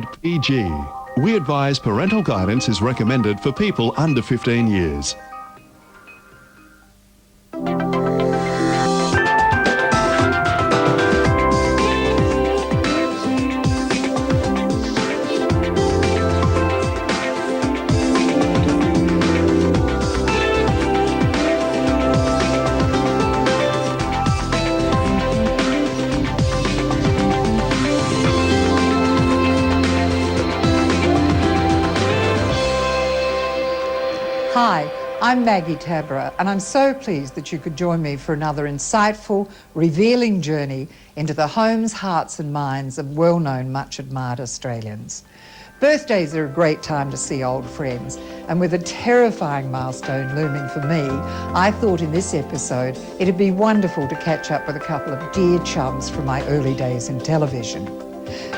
PG. We advise parental guidance is recommended for people under 15 years. Hi, I'm Maggie Tabberer, and I'm so pleased that you could join me for another insightful, revealing journey into the homes, hearts and minds of well-known, much-admired Australians. Birthdays are a great time to see old friends, and with a terrifying milestone looming for me, I thought in this episode it'd be wonderful to catch up with a couple of dear chums from my early days in television.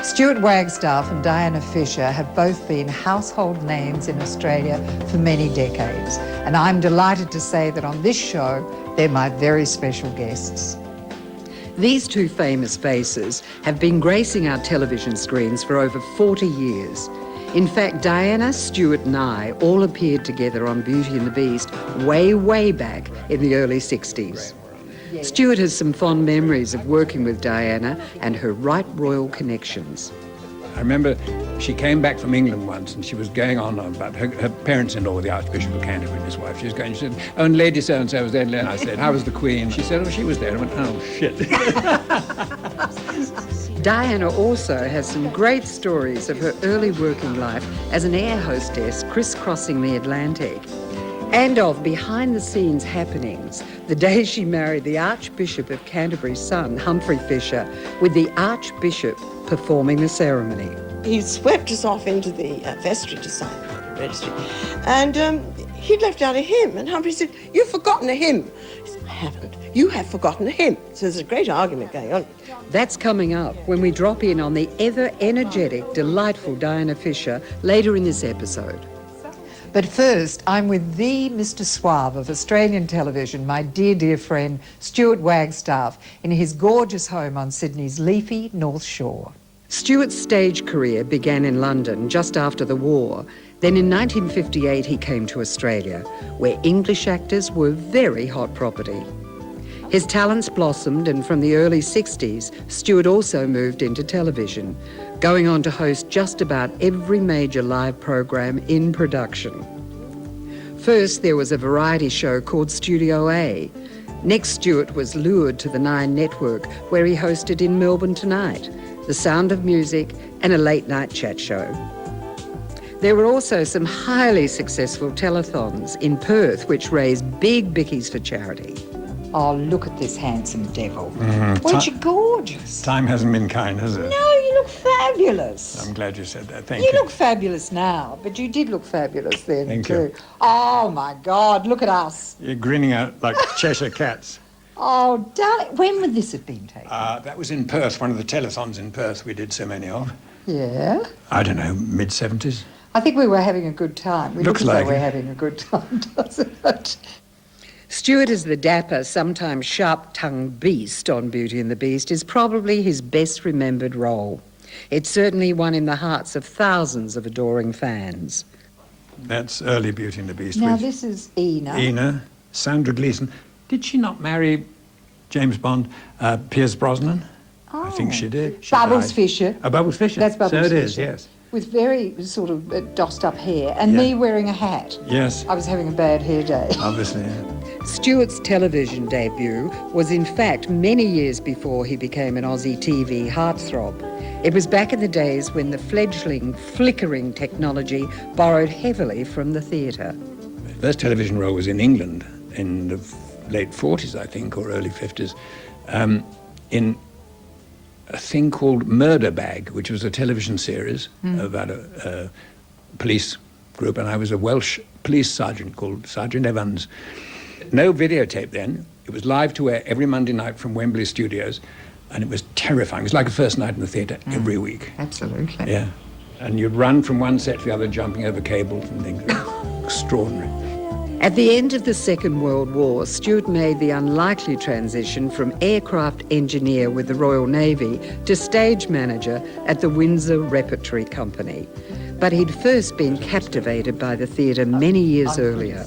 Stuart Wagstaff and Diana Fisher have both been household names in Australia for many decades, and I'm delighted to say that on this show, they're my very special guests. These two famous faces have been gracing our television screens for over 40 years. In fact, Diana, Stuart and I all appeared together on Beauty and the Beast way back in the early 60s. Stuart has some fond memories of working with Diana and her right royal connections. I remember she came back from England once and she was going on about her parents-in-law were the Archbishop of Canterbury and his wife. She was going, she said, oh, and Lady so-and-so was there. And I said, how was the Queen? She said, oh, she was there. I went, oh, shit. Diana also has some great stories of her early working life as an air hostess crisscrossing the Atlantic, and of behind-the-scenes happenings, the day she married the Archbishop of Canterbury's son, Humphrey Fisher, with the Archbishop performing the ceremony. He swept us off into the vestry to sign the registry, and he'd left out a hymn, and Humphrey said, you've forgotten a hymn. He said, I haven't. You have forgotten a hymn. So there's a great argument going on. That's coming up when we drop in on the ever-energetic, delightful Diana Fisher later in this episode. But first, I'm with the Mr. Suave of Australian television, my dear friend, Stuart Wagstaff, in his gorgeous home on Sydney's leafy North Shore. Stuart's stage career began in London just after the war. Then in 1958, he came to Australia, where English actors were very hot property. His talents blossomed, and from the early 60s, Stuart also moved into television, going on to host just about every major live program in production. First, there was a variety show called Studio A. Next, Stuart was lured to the Nine Network, where he hosted In Melbourne Tonight, The Sound of Music, and a late-night chat show. There were also some highly successful telethons in Perth, which raised big bickies for charity. Oh, look at this handsome devil. Aren't you gorgeous? Time hasn't been kind, has it? No, you look fabulous. I'm glad you said that. Thank you. You look fabulous now, but you did look fabulous then Thank too. you. Oh, my God, look at us. You're grinning out like Cheshire cats. Oh, darling, when would this have been taken? That was in Perth, one of the telethons in Perth we did so many of. Yeah? I don't know, mid-70s? I think we were having a good time. We Looks look as like though we're it. having a good time, doesn't it? Stuart as the dapper, sometimes sharp-tongued beast on Beauty and the Beast is probably his best remembered role. It's certainly one in the hearts of thousands of adoring fans. That's early Beauty and the Beast. Now with this is Ina. Ina, Sandra Gleeson. Did she not marry James Bond, Pierce Brosnan? I think she did. She Bubbles died. Fisher. Bubbles Fisher. That's Bubbles So it Fisher. is, yes. With very sort of dossed-up hair, and Yeah. me wearing a hat. Yes, I was having a bad hair day. obviously, yeah. Stuart's television debut was in fact many years before he became an Aussie TV heartthrob. It was back in the days when the fledgling, flickering technology borrowed heavily from the theatre. First television role was in England in the late 40s, I think, or early 50s, in a thing called Murder Bag, which was a television series about a police group, and I was a Welsh police sergeant called Sergeant Evans. No videotape then. It was live to air every Monday night from Wembley Studios, and it was terrifying. It was like a first night in the theatre every week. Absolutely. Yeah. And you'd run from one set to the other, jumping over cables and things. Extraordinary. At the end of the Second World War, Stuart made the unlikely transition from aircraft engineer with the Royal Navy to stage manager at the Windsor Repertory Company. But he'd first been captivated by the theatre many years earlier.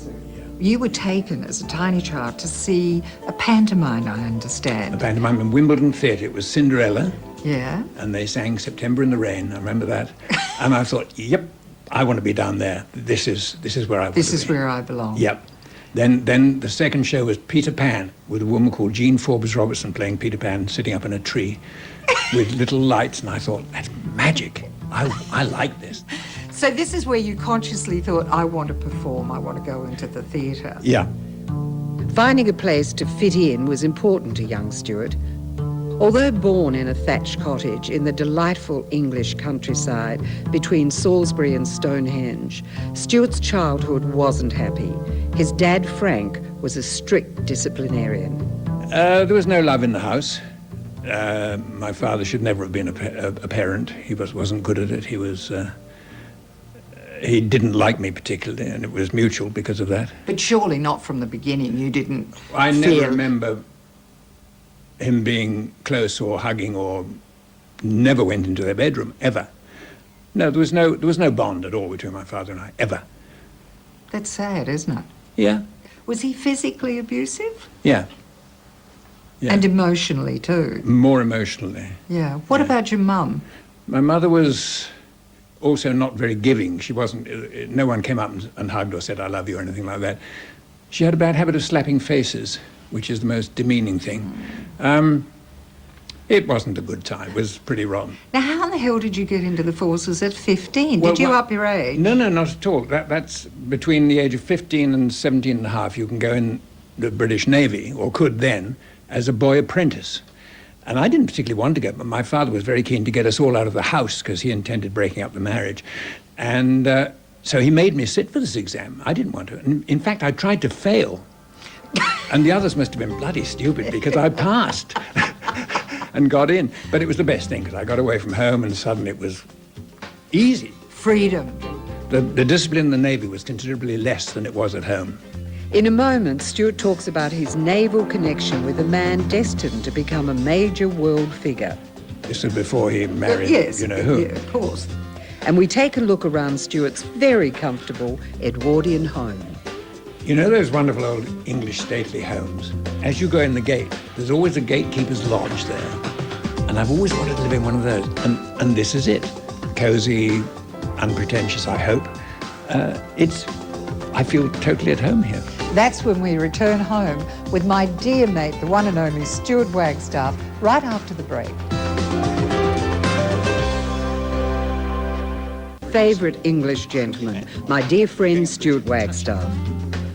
You were taken as a tiny child to see a pantomime, I understand. A pantomime in Wimbledon Theatre. It was Cinderella. Yeah? And they sang September in the Rain. I remember that. And I thought, yep, I want to be down there. This is where I want to be. This is where I belong. Yep. Then the second show was Peter Pan, with a woman called Jean Forbes Robertson playing Peter Pan, sitting up in a tree with little lights. And I thought, that's magic. I like this. So this is where you consciously thought, I want to perform, I want to go into the theatre. Yeah. Finding a place to fit in was important to young Stuart. Although born in a thatched cottage in the delightful English countryside between Salisbury and Stonehenge, Stuart's childhood wasn't happy. His dad, Frank, was a strict disciplinarian. There was no love in the house. My father should never have been a parent. He wasn't good at it. He didn't like me particularly, and it was mutual because of that. But surely not from the beginning, you didn't I feel... never remember him being close or hugging, or never went into their bedroom, ever. No, there was no bond at all between my father and I, ever. That's sad, isn't it? Yeah. Was he physically abusive? Yeah. Yeah. And emotionally too? More emotionally. Yeah. What about your mum? My mother was also not very giving. She wasn't, no one came up and hugged or said, I love you or anything like that. She had a bad habit of slapping faces, which is the most demeaning thing. It wasn't a good time. It was pretty rotten. Now, how in the hell did you get into the forces at 15? Well, did you up your age? No, not at all. That's between the age of 15 and 17 and a half. You can go in the British Navy, or could then, as a boy apprentice. And I didn't particularly want to go, but my father was very keen to get us all out of the house because he intended breaking up the marriage. And so he made me sit for this exam. I didn't want to. And in fact, I tried to fail. And the others must have been bloody stupid because I passed and got in. But it was the best thing because I got away from home and suddenly it was easy. Freedom. The discipline in the Navy was considerably less than it was at home. In a moment, Stuart talks about his naval connection with a man destined to become a major world figure. This was before he married, yes, you know who. Yeah, of course. And we take a look around Stuart's very comfortable Edwardian home. You know those wonderful old English stately homes? As you go in the gate, there's always a gatekeeper's lodge there. And I've always wanted to live in one of those. And this is it. Cosy, unpretentious, I hope. I feel totally at home here. That's when we return home with my dear mate, the one and only Stuart Wagstaff, right after the break. Favourite English gentleman, my dear friend Stuart Wagstaff.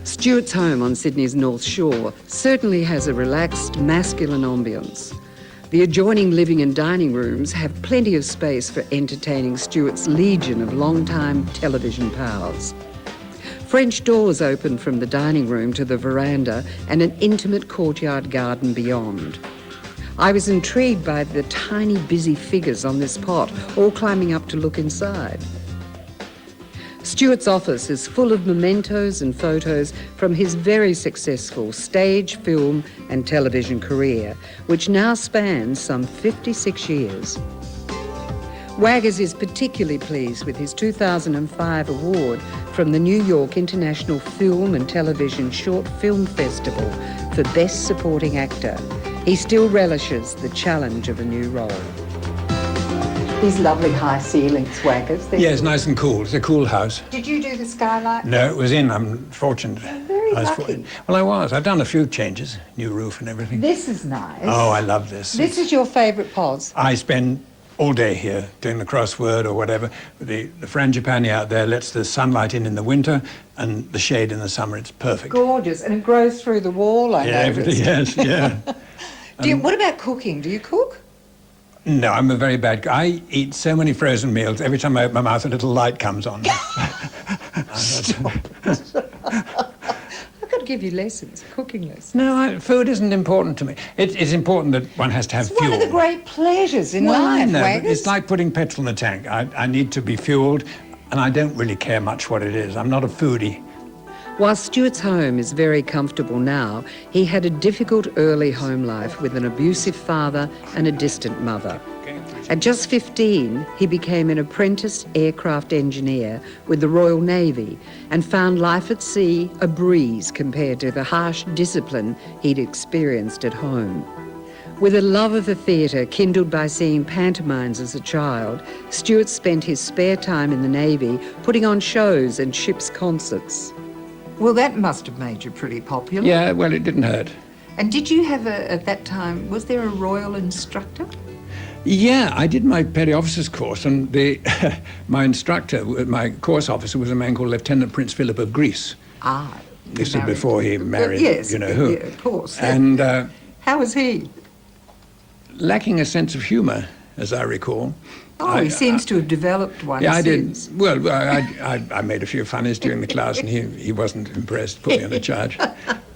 Stuart's home on Sydney's North Shore certainly has a relaxed, masculine ambience. The adjoining living and dining rooms have plenty of space for entertaining Stuart's legion of long-time television pals. French doors open from the dining room to the veranda and an intimate courtyard garden beyond. I was intrigued by the tiny busy figures on this pot, all climbing up to look inside. Stuart's office is full of mementos and photos from his very successful stage, film and television career, which now spans some 56 years. Waggers is particularly pleased with his 2005 award from the New York International Film and Television Short Film Festival for Best Supporting Actor. He still relishes the challenge of a new role. These lovely high ceilings, Waggers. Yeah, it's nice and cool. It's a cool house. Did you do the skylight? No, it was in. I'm fortunate. Very lucky. Well, I was. I've done a few changes, new roof and everything. This is nice. Oh, I love this. This is your favourite pos? I spend all day here doing the crossword or whatever. The frangipani out there lets the sunlight in the winter and the shade in the summer. It's perfect. Gorgeous. And it grows through the wall, I noticed. Yes, yeah. What about cooking? Do you cook? No, I'm a very bad guy. I eat so many frozen meals. Every time I open my mouth, a little light comes on. I've got to give you lessons, cooking lessons. No, food isn't important to me. It's important that one has to have fuel. It's one of the great pleasures in I life, know, but Waggers. it's like putting petrol in the tank. I need to be fueled, and I don't really care much what it is. I'm not a foodie. While Stuart's home is very comfortable now, he had a difficult early home life with an abusive father and a distant mother. At just 15, he became an apprentice aircraft engineer with the Royal Navy and found life at sea a breeze compared to the harsh discipline he'd experienced at home. With a love of the theatre kindled by seeing pantomimes as a child, Stuart spent his spare time in the Navy putting on shows and ship's concerts. Well, that must have made you pretty popular. Yeah, well, it didn't hurt. And did you have at that time, was there a royal instructor? Yeah, I did my petty officer's course, and my instructor, my course officer, was a man called Lieutenant Prince Philip of Greece. Ah. This is before he married, yes, you know who. Yeah, of course. And how was he? lacking a sense of humour, as I recall. Oh, he seems to have developed one. Yeah, I since. did. Well, I made a few funnies during the class, and he wasn't impressed, put me on a charge.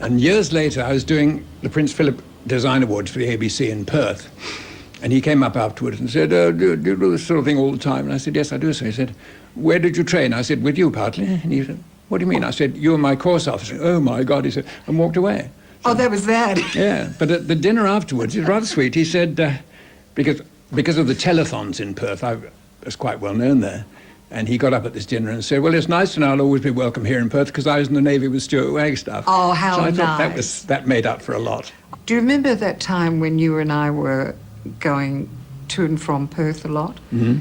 And years later, I was doing the Prince Philip Design Awards for the ABC in Perth. And he came up afterwards and said, do you do this sort of thing all the time? And I said, yes, I do. So he said, where did you train? I said, with you partly. And he said, what do you mean? I said, you were my course officer. Oh, my God, he said, and walked away. So, oh, that was that. Yeah, but at the dinner afterwards, it was rather sweet. He said, because of the telethons in Perth, I was quite well known there. And he got up at this dinner and said, well, it's nice to know I'll always be welcome here in Perth because I was in the Navy with Stuart Wagstaff. Oh, how so I nice. thought that made up for a lot. Do you remember that time when you and I were going to and from Perth a lot? Mm-hmm.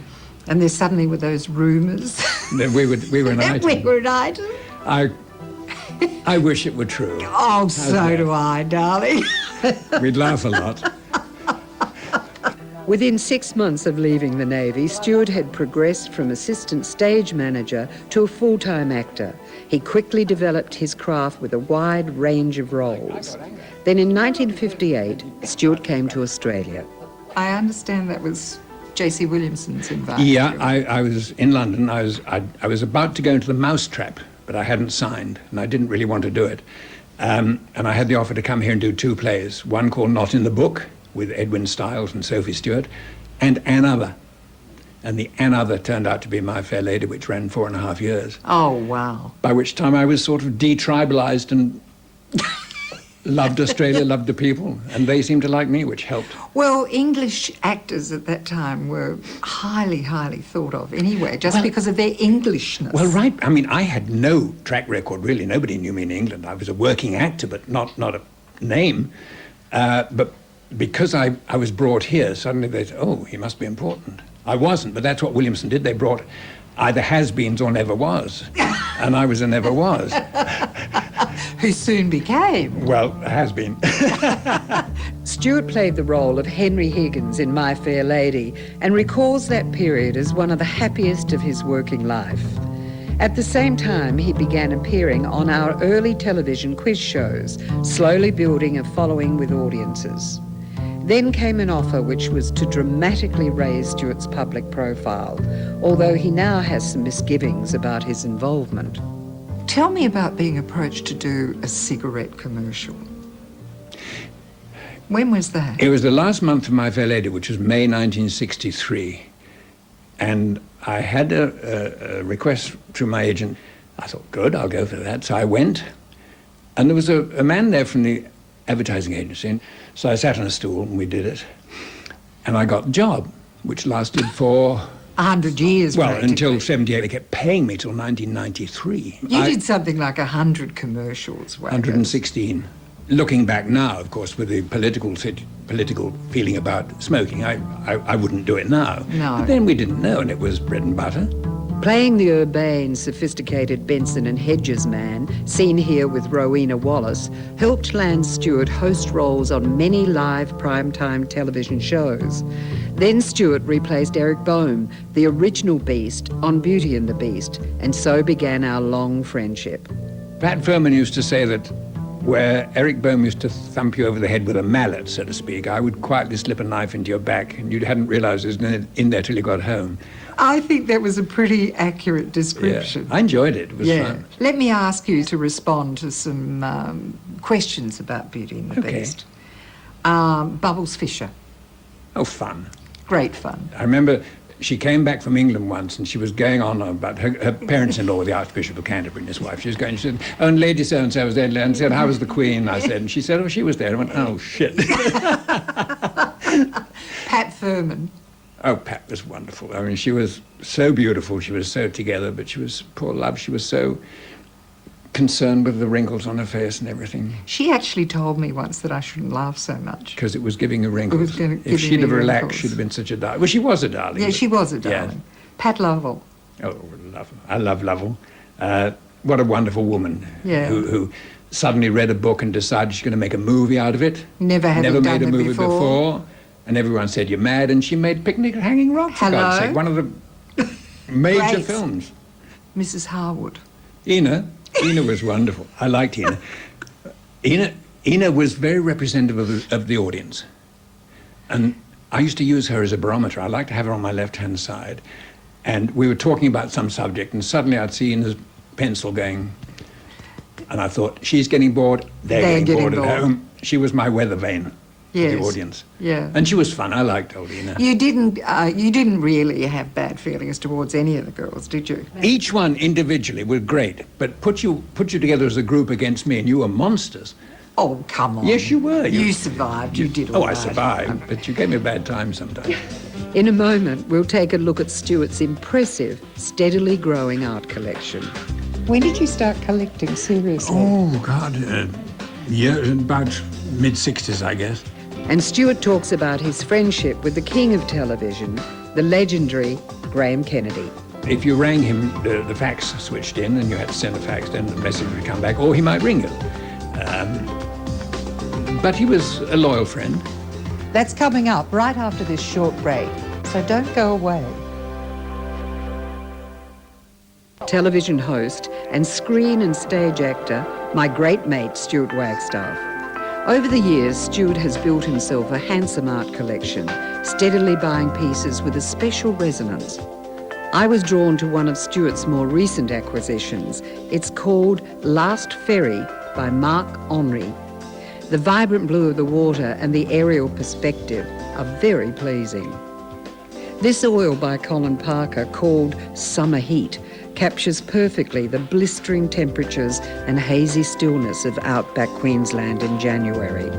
And there suddenly were those rumours. We were an item. We were an item. I wish it were true. Oh, so do I, darling. We'd laugh a lot. Within 6 months of leaving the Navy, Stuart had progressed from assistant stage manager to a full-time actor. He quickly developed his craft with a wide range of roles. Then in 1958, Stuart came to Australia. I understand that was J.C. Williamson's invitation. Yeah, I was in London. I was about to go into the Mousetrap, but I hadn't signed, and I didn't really want to do it. And I had the offer to come here and do 2 plays, one called Not in the Book, with Edwin Stiles and Sophie Stewart, and Another. And the Another turned out to be My Fair Lady, which ran 4.5 years. Oh, wow. By which time I was sort of detribalised and loved Australia, loved the people, and they seemed to like me, which helped. Well, English actors at that time were highly, highly thought of anyway, just because of their Englishness. Well, right. I mean, I had no track record, really. Nobody knew me in England. I was a working actor, but not a name. But because I was brought here, suddenly they said, oh, he must be important. I wasn't, but that's what Williamson did. They brought either has-beens or never was. And I was a never was. Who soon became. Well, has-been. Stuart played the role of Henry Higgins in My Fair Lady and recalls that period as one of the happiest of his working life. At the same time, he began appearing on our early television quiz shows, slowly building a following with audiences. Then came an offer which was to dramatically raise Stuart's public profile, although he now has some misgivings about his involvement. Tell me about being approached to do a cigarette commercial. When was that? It was the last month of My Fair Lady, which was May 1963. And I had a request through my agent. I thought, good, I'll go for that. So I went, and there was a man there from the advertising agency. And so I sat on a stool and we did it. And I got the job, which lasted for 100 years, well, practically. until 78. They kept paying me till 1993. You did something like 100 commercials, Waggers. 116. Looking back now, of course, with the political feeling about smoking, I wouldn't do it now. No. But then we didn't know, and it was bread and butter. Playing the urbane, sophisticated Benson and Hedges man, seen here with Rowena Wallace, helped land Stuart host roles on many live primetime television shows. Then Stuart replaced Eric Boehm, the original Beast, on Beauty and the Beast, and so began our long friendship. Pat Furman used to say that where Eric Boehm used to thump you over the head with a mallet, so to speak, I would quietly slip a knife into your back, and you hadn't realised it was in there till you got home. I think that was a pretty accurate description. Yeah, I enjoyed it. It was fun. Let me ask you to respond to some questions about Beauty and the Beast. Bubbles Fisher. Oh, fun. Great fun. I remember she came back from England once, and she was going on about her parents-in-law were the Archbishop of Canterbury and his wife. She was going, she said, "Oh, and Lady so-and-so was there," and said, "How was the Queen?" I said, and she said, "Oh, she was there." I went, "Oh, shit." Pat Furman. Oh, Pat was wonderful. I mean, she was so beautiful. She was so together, but she was, poor love, she was so concerned with the wrinkles on her face and everything. She actually told me once that I shouldn't laugh so much. Because it was giving her wrinkles. If she'd have relaxed, she'd have been such a darling. Well, she was a darling. Yeah, she was a darling. Yeah. Pat Lovell. Oh, Lovell. I love Lovell. What a wonderful woman. Yeah. Who suddenly read a book and decided she's going to make a movie out of it. Never made done a it movie before. And everyone said, "You're mad," and she made Picnic at Hanging Rock, for God's sake. One of the major Great. films. Mrs. Harwood. Ina was wonderful. I liked Ina. Ina was very representative of the audience. And I used to use her as a barometer. I liked to have her on my left-hand side. And we were talking about some subject, and suddenly I'd see Ina's pencil going, and I thought, she's getting bored, they're getting bored at home. She was my weather vane. Yes. The audience. Yeah. And she was fun. I liked old Ina. You didn't really have bad feelings towards any of the girls, did you? Each one individually were great, but put you together as a group against me, and you were monsters. Oh, come on. Yes, you were. You survived. You did all right. I survived, but you gave me a bad time sometimes. In a moment, we'll take a look at Stuart's impressive, steadily growing art collection. When did you start collecting seriously? Oh, God. About mid-60s, I guess. And Stuart talks about his friendship with the king of television, the legendary Graham Kennedy. If you rang him, the fax switched in, and you had to send a fax, then the message would come back, or he might ring you. But he was a loyal friend. That's coming up right after this short break, so don't go away. Television host and screen and stage actor, my great mate Stuart Wagstaff. Over the years, Stuart has built himself a handsome art collection, steadily buying pieces with a special resonance. I was drawn to one of Stuart's more recent acquisitions. It's called Last Ferry by Marc Henry. The vibrant blue of the water and the aerial perspective are very pleasing. This oil by Colin Parker, called Summer Heat, captures perfectly the blistering temperatures and hazy stillness of outback Queensland in January.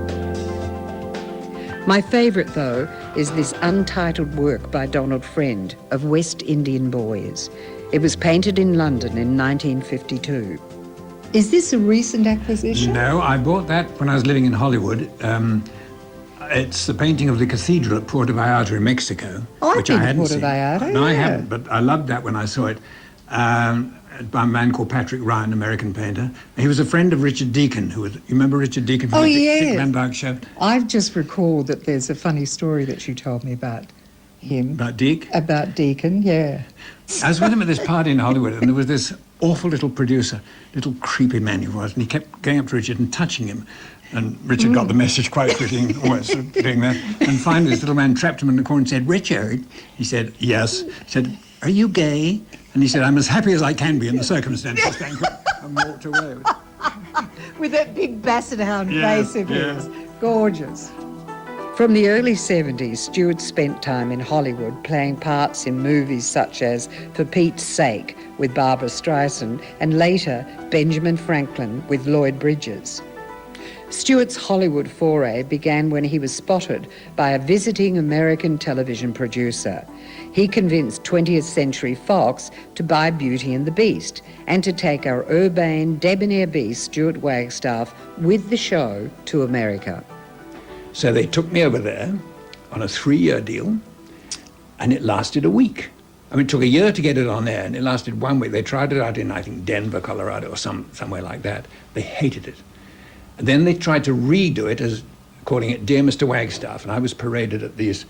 My favourite, though, is this untitled work by Donald Friend of West Indian Boys. It was painted in London in 1952. Is this a recent acquisition? No, I bought that when I was living in Hollywood. It's the painting of the cathedral at Puerto Vallarta in Mexico, Oh, which I've I been to hadn't Puerto seen. Vallarta, No, I yeah. haven't, but I loved that when I saw it. By a man called Patrick Ryan, American painter. He was a friend of Richard Deacon, you remember Richard Deacon from Oh, the yes. Dick Van Dyke Show? I've just recalled that there's a funny story that you told me about him. About Deek? About Deacon, yeah. I was with him at this party in Hollywood, and there was this awful little producer, little creepy man he was, and he kept going up to Richard and touching him. And Richard got the message quite quickly, and always sort of doing that. And finally, this little man trapped him in the corner and said, "Richard," he said, "Yes." He said, "Are you gay?" And he said, "I'm as happy as I can be in the circumstances," thank you, and walked away. With that big basset hound face of his. Gorgeous. From the early 70s, Stuart spent time in Hollywood playing parts in movies such as For Pete's Sake with Barbara Streisand and later Benjamin Franklin with Lloyd Bridges. Stuart's Hollywood foray began when he was spotted by a visiting American television producer. He convinced 20th Century Fox to buy Beauty and the Beast and to take our urbane, debonair beast, Stuart Wagstaff, with the show to America. So they took me over there on a 3-year deal, and it lasted a week. I mean, it took a year to get it on air, and it lasted 1 week. They tried it out in, I think, Denver, Colorado, or somewhere like that. They hated it. And then they tried to redo it as calling it Dear Mr. Wagstaff, and I was paraded at these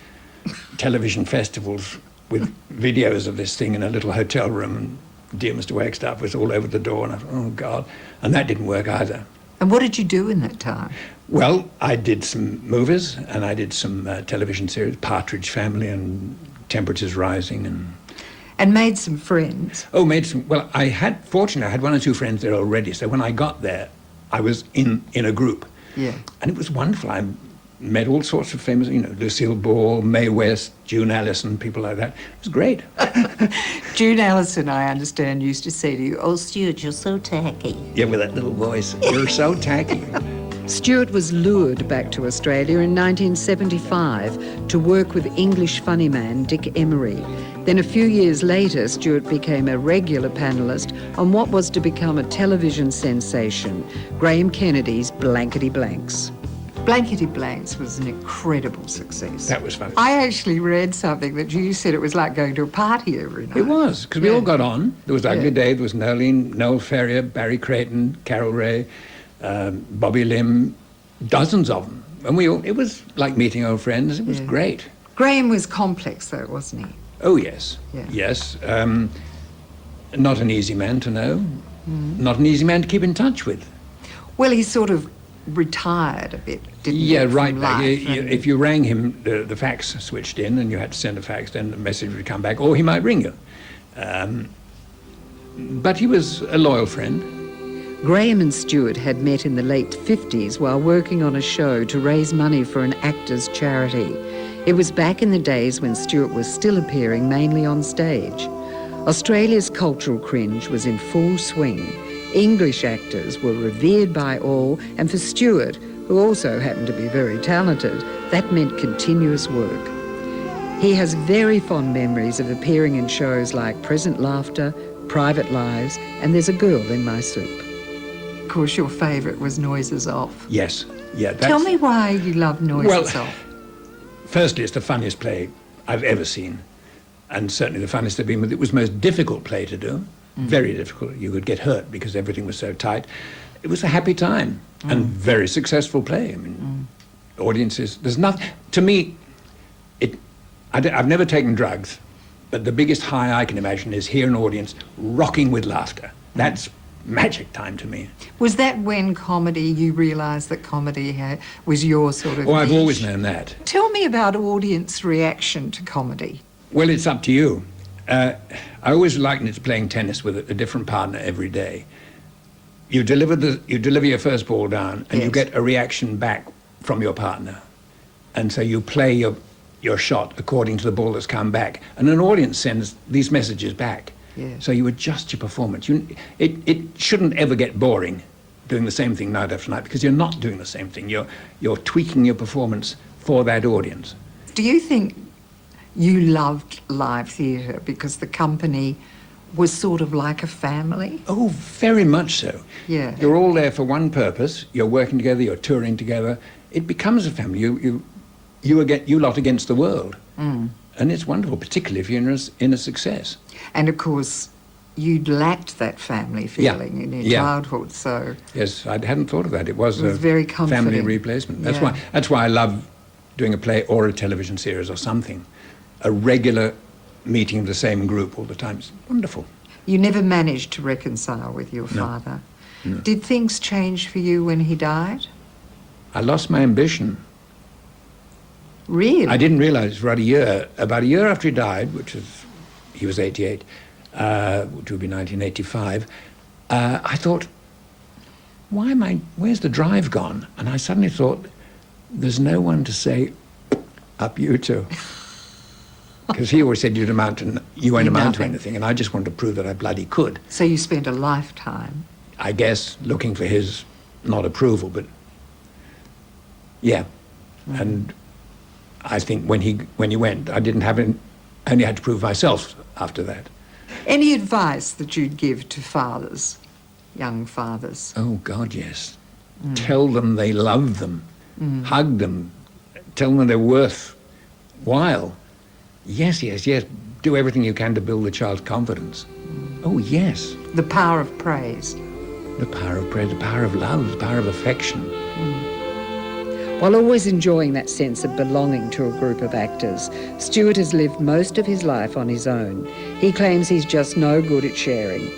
television festivals with videos of this thing in a little hotel room, and Dear Mr. Wagstaff was all over the door, and I thought, oh, God. And that didn't work either. And what did you do in that time? Well, I did some movies, and I did some television series, Partridge Family and Temperatures Rising, And made some friends. Oh, made some. Well, fortunately, I had 1 or 2 friends there already. So when I got there, I was in a group. Yeah. And it was wonderful. met all sorts of famous, Lucille Ball, Mae West, June Allison, people like that. It was great. June Allison, I understand, used to say to you, "Oh, Stuart, you're so tacky." Yeah, with that little voice. You're so tacky. Stuart was lured back to Australia in 1975 to work with English funny man Dick Emery. Then a few years later, Stuart became a regular panellist on what was to become a television sensation, Graham Kennedy's Blankety Blanks. Blankety Blanks was an incredible success. That was fun. I actually read something that you said it was like going to a party every night. It was, because we all got on. There was Ugly Yeah. Dave, there was Nolene, Noel Ferrier, Barry Creighton, Carol Ray, Bobby Lim, dozens of them. And it was like meeting old friends. It was great. Graham was complex though, wasn't he? Oh, yes. Yeah. Yes. Not an easy man to know. Not an easy man to keep in touch with. Well, he sort of retired a bit, didn't he? Yeah, from right. life, and- If you rang him, the fax switched in and you had to send a fax, then the message would come back, or he might ring you. But he was a loyal friend. Graham and Stuart had met in the late 50s while working on a show to raise money for an actors' charity. It was back in the days when Stuart was still appearing mainly on stage. Australia's cultural cringe was in full swing. English actors were revered by all, and for Stuart, who also happened to be very talented, that meant continuous work. He has very fond memories of appearing in shows like Present Laughter, Private Lives, and There's a Girl in My Soup. Of course, your favourite was Noises Off. Yes. Yeah. Tell me why you love Noises Off. Firstly, it's the funniest play I've ever seen, and certainly the funniest I've been with. It was the most difficult play to do, very difficult. You would get hurt because everything was so tight. It was a happy time and very successful play. I mean, audiences, there's nothing, to me, I've never taken drugs, but the biggest high I can imagine is hear an audience rocking with laughter. That's magic time to me. Was that when comedy, you realised that comedy was your sort of Oh, I've niche? always known that. Tell me about audience reaction to comedy. Well, it's up to you. I always liken it to playing tennis with a different partner every day. You deliver your first ball down, and you Yes. get a reaction back from your partner, and so you play your shot according to the ball that's come back, and an audience sends these messages back. Yes. So you adjust your performance. It shouldn't ever get boring doing the same thing night after night, because you're not doing the same thing. You're tweaking your performance for that audience. Do you think you loved live theatre because the company was sort of like a family? Oh, very much so. Yeah. You're all there for one purpose. You're working together. You're touring together. It becomes a family. You lot against the world, and it's wonderful, particularly if you're in a success. And of course, you'd lacked that family feeling in your childhood, so... Yes, I hadn't thought of that. It was a very comforting. family replacement. That's Yeah. why I love doing a play or a television series or something. A regular meeting of the same group all the time. It's wonderful. You never managed to reconcile with your father. No. Did things change for you when he died? I lost my ambition. Really? I didn't realise about a year after he died, he was 88, which would be 1985, I thought, where's the drive gone? And I suddenly thought, there's no one to say, up you two. Because he always said you won't amount to Nothing. anything, and I just wanted to prove that I bloody could. So you spent a lifetime. I guess looking for his, not approval, but yeah. And I think when he went, I only had to prove myself after that. Any advice that you'd give to fathers, young fathers? Oh, God, yes. Tell them they love them. Hug them. Tell them they're worthwhile. Yes, yes, yes. Do everything you can to build the child's confidence. Oh, yes. The power of praise. The power of prayer, the power of love, the power of affection. While always enjoying that sense of belonging to a group of actors, Stuart has lived most of his life on his own. He claims he's just no good at sharing.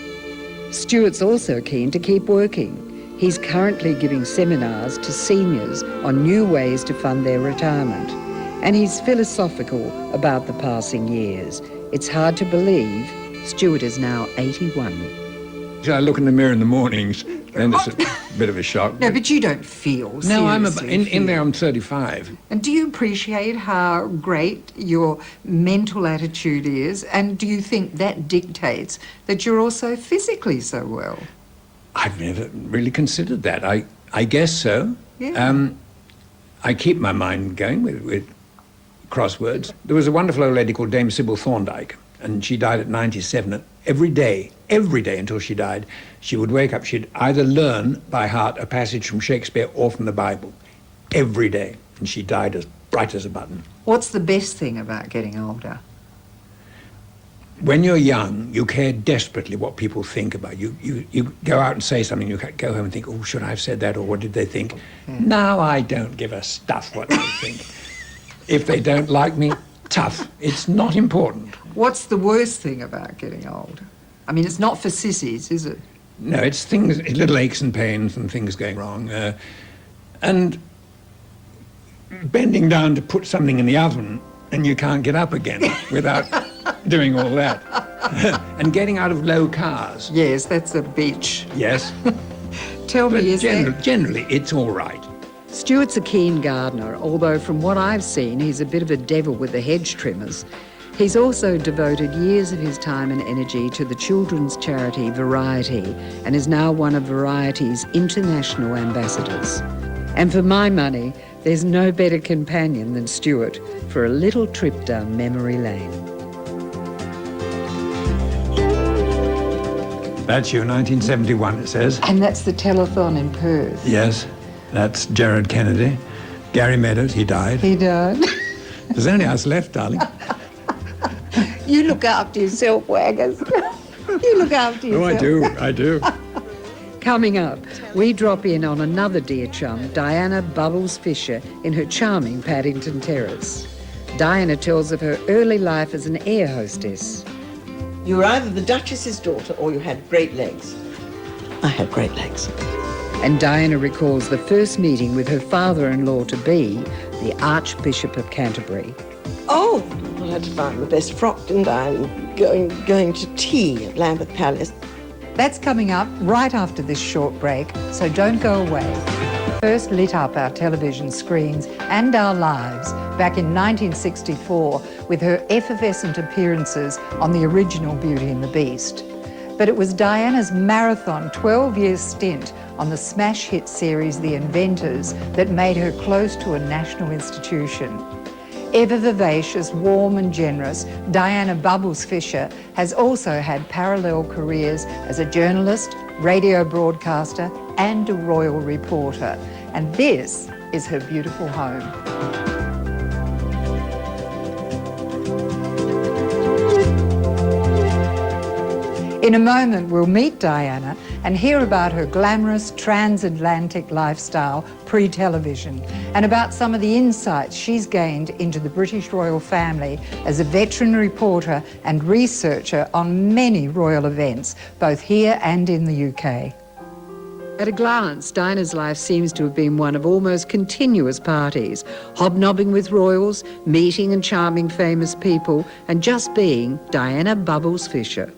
Stuart's also keen to keep working. He's currently giving seminars to seniors on new ways to fund their retirement. And he's philosophical about the passing years. It's hard to believe Stuart is now 81. I look in the mirror in the mornings, then it's bit of a shock. No, but you don't feel No, seriously in there I'm 35. And do you appreciate how great your mental attitude is? And do you think that dictates that you're also physically so well? I've never really considered that. I guess so. Yeah. I keep my mind going with crosswords. There was a wonderful old lady called Dame Sybil Thorndike, and she died at 97. And every day until she died, she would wake up. She'd either learn by heart a passage from Shakespeare or from the Bible. Every day. And she died as bright as a button. What's the best thing about getting older? When you're young, you care desperately what people think about you. You go out and say something, you go home and think, oh, should I have said that, or what did they think? Now I don't give a stuff what they think. If they don't like me, tough. It's not important. What's the worst thing about getting older? I mean, it's not for sissies, is it? No, it's things, little aches and pains and things going wrong. And bending down to put something in the oven and you can't get up again without doing all that. And getting out of low cars. Yes, that's a bitch. Yes. Tell me, is generally, it's all right. Stuart's a keen gardener, although from what I've seen, he's a bit of a devil with the hedge trimmers. He's also devoted years of his time and energy to the children's charity Variety and is now one of Variety's international ambassadors. And for my money, there's no better companion than Stuart for a little trip down memory lane. That's you, 1971, it says. And that's the telethon in Perth. Yes, that's Gerard Kennedy. Gary Meadows, he died. He died. There's only us left, darling. You look after yourself, Waggers. You look after yourself. Oh, I do. Coming up, we drop in on another dear chum, Diana Bubbles Fisher, in her charming Paddington Terrace. Diana tells of her early life as an air hostess. You were either the Duchess's daughter or you had great legs. I had great legs. And Diana recalls the first meeting with her father-in-law-to-be, the Archbishop of Canterbury. Oh, I had to find the best frock, didn't I? And going to tea at Lambeth Palace. That's coming up right after this short break, so don't go away. First lit up our television screens and our lives back in 1964 with her effervescent appearances on the original Beauty and the Beast. But it was Diana's marathon 12-year stint on the smash hit series The Inventors that made her close to a national institution. Ever vivacious, warm and generous, Diana Bubbles Fisher has also had parallel careers as a journalist, radio broadcaster and a royal reporter. And this is her beautiful home. In a moment, we'll meet Diana and hear about her glamorous transatlantic lifestyle pre-television and about some of the insights she's gained into the British royal family as a veteran reporter and researcher on many royal events, both here and in the UK. At a glance, Diana's life seems to have been one of almost continuous parties, hobnobbing with royals, meeting and charming famous people, and just being Diana Bubbles Fisher.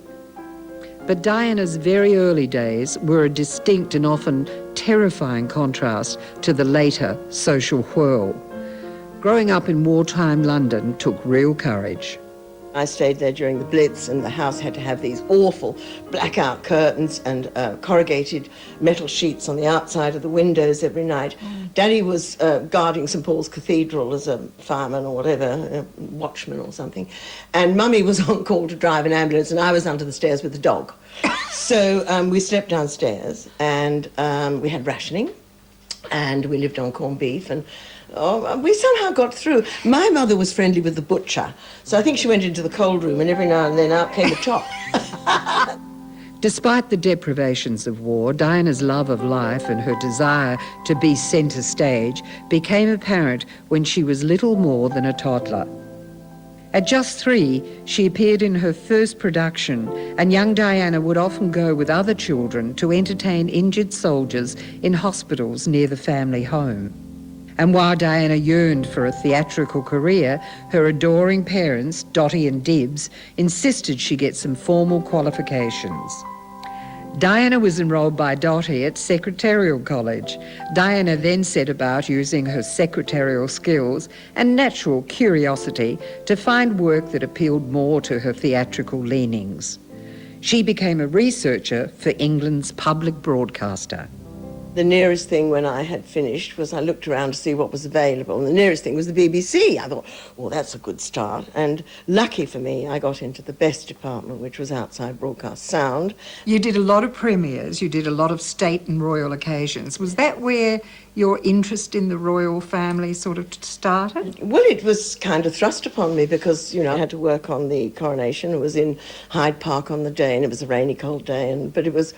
But Diana's very early days were a distinct and often terrifying contrast to the later social whirl. Growing up in wartime London took real courage. I stayed there during the Blitz, and the house had to have these awful blackout curtains and corrugated metal sheets on the outside of the windows every night. Daddy was guarding St Paul's Cathedral as a fireman or whatever, a watchman or something, and Mummy was on call to drive an ambulance, and I was under the stairs with the dog. So we slept downstairs, and we had rationing, and we lived on corned beef, and we somehow got through. My mother was friendly with the butcher, so I think she went into the cold room and every now and then out came a chop. Despite the deprivations of war, Diana's love of life and her desire to be centre stage became apparent when she was little more than a toddler. At just 3, she appeared in her first production, and young Diana would often go with other children to entertain injured soldiers in hospitals near the family home. And while Diana yearned for a theatrical career, her adoring parents, Dottie and Dibbs, insisted she get some formal qualifications. Diana was enrolled by Dottie at Secretarial College. Diana then set about using her secretarial skills and natural curiosity to find work that appealed more to her theatrical leanings. She became a researcher for England's public broadcaster. The nearest thing when I had finished was I looked around to see what was available, and the nearest thing was the BBC. I thought, well, that's a good start. And lucky for me, I got into the best department, which was outside broadcast sound. You did a lot of premieres, you did a lot of state and royal occasions. Was that where your interest in the royal family sort of started? Well, it was kind of thrust upon me because, I had to work on the coronation. It was in Hyde Park on the day, and it was a rainy, cold day, but it was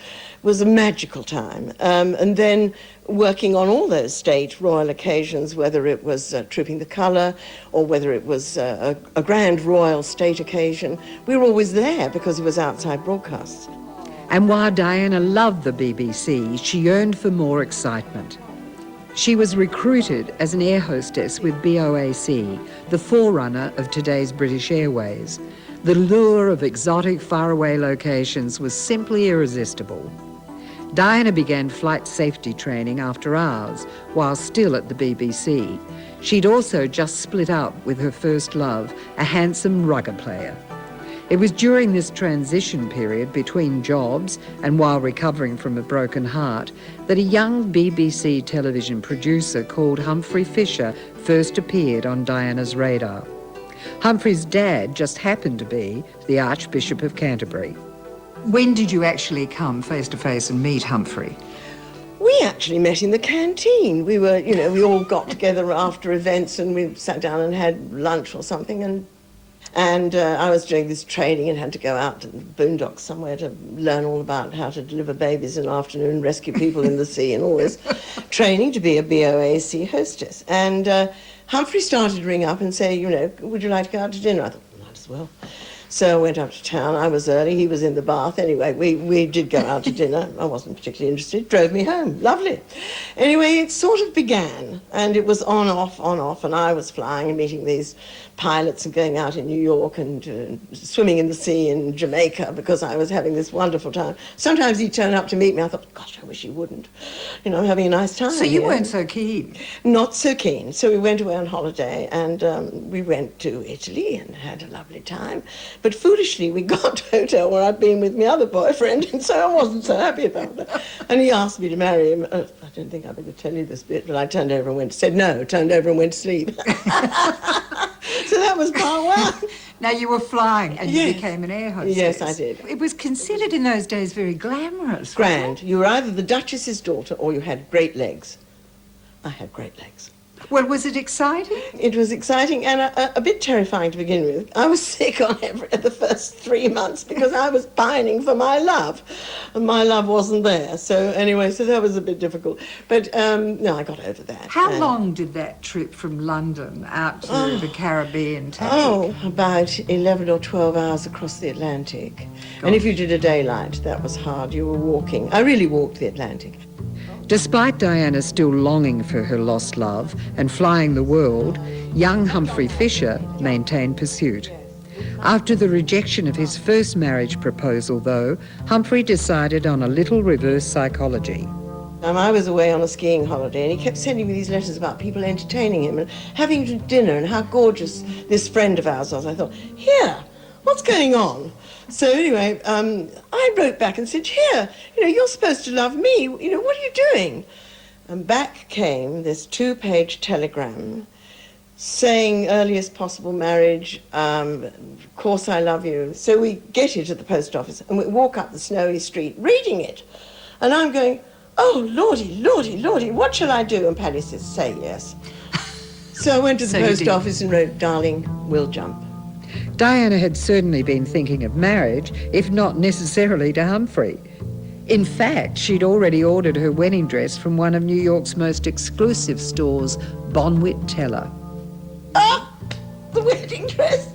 a magical time. And then working on all those state royal occasions, whether it was Trooping the Colour or whether it was a grand royal state occasion, we were always there because it was outside broadcasts. And while Diana loved the BBC, she yearned for more excitement. She was recruited as an air hostess with BOAC, the forerunner of today's British Airways. The lure of exotic faraway locations was simply irresistible. Diana began flight safety training after hours while still at the BBC. She'd also just split up with her first love, a handsome rugger player. It was during this transition period between jobs and while recovering from a broken heart that a young BBC television producer called Humphrey Fisher first appeared on Diana's radar. Humphrey's dad just happened to be the Archbishop of Canterbury. When did you actually come face to face and meet Humphrey? We actually met in the canteen. We were, we all got together after events and we sat down and had lunch or something, and I was doing this training and had to go out to the boondocks somewhere to learn all about how to deliver babies in the afternoon, rescue people in the sea and all this training to be a BOAC hostess. And Humphrey started to ring up and say, would you like to go out to dinner? I thought, might as well. So I went up to town. I was early. He was in the bath. Anyway, we did go out to dinner. I wasn't particularly interested. Drove me home. Lovely. Anyway, it sort of began, and it was on, off, and I was flying and meeting these pilots and going out in New York and swimming in the sea in Jamaica because I was having this wonderful time. Sometimes he'd turn up to meet me. I thought, gosh, I wish he wouldn't. I'm having a nice time. So you weren't so keen? Not so keen. So we went away on holiday, and we went to Italy and had a lovely time. But foolishly, we got to a hotel where I'd been with my other boyfriend, and so I wasn't so happy about that. And he asked me to marry him. I don't think I better tell you this bit, but I turned over and turned over and went to sleep. So that was part one. Now you were flying and Yes. you became an air hostess. Yes, I did. It was considered in those days very glamorous. Grand. You were either the Duchess's daughter or you had great legs. I had great legs. Well, was it exciting? It was exciting and a bit terrifying to begin with. I was sick on the first 3 months because I was pining for my love, and my love wasn't there. So anyway, so that was a bit difficult. But no, I got over that. How long did that trip from London out to the Caribbean take? Oh, about 11 or 12 hours across the Atlantic. And if you did a daylight, that was hard. You were walking. I really walked the Atlantic. Despite Diana still longing for her lost love and flying the world, young Humphrey Fisher maintained pursuit. After the rejection of his first marriage proposal, though, Humphrey decided on a little reverse psychology. I was away on a skiing holiday, and he kept sending me these letters about people entertaining him and having dinner and how gorgeous this friend of ours was. I thought, here, what's going on? So anyway, I wrote back and said, here, you're supposed to love me. What are you doing? And back came this 2-page telegram saying earliest possible marriage, of course I love you. So we get it at the post office and we walk up the snowy street reading it. And I'm going, oh, lordy, lordy, lordy, what shall I do? And Paddy says, say yes. So I went to the post office and wrote, darling, we'll jump. Diana had certainly been thinking of marriage, if not necessarily to Humphrey. In fact, she'd already ordered her wedding dress from one of New York's most exclusive stores, Bonwit Teller. Ah, the wedding dress.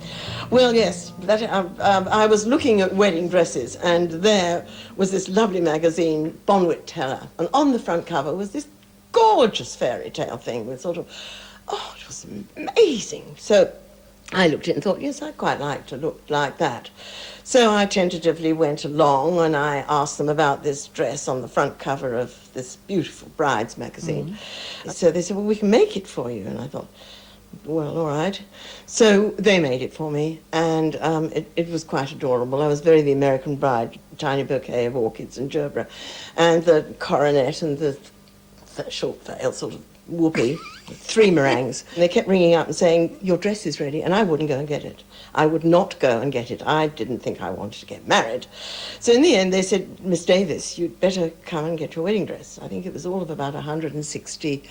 Well, yes, I was looking at wedding dresses, and there was this lovely magazine, Bonwit Teller, and on the front cover was this gorgeous fairy tale thing with sort of, oh, it was amazing. So I looked at it and thought, yes, I'd quite like to look like that. So I tentatively went along and I asked them about this dress on the front cover of this beautiful brides magazine. So they said, well, we can make it for you. And I thought, well, all right. So they made it for me, and it was quite adorable. I was very the American bride, tiny bouquet of orchids and gerbera, and the coronet and the short veil sort of whoopee, 3 meringues. And they kept ringing up and saying, your dress is ready, and I wouldn't go and get it. I would not go and get it. I didn't think I wanted to get married. So in the end, they said, Miss Davis, you'd better come and get your wedding dress. I think it was all of about $160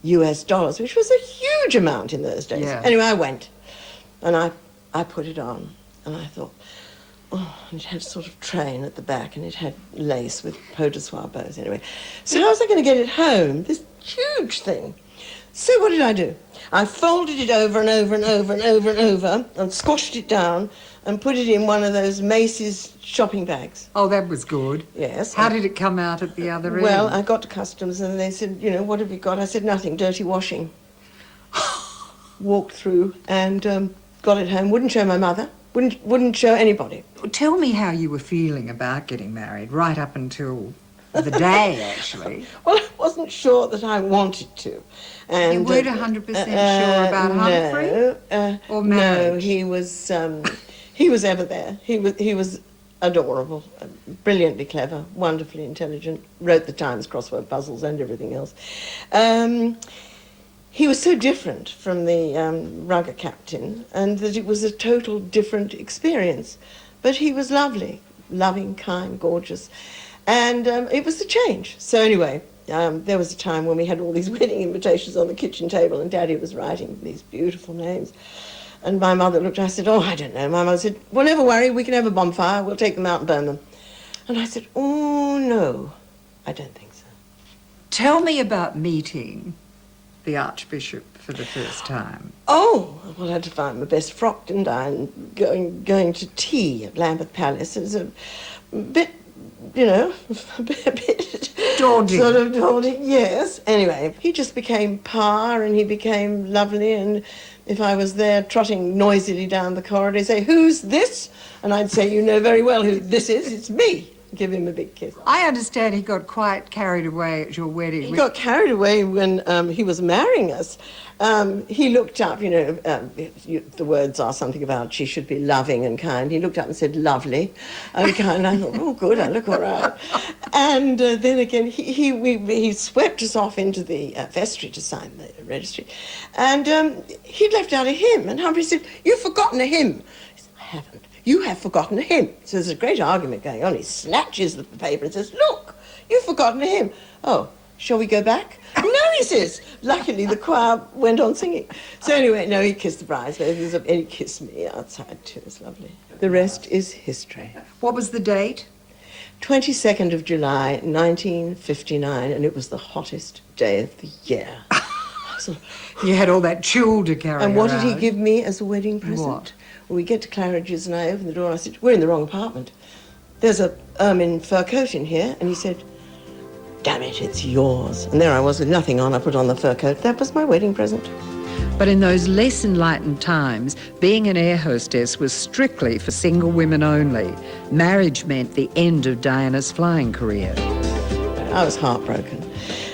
US, which was a huge amount in those days. Yeah. Anyway, I went, and I put it on, and I thought, oh, and it had a sort of train at the back, and it had lace with pot de soie bows. Anyway, so how was I going to get it home? This huge thing. So what did I do? I folded it over and over and over and over and over, and squashed it down, and put it in one of those Macy's shopping bags. Oh, that was good. Yes. How did it come out at the other end? Well, I got to customs and they said, you know, what have you got? I said, nothing, dirty washing. Walked through and got it home. Wouldn't show my mother. Wouldn't show anybody. Tell me how you were feeling about getting married right up until the day, actually. Well, I wasn't sure that I wanted to. And, You weren't 100% sure about Humphrey? Or marriage? No, he was ever there. He was adorable, brilliantly clever, wonderfully intelligent, wrote the Times crossword puzzles and everything else. He was so different from the rugger captain, and that it was a total different experience. But he was lovely, loving, kind, gorgeous, and it was a change. So anyway, there was a time when we had all these wedding invitations on the kitchen table, and Daddy was writing these beautiful names. And my mother looked, I said, oh, I don't know. My mother said, well, never worry, we can have a bonfire, we'll take them out and burn them. And I said, oh, no, I don't think so. Tell me about meeting the Archbishop for the first time. Oh, well, I had to find my best frock, didn't I? And going to tea at Lambeth Palace. It was a bit, you know, a bit Daunting. Sort of daunting, yes. Anyway, he just became Pa, and he became lovely, and if I was there trotting noisily down the corridor, he'd say, who's this? And I'd say, you know very well who this is, it's me. Give him a big kiss. I understand he got quite carried away at your wedding. He got carried away when he was marrying us. He looked up, you know, the words are something about she should be loving and kind. He looked up and said, lovely and kind. I thought, oh, good, I look all right. And then again, he swept us off into the vestry to sign the registry. And he'd left out a hymn. And Humphrey said, you've forgotten a hymn. I said, I haven't. You have forgotten a hymn. So there's a great argument going on. He snatches the paper and says, look, you've forgotten a hymn. Oh, shall we go back? No, he says. Luckily, the choir went on singing. So anyway, no, he kissed the bridesmaids and he kissed me outside too. It was lovely. The rest is history. What was the date? 22nd of July, 1959, and it was the hottest day of the year. You had all that chill to carry And what around. did he give me as a wedding present? What? Well, we get to Claridge's and I open the door and I said, we're in the wrong apartment. There's a ermine fur coat in here. And he said, damn it, it's yours. And there I was with nothing on. I put on the fur coat. That was my wedding present. But in those less enlightened times, being an air hostess was strictly for single women only. Marriage meant the end of Diana's flying career. I was heartbroken.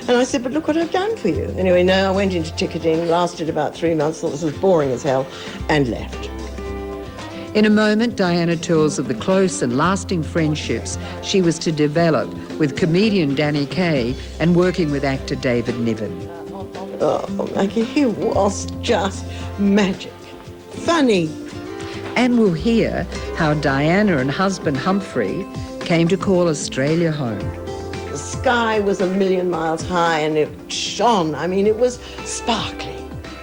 And I said, but look what I've done for you. Anyway, no, I went into ticketing, lasted about 3 months, thought this was boring as hell, and left. In a moment, Diana tells of the close and lasting friendships she was to develop with comedian Danny Kaye and working with actor David Niven. Oh, Maggie, he was just magic. Funny. And we'll hear how Diana and husband Humphrey came to call Australia home. The sky was 1,000,000 miles high and it shone. I mean, it was sparkling.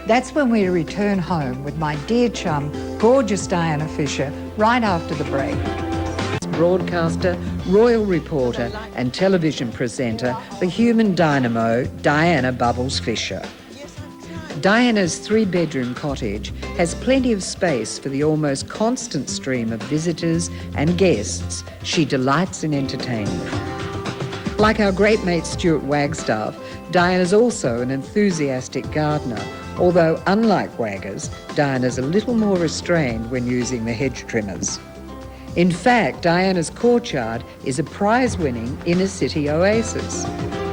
That's when we return home with my dear chum, gorgeous Diana Fisher, right after the break. Broadcaster, royal reporter and television presenter, the human dynamo, Diana Bubbles Fisher. Diana's 3-bedroom cottage has plenty of space for the almost constant stream of visitors and guests she delights in entertaining. Like our great mate Stuart Wagstaff, Diana's also an enthusiastic gardener, although unlike Waggers, Diana's a little more restrained when using the hedge trimmers. In fact, Diana's courtyard is a prize-winning inner-city oasis.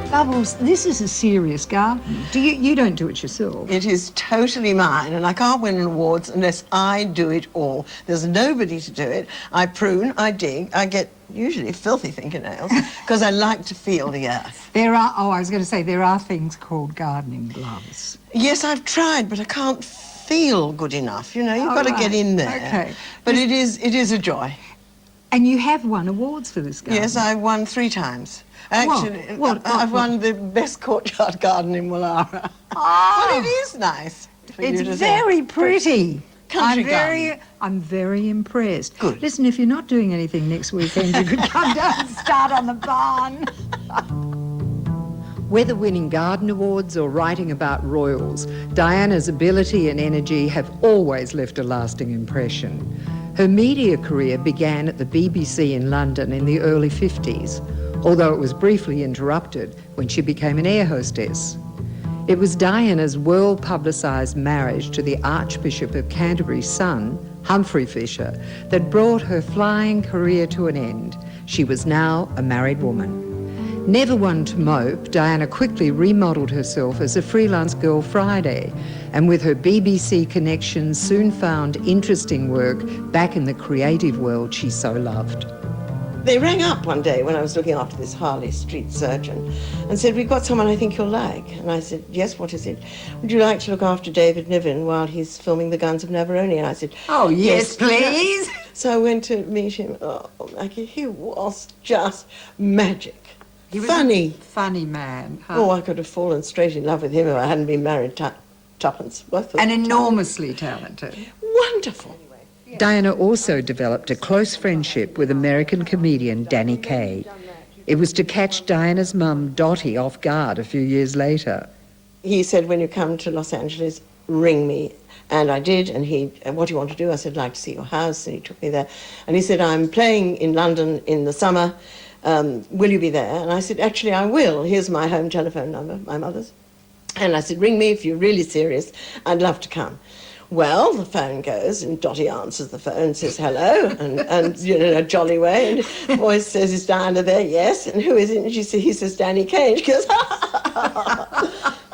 Bubbles, this is a serious garden. You don't do it yourself? It is totally mine, and I can't win awards unless I do it all. There's nobody to do it. I prune, I dig, I get usually filthy fingernails because I like to feel the earth. I was going to say, there are things called gardening gloves. Yes, I've tried, but I can't feel good enough. You know, you've got to get in there. Okay. But it is a joy. And you have won awards for this garden? Yes, I've won 3 times. Actually, I've won the best courtyard garden in Wallara. Oh. Well, it is nice. It's very pretty. Country garden. I'm very impressed. Good. Listen, if you're not doing anything next weekend, you could come down and start on the barn. Whether winning garden awards or writing about royals, Diana's ability and energy have always left a lasting impression. Her media career began at the BBC in London in the early 50s, although it was briefly interrupted when she became an air hostess. It was Diana's world-publicised marriage to the Archbishop of Canterbury's son, Humphrey Fisher, that brought her flying career to an end. She was now a married woman. Never one to mope, Diana quickly remodelled herself as a freelance Girl Friday, and with her BBC connections soon found interesting work back in the creative world she so loved. They rang up one day when I was looking after this Harley Street surgeon and said, "We've got someone I think you'll like." And I said, "Yes, what is it?" "Would you like to look after David Niven while he's filming The Guns of Navarone?" And I said, Oh, yes, please. So I went to meet him. Oh, Maggie, he was just magic. He was funny. a funny man. Huh? Oh, I could have fallen straight in love with him if I hadn't been married tuppence. And enormously talented. Wonderful. Diana also developed a close friendship with American comedian Danny Kaye. It was to catch Diana's mum, Dottie, off guard a few years later. He said, "When you come to Los Angeles, ring me." And I did, and "What do you want to do?" I said, "I'd like to see your house," and he took me there. And he said, "I'm playing in London in the summer. Will you be there?" And I said, "Actually, I will. Here's my home telephone number, my mother's." And I said, "Ring me if you're really serious. I'd love to come." Well, the phone goes, and Dottie answers the phone and says hello, and you know, in a jolly way. And the voice says, "Is Diana there?" "Yes." "And who is it?" And he says, "Danny Kaye." And she goes,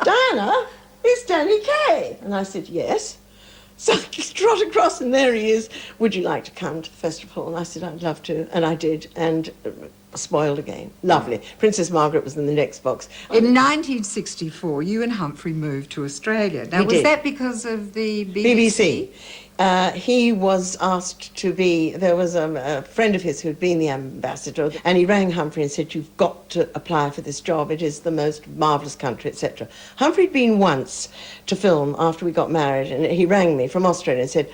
"Diana, it's Danny Kaye." And I said, "Yes." So I trot across, and there he is. "Would you like to come to the festival?" And I said, "I'd love to." And I did, and spoiled again. Lovely. Princess Margaret was in the next box. In 1964, you and Humphrey moved to Australia. Now, was that because of the BBC? He was asked to be, there was a friend of his who'd been the ambassador, and he rang Humphrey and said, "You've got to apply for this job. It is the most marvellous country," etc. Humphrey'd been once to film after we got married, and he rang me from Australia and said,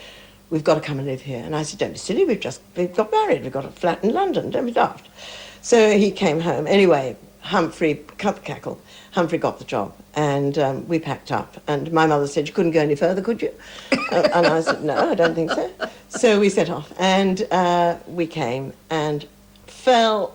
"We've got to come and live here." And I said, "Don't be silly, we've got married, we've got a flat in London, don't be daft." So he came home. Anyway, Humphrey, cut the cackle, Humphrey got the job, and we packed up. And my mother said, "You couldn't go any further, could you?" And I said, "No, I don't think so." So we set off, and we came and fell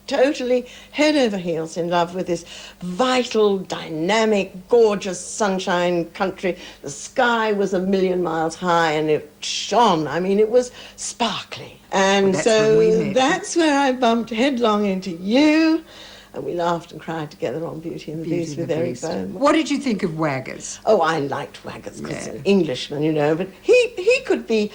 totally head over heels in love with this vital, dynamic, gorgeous sunshine country. The sky was 1,000,000 miles high, and it shone. I mean, it was sparkly. And that's where I bumped headlong into you, and we laughed and cried together on Beauty and the Beast with Eric Bowman. What did you think of Waggers? Oh, I liked Waggers because he's an Englishman, you know, but he could be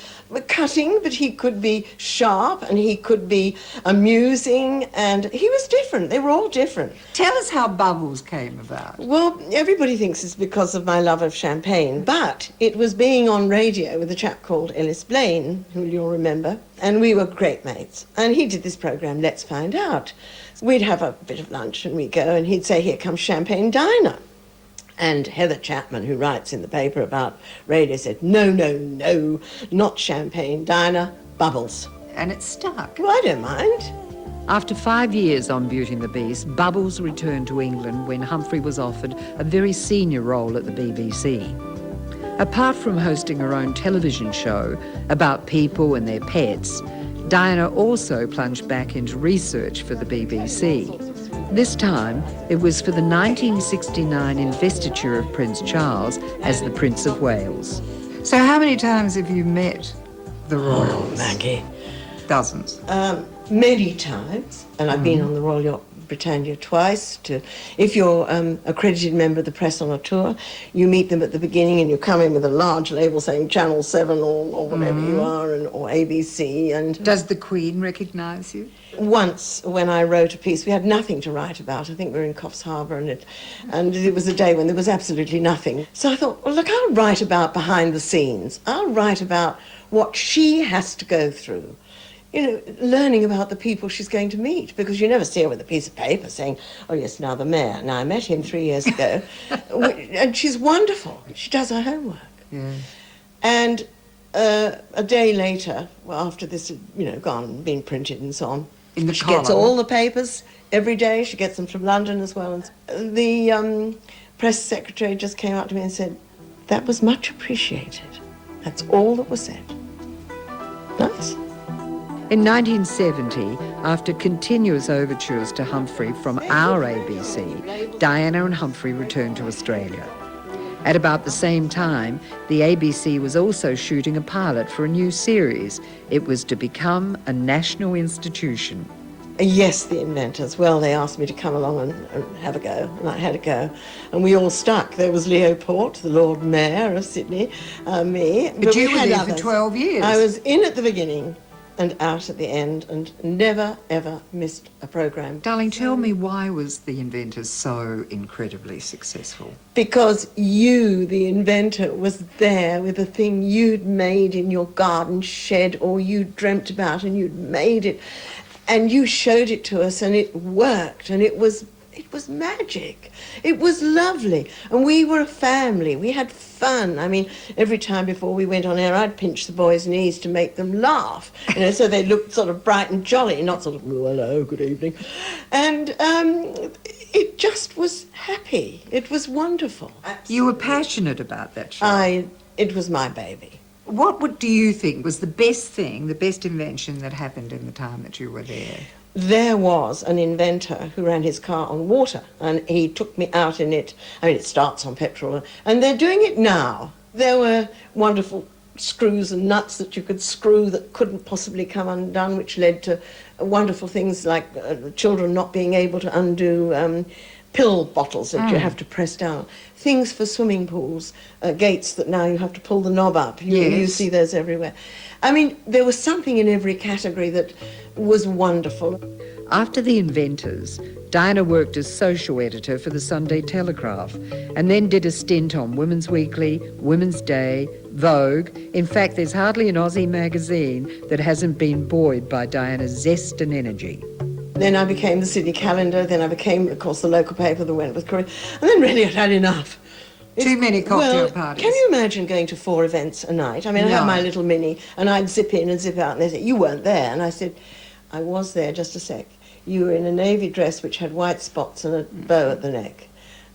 cutting, but he could be sharp, and he could be amusing, and he was different. They were all different. Tell us how Bubbles came about. Well, everybody thinks it's because of my love of champagne, but it was being on radio with a chap called Ellis Blaine, who you'll remember, and we were great mates. And he did this programme, Let's Find Out. We'd have a bit of lunch and we'd go, and he'd say, "Here comes Champagne Dinah." And Heather Chapman, who writes in the paper about radio, said, "No, no, no, not Champagne Dinah, Bubbles." And it stuck. Well, I don't mind. After 5 years on Beauty and the Beast, Bubbles returned to England when Humphrey was offered a very senior role at the BBC. Apart from hosting her own television show about people and their pets, Diana also plunged back into research for the BBC. This time, it was for the 1969 investiture of Prince Charles as the Prince of Wales. So how many times have you met the royals? Maggie. Dozens. Many times, and I've been on the Royal Yacht Britannia twice. If you're accredited member of the press on a tour, you meet them at the beginning and you come in with a large label saying Channel 7 or whatever you are, or ABC. And Does the Queen recognise you? once when I wrote a piece, we had nothing to write about. I think we were in Coffs Harbour, and it was a day when there was absolutely nothing. So I thought, well, look, I'll write about behind the scenes. I'll write about what she has to go through. You know, learning about the people she's going to meet, because you never see her with a piece of paper saying, oh yes, now the mayor. Now I met him 3 years ago. And she's wonderful. She does her homework. Yeah. And a day later, well, after this had, gone and been printed and so on, In the she gets column. all the papers every day. She gets them from London as well. And the press secretary just came up to me and said, that was much appreciated. That's all that was said. Nice. In 1970, after continuous overtures to Humphrey from our ABC, Diana and Humphrey returned to Australia. At about the same time, the ABC was also shooting a pilot for a new series. It was to become a national institution. Yes, the inventors. Well, they asked me to come along and have a go, and I had a go. And we all stuck. There was Leo Port, the Lord Mayor of Sydney, me. But you we were had there others. for 12 years. I was in at the beginning and out at the end, and never, ever missed a programme. Darling, tell me, why was the inventors so incredibly successful? Because you, the inventor, was there with the thing you'd made in your garden shed or you'd dreamt about, and you'd made it. And you showed it to us, and it worked, and it was magic. It was lovely. And we were a family. We had fun. I mean, every time before we went on air, I'd pinch the boys' knees to make them laugh, so they looked sort of bright and jolly, not sort of, oh, hello, good evening. And it just was happy. It was wonderful. You were passionate about that show. It was my baby. What do you think was the best thing, the best invention that happened in the time that you were there? There was an inventor who ran his car on water, and he took me out in it. I mean, it starts on petrol, and they're doing it now. There were wonderful screws and nuts that you could screw that couldn't possibly come undone, which led to wonderful things like children not being able to undo pill bottles that you have to press down. Things for swimming pools, gates that now you have to pull the knob up. You see those everywhere. I mean, there was something in every category that was wonderful. After the inventors, Diana worked as social editor for the Sunday Telegraph and then did a stint on Women's Weekly, Women's Day, Vogue. In fact, there's hardly an Aussie magazine that hasn't been buoyed by Diana's zest and energy. Then I became the Sydney Calendar, then I became, of course, the local paper that went with Korea, and then really I'd had enough. Too many cocktail parties. Can you imagine going to 4 events a night? I mean, I had my little mini, and I'd zip in and zip out, and they'd say, you weren't there. And I said, I was there, just a sec. You were in a navy dress which had white spots and a bow at the neck.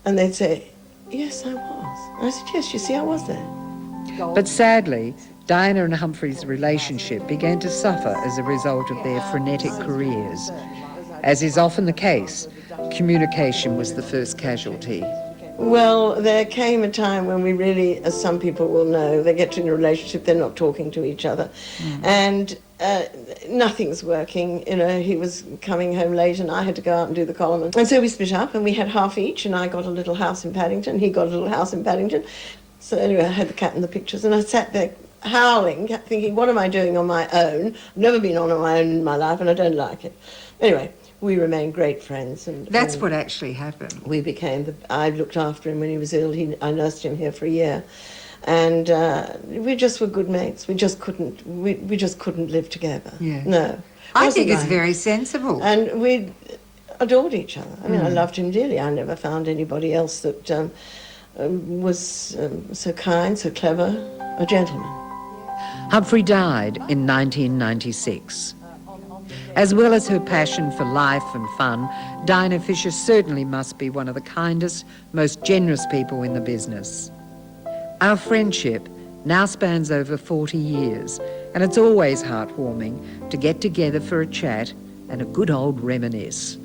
And they'd say, yes, I was. And I said, yes, you see, I was there. But sadly, Diana and Humphrey's relationship began to suffer as a result of their frenetic careers. As is often the case, communication was the first casualty. Well, there came a time when we really, as some people will know, they get in a relationship, they're not talking to each other. And nothing's working. He was coming home late and I had to go out and do the column. And so we split up and we had half each, and I got a little house in Paddington, he got a little house in Paddington. So anyway, I had the cat in the pictures, and I sat there howling, thinking, what am I doing on my own? I've never been on my own in my life, and I don't like it. Anyway, we remained great friends. And that's what actually happened. We became, I looked after him when he was ill. I nursed him here for a year. And we just were good mates. We just couldn't live together. Yeah. No. I think it's very sensible. And we adored each other. I mean, I loved him dearly. I never found anybody else that was so kind, so clever, a gentleman. Humphrey died in 1996. As well as her passion for life and fun, Diana Fisher certainly must be one of the kindest, most generous people in the business. Our friendship now spans over 40 years, and it's always heartwarming to get together for a chat and a good old reminisce.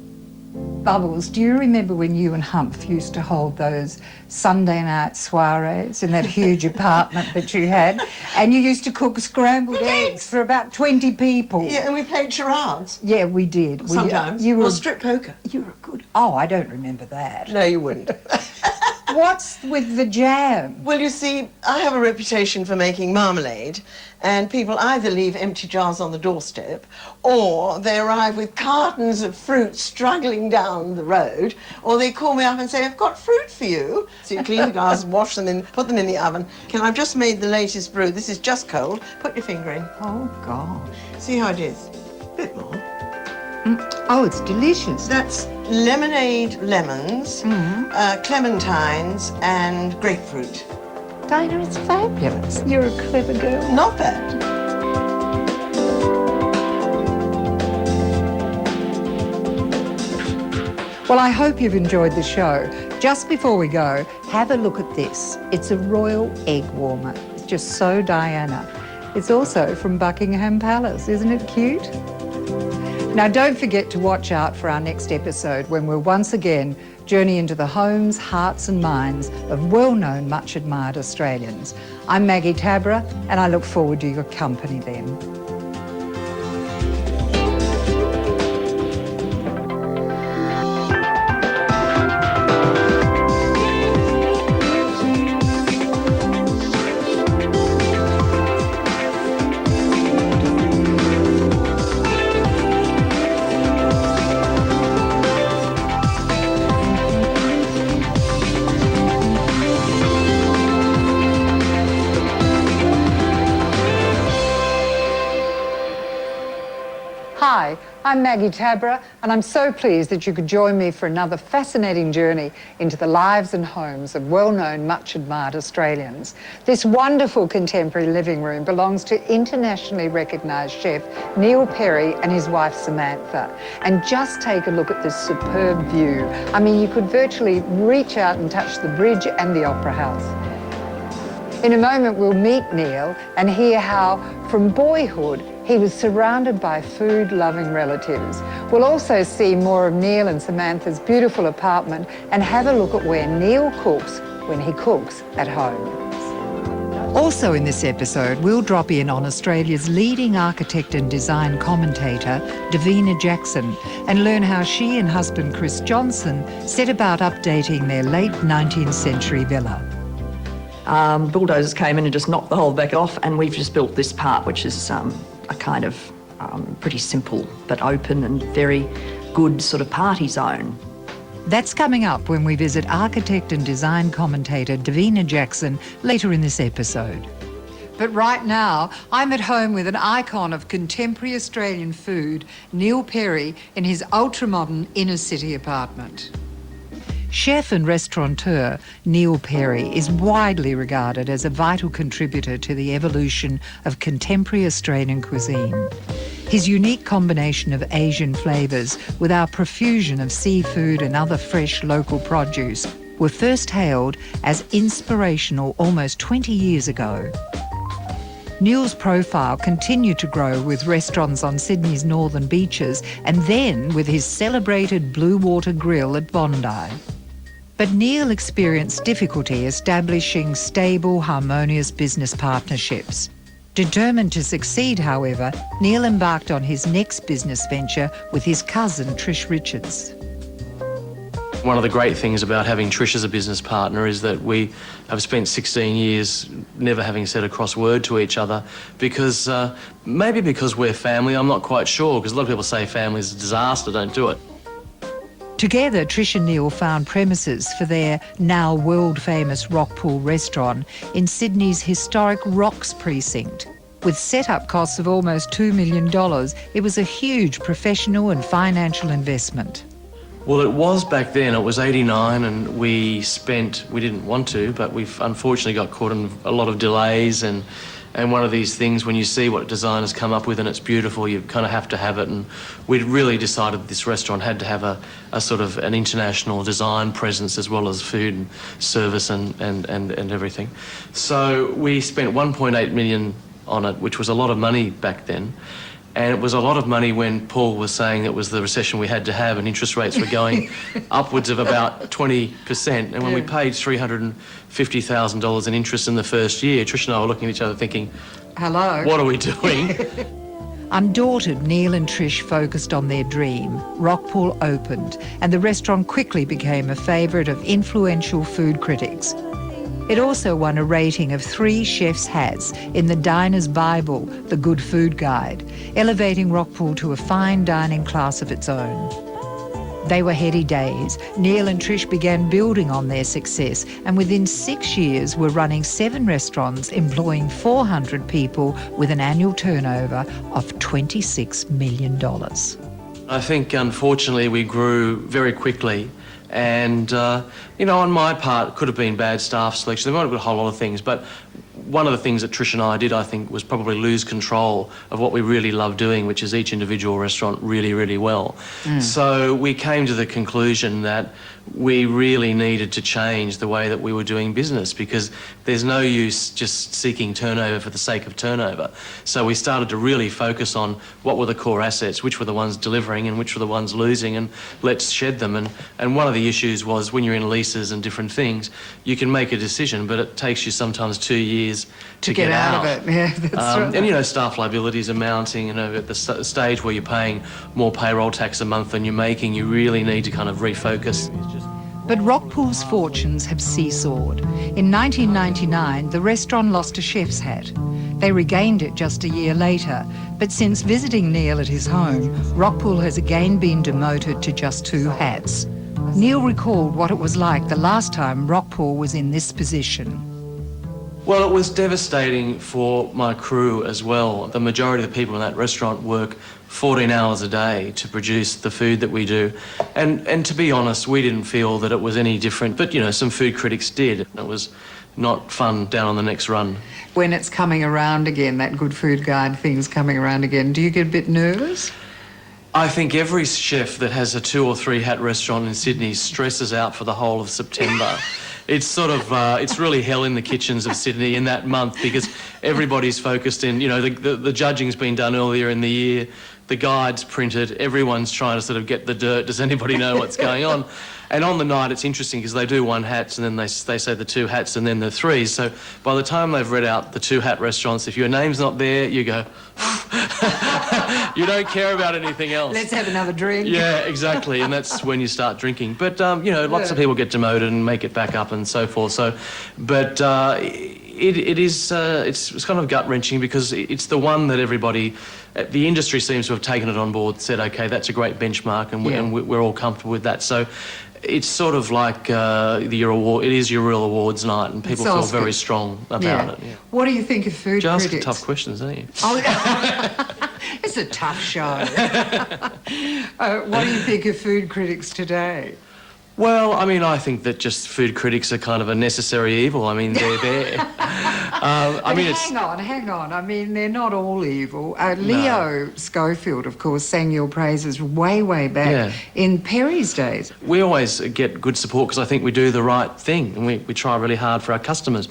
Bubbles, do you remember when you and Humph used to hold those Sunday night soirees in that huge apartment that you had? And you used to cook scrambled eggs for about 20 people. Yeah, and we played charades. Yeah, we did. Sometimes. You were Or strip poker. You were good. Oh, I don't remember that. No, you wouldn't. What's with the jam? Well, you see, I have a reputation for making marmalade, and people either leave empty jars on the doorstep, or they arrive with cartons of fruit struggling down the road, or they call me up and say, I've got fruit for you. So you clean the jars, wash them, and put them in the oven. I've just made the latest brew. This is just cold. Put your finger in. Oh, gosh. See how it is? A bit more. Oh, it's delicious. That's lemonade lemons, clementines, and grapefruit. Dinah, it's fabulous. You're a clever girl. Not bad. Well, I hope you've enjoyed the show. Just before we go, have a look at this. It's a royal egg warmer. It's just so Diana. It's also from Buckingham Palace. Isn't it cute? Now, don't forget to watch out for our next episode when we'll once again journey into the homes, hearts and minds of well-known, much-admired Australians. I'm Maggie Tabberer, and I look forward to your company then. Hi, I'm Maggie Tabberer, and I'm so pleased that you could join me for another fascinating journey into the lives and homes of well-known, much-admired Australians. This wonderful contemporary living room belongs to internationally recognised chef Neil Perry and his wife Samantha. And just take a look at this superb view. I mean, you could virtually reach out and touch the bridge and the Opera House. In a moment, we'll meet Neil and hear how, from boyhood, he was surrounded by food-loving relatives. We'll also see more of Neil and Samantha's beautiful apartment and have a look at where Neil cooks when he cooks at home. Also in this episode, we'll drop in on Australia's leading architect and design commentator, Divina Jackson, and learn how she and husband Chris Johnson set about updating their late 19th century villa. Bulldozers came in and just knocked the whole back off, and we've just built this part, which is a kind of pretty simple but open and very good sort of party zone. That's coming up when we visit architect and design commentator Divina Jackson later in this episode. But right now, I'm at home with an icon of contemporary Australian food, Neil Perry, in his ultra-modern inner-city apartment. Chef and restaurateur Neil Perry is widely regarded as a vital contributor to the evolution of contemporary Australian cuisine. His unique combination of Asian flavours with our profusion of seafood and other fresh local produce were first hailed as inspirational almost 20 years ago. Neil's profile continued to grow with restaurants on Sydney's northern beaches and then with his celebrated Blue Water Grill at Bondi. But Neil experienced difficulty establishing stable, harmonious business partnerships. Determined to succeed, however, Neil embarked on his next business venture with his cousin Trish Richards. One of the great things about having Trish as a business partner is that we have spent 16 years never having said a cross word to each other because, maybe because we're family, I'm not quite sure, because a lot of people say family is a disaster, don't do it. Together, Trish and Neil found premises for their now world-famous Rockpool restaurant in Sydney's historic Rocks precinct. With set-up costs of almost $2 million, it was a huge professional and financial investment. Well, it was back then. It was 89 and we didn't want to, but we've unfortunately got caught in a lot of delays and one of these things, when you see what designers come up with and it's beautiful, you kind of have to have it. And we'd really decided that this restaurant had to have a sort of an international design presence as well as food and service and everything. So we spent $1.8 million on it, which was a lot of money back then. And it was a lot of money when Paul was saying it was the recession we had to have and interest rates were going upwards of about 20%. And when we paid $350,000 in interest in the first year, Trish and I were looking at each other thinking, hello, what are we doing? Undaunted, Neil and Trish focused on their dream. Rockpool opened, and the restaurant quickly became a favourite of influential food critics. It also won a rating of 3 chef's hats in the Diner's Bible, the Good Food Guide, elevating Rockpool to a fine dining class of its own. They were heady days. Neil and Trish began building on their success, and within 6 years were running 7 restaurants, employing 400 people with an annual turnover of $26 million. I think, unfortunately, we grew very quickly. And, you know, on my part, it could have been bad staff selection. There might have been a whole lot of things, but one of the things that Trish and I did, I think, was probably lose control of what we really love doing, which is each individual restaurant really, really well. So we came to the conclusion that we really needed to change the way that we were doing business, because there's no use just seeking turnover for the sake of turnover. So we started to really focus on what were the core assets, which were the ones delivering and which were the ones losing, and let's shed them. And one of the issues was when you're in leases and different things, you can make a decision, but it takes you sometimes 2 years to get out of it. Yeah, that's right. And, you know, staff liabilities are mounting, you know, at the stage where you're paying more payroll tax a month than you're making, you really need to kind of refocus. But Rockpool's fortunes have seesawed. In 1999, the restaurant lost a chef's hat. They regained it just a year later, but since visiting Neil at his home, Rockpool has again been demoted to just 2 hats. Neil recalled what it was like the last time Rockpool was in this position. Well, it was devastating for my crew as well. The majority of the people in that restaurant work 14 hours a day to produce the food that we do. And to be honest, we didn't feel that it was any different, but, you know, some food critics did. It was not fun down on the next run. When it's coming around again, that Good Food Guide thing's coming around again, do you get a bit nervous? I think every chef that has a 2 or 3 hat restaurant in Sydney stresses out for the whole of September. It's sort of, it's really hell in the kitchens of Sydney in that month, because everybody's focused in, you know, the judging's been done earlier in the year, the guide's printed, everyone's trying to sort of get the dirt. Does anybody know what's going on? And on the night, it's interesting because they do 1 hats and then they say the 2 hats and then the 3s. So by the time they've read out the 2 hat restaurants, if your name's not there, you go, you don't care about anything else. Let's have another drink. Yeah, exactly. And that's when you start drinking. But, you know, lots of people get demoted and make it back up and so forth. So, but it's kind of gut-wrenching because it's the one that everybody, the industry seems to have taken it on board, said, OK, that's a great benchmark and we're all comfortable with that. So it's sort of like your award. It is your real awards night, and people feel very strong about it. Yeah. What do you think of food critics? Just tough questions, don't you? Oh, it's a tough show. What do you think of food critics today? Well, I mean, I think that just food critics are kind of a necessary evil. I mean, they're there. Hang on. I mean, they're not all evil. Leo Schofield, of course, sang your praises way back in Perry's days. We always get good support because I think we do the right thing and we try really hard for our customers.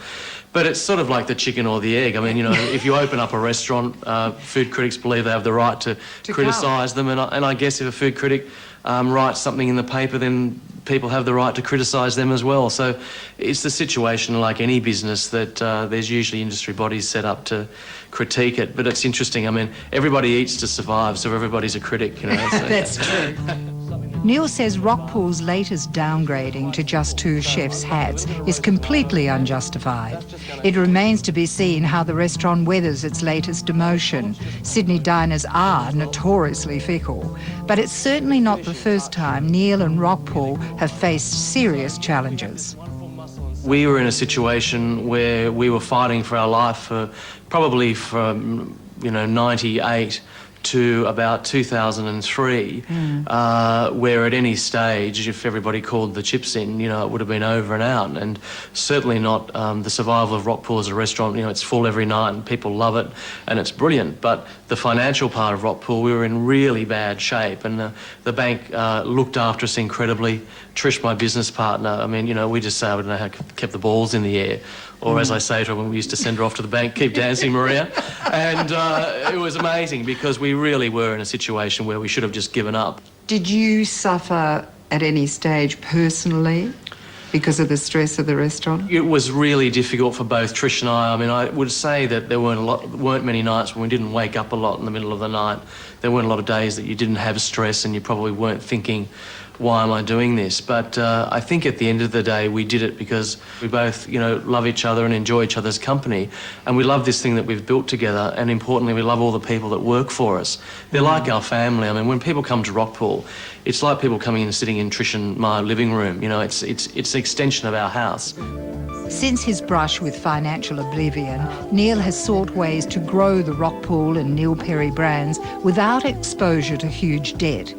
But it's sort of like the chicken or the egg. I mean, you know, if you open up a restaurant, food critics believe they have the right to criticise them. And I guess if a food critic writes something in the paper, then people have the right to criticise them as well. So it's the situation like any business that there's usually industry bodies set up to critique it. But it's interesting. I mean, everybody eats to survive, so everybody's a critic, you know. So. That's true. Neil says Rockpool's latest downgrading to just 2 chef's hats is completely unjustified. It remains to be seen how the restaurant weathers its latest demotion. Sydney diners are notoriously fickle, but it's certainly not the first time Neil and Rockpool have faced serious challenges. We were in a situation where we were fighting for our life for probably from, you know, 98 to about 2003, where at any stage, if everybody called the chips in, you know, it would have been over and out. And certainly not the survival of Rockpool as a restaurant. You know, it's full every night and people love it and it's brilliant. But the financial part of Rockpool, we were in really bad shape, and the bank looked after us incredibly. Trish, my business partner, I mean, you know, we just say, I don't know how kept the balls in the air or as I say to her when we used to send her off to the bank, keep dancing, Maria. And it was amazing because we really were in a situation where we should have just given up. Did you suffer at any stage personally because of the stress of the restaurant? It was really difficult for both Trish and I. I mean, I would say that there weren't many nights when we didn't wake up a lot in the middle of the night. There weren't a lot of days that you didn't have stress and you probably weren't thinking, why am I doing this? But I think at the end of the day, we did it because we both, love each other and enjoy each other's company. And we love this thing that we've built together. And importantly, we love all the people that work for us. They're like our family. I mean, when people come to Rockpool, it's like people coming in and sitting in Trish and my living room. It's an extension of our house. Since his brush with financial oblivion, Neil has sought ways to grow the Rockpool and Neil Perry brands without exposure to huge debt.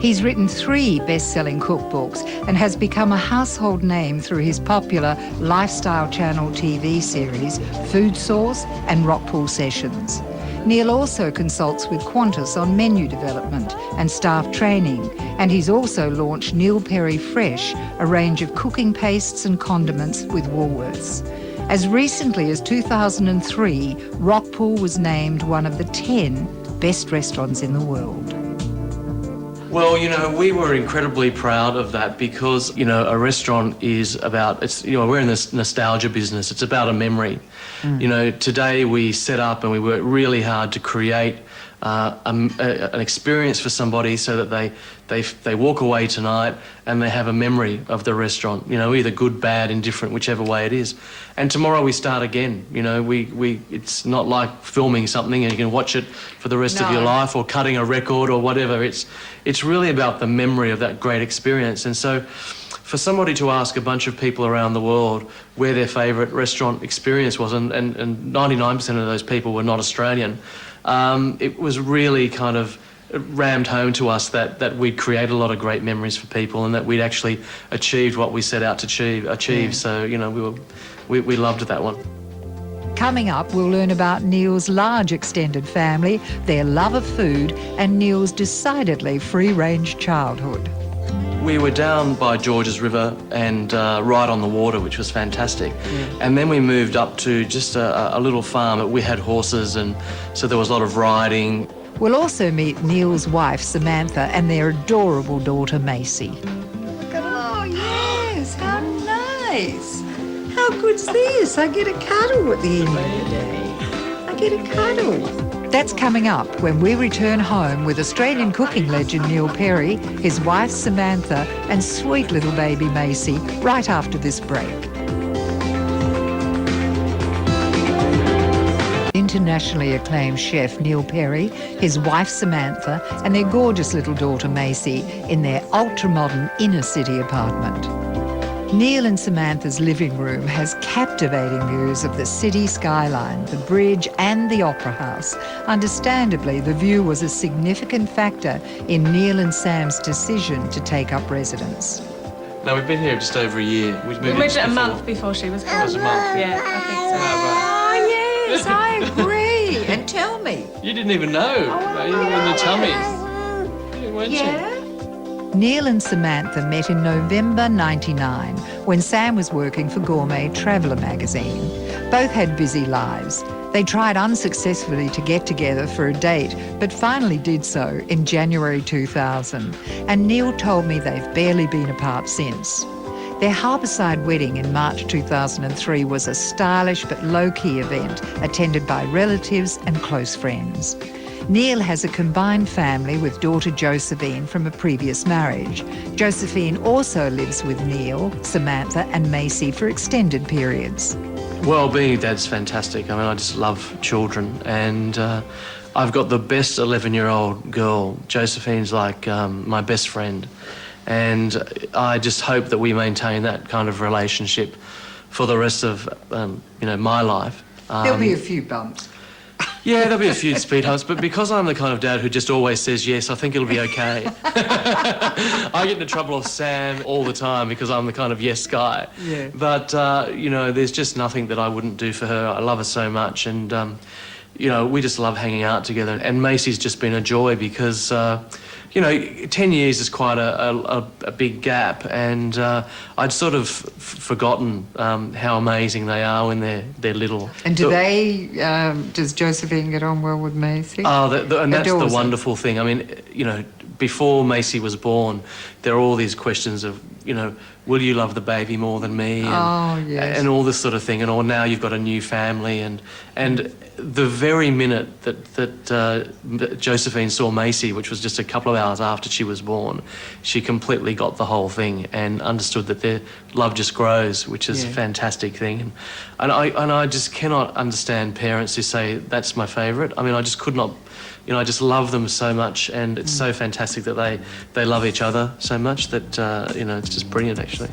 He's written 3 best-selling cookbooks and has become a household name through his popular Lifestyle Channel TV series, Food Source and Rockpool Sessions. Neil also consults with Qantas on menu development and staff training, and he's also launched Neil Perry Fresh, a range of cooking pastes and condiments with Woolworths. As recently as 2003, Rockpool was named one of the 10 best restaurants in the world. Well, we were incredibly proud of that because, a restaurant is about, we're in this nostalgia business. It's about a memory. Today we set up and we work really hard to create an experience for somebody so that they walk away tonight and they have a memory of the restaurant, either good, bad, indifferent, whichever way it is. And tomorrow we start again. It's not like filming something and you can watch it for the rest of your life or cutting a record or whatever. It's really about the memory of that great experience. And so for somebody to ask a bunch of people around the world where their favourite restaurant experience was, and 99% of those people were not Australian, it was really kind of rammed home to us that we'd created a lot of great memories for people and that we'd actually achieved what we set out to achieve. Yeah. So, we loved that one. Coming up, we'll learn about Neil's large extended family, their love of food, and Neil's decidedly free-range childhood. We were down by Georges River and right on the water, which was fantastic. Yeah. And then we moved up to just a little farm. We had horses, and so there was a lot of riding. We'll also meet Neil's wife, Samantha, and their adorable daughter, Macy. Oh, yes, how nice. How good's this? I get a cuddle at the end of the day. I get a cuddle. That's coming up when we return home with Australian cooking legend Neil Perry, his wife Samantha, and sweet little baby Macy, right after this break. Internationally acclaimed chef Neil Perry, his wife Samantha, and their gorgeous little daughter Macy in their ultra-modern inner-city apartment. Neil and Samantha's living room has captivating views of the city skyline, the bridge and the Opera House. Understandably, the view was a significant factor in Neil and Sam's decision to take up residence. No, we've been here just over a year. We moved a month before she was born. It was a month. Yeah, I think so. Oh, yes, I agree. And tell me. You didn't even know. You were in the tummy. Weren't you? Neil and Samantha met in November '99 when Sam was working for Gourmet Traveller magazine. Both had busy lives. They tried unsuccessfully to get together for a date, but finally did so in January 2000. And Neil told me they've barely been apart since. Their Harbourside wedding in March 2003 was a stylish but low-key event attended by relatives and close friends. Neil has a combined family with daughter Josephine from a previous marriage. Josephine also lives with Neil, Samantha and Macy for extended periods. Well, being a dad's fantastic. I mean, I just love children, and I've got the best 11-year-old girl. Josephine's like my best friend, and I just hope that we maintain that kind of relationship for the rest of my life. There'll be a few bumps. Yeah, there'll be a few speed humps, but because I'm the kind of dad who just always says yes, I think it'll be okay. I get into trouble with Sam all the time because I'm the kind of yes guy. Yeah. But, there's just nothing that I wouldn't do for her. I love her so much, and you know, we just love hanging out together. And Macy's just been a joy because, you know, 10 years is quite a big gap, and I'd sort of forgotten how amazing they are when they're little. And does Josephine get on well with Macy? Oh, and that's the wonderful thing. I mean, you know, before Macy was born, there are all these questions of, you know, will you love the baby more than me? And, yes. And all this sort of thing. And or now you've got a new family. And the very minute that Josephine saw Macy, which was just a couple of hours after she was born, she completely got the whole thing and understood that their love just grows, which is a fantastic thing. And I just cannot understand parents who say, that's my favourite. I mean, I just could not. You know, I just love them so much, and it's so fantastic that they love each other so much that, you know, it's just brilliant, actually.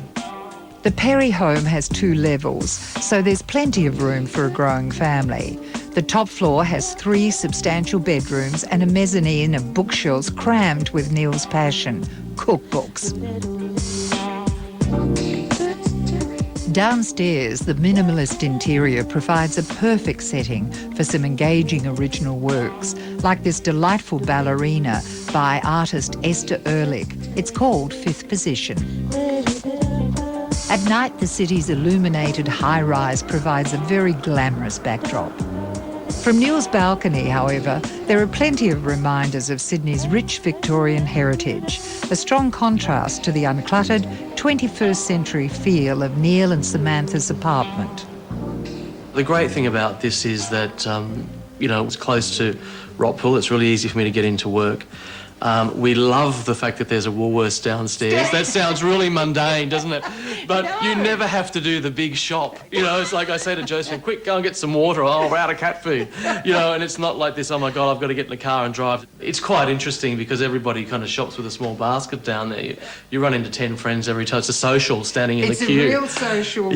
The Perry home has 2 levels, so there's plenty of room for a growing family. The top floor has 3 substantial bedrooms and a mezzanine of bookshelves crammed with Neil's passion, cookbooks. Downstairs, the minimalist interior provides a perfect setting for some engaging original works, like this delightful ballerina by artist Esther Ehrlich. It's called Fifth Position. At night, the city's illuminated high-rise provides a very glamorous backdrop. From Neil's balcony, however, there are plenty of reminders of Sydney's rich Victorian heritage, a strong contrast to the uncluttered 21st century feel of Neil and Samantha's apartment. The great thing about this is that, you know, it's close to Rockpool. It's really easy for me to get into work. We love the fact that there's a Woolworths downstairs. That sounds really mundane, doesn't it? But you never have to do the big shop. You know, it's like I say to Josephine, quick, go and get some water. Oh, we're out of cat food. You know, and it's not like this, oh my God, I've got to get in the car and drive. It's quite interesting because everybody kind of shops with a small basket down there. You run into 10 friends every time. It's a social standing in the queue. It's a real social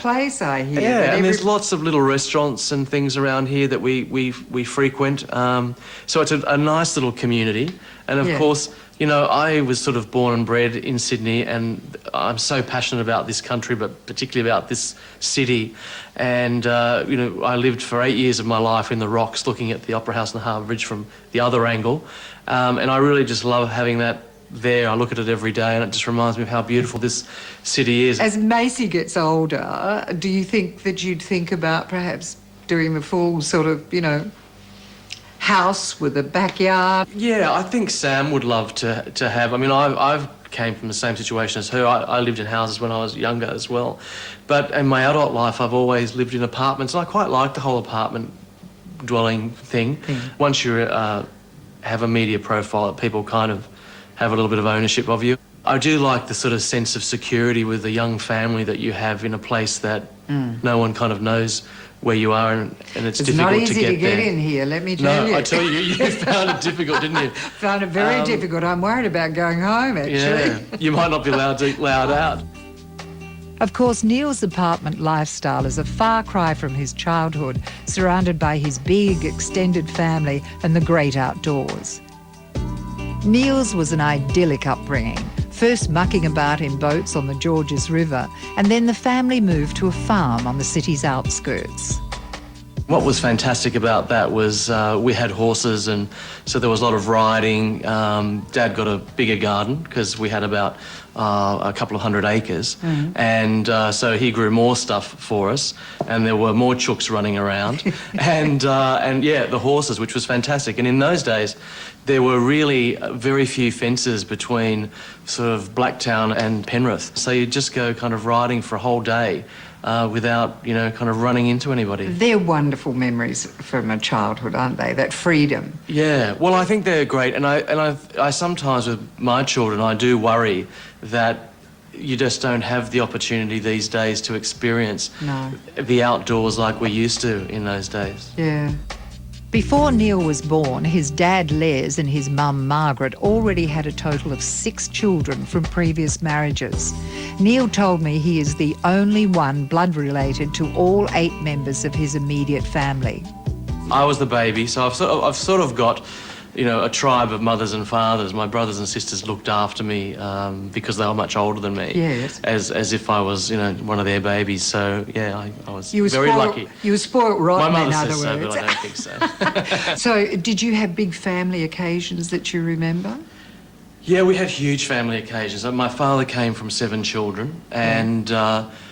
place, I hear. Yeah, and there's lots of little restaurants and things around here that we frequent. So it's a nice little community. And of course, you know, I was sort of born and bred in Sydney, and I'm so passionate about this country, but particularly about this city. And, you know, I lived for 8 years of my life in the Rocks looking at the Opera House and the Harbour Bridge from the other angle. And I really just love having that there. I look at it every day, and it just reminds me of how beautiful this city is. As Macy gets older, do you think that you'd think about perhaps doing the full sort of, you know, house with a backyard? Yeah, I think Sam would love to have. I mean, I've came from the same situation as her. I lived in houses when I was younger as well. But in my adult life, I've always lived in apartments, and I quite like the whole apartment dwelling thing. Once you have a media profile, people kind of have a little bit of ownership of you. I do like the sort of sense of security with a young family that you have in a place that no one kind of knows where you are, and it's difficult to get there. It's not easy to get in here, let me tell you. No, I tell you, you found it difficult, didn't you? Found it very difficult. I'm worried about going home, actually. Yeah, you might not be allowed to eat loud out. Of course, Neil's apartment lifestyle is a far cry from his childhood, surrounded by his big, extended family and the great outdoors. Neil's was an idyllic upbringing, first mucking about in boats on the Georges River, and then the family moved to a farm on the city's outskirts. What was fantastic about that was we had horses, and so there was a lot of riding. Dad got a bigger garden because we had about a couple of 100 acres, and so he grew more stuff for us, and there were more chooks running around, and yeah, the horses, which was fantastic. And in those days, there were really very few fences between sort of Blacktown and Penrith, so you'd just go kind of riding for a whole day without, you know, kind of running into anybody. They're wonderful memories from a childhood, aren't they? That freedom. Yeah, well, I think they're great, and I sometimes with my children, I do worry that you just don't have the opportunity these days to experience the outdoors like we used to in those days. Yeah. Before Neil was born, his dad Les and his mum Margaret already had a total of 6 children from previous marriages. Neil told me he is the only one blood related to all 8 members of his immediate family. I was the baby, so I've sort of got you know, a tribe of mothers and fathers. My brothers and sisters looked after me because they were much older than me. Yes. As if I was, you know, one of their babies. So yeah, I was very spoiled, lucky. You were spoiled rotten, My mother in other says so, words. but I don't think so. So, did you have big family occasions that you remember? Yeah, we had huge family occasions. My father came from 7 children, and